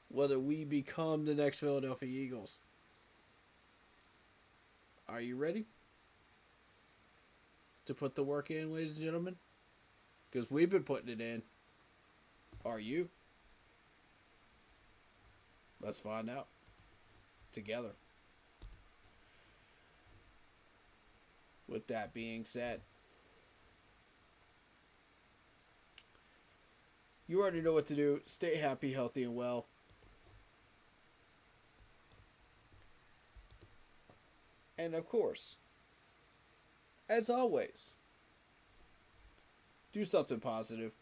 Whether we become the next Philadelphia Eagles. Are you ready to put the work in, ladies and gentlemen? Because we've been putting it in. Are you? Let's find out together. With that being said, you already know what to do. Stay happy, healthy, and well. And of course, as always, do something positive.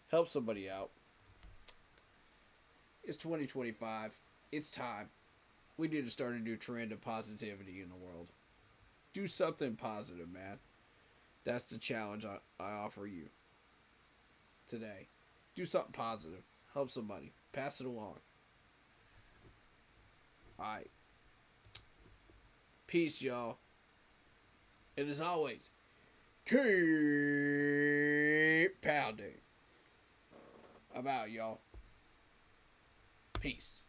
Help somebody out. It's 2025. It's time. We need to start a new trend of positivity in the world. Do something positive, man. That's the challenge I offer you today. Do something positive. Help somebody. Pass it along. Alright. Peace, y'all. And as always, keep pounding. I'm out, y'all. Peace.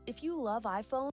If you love iPhone,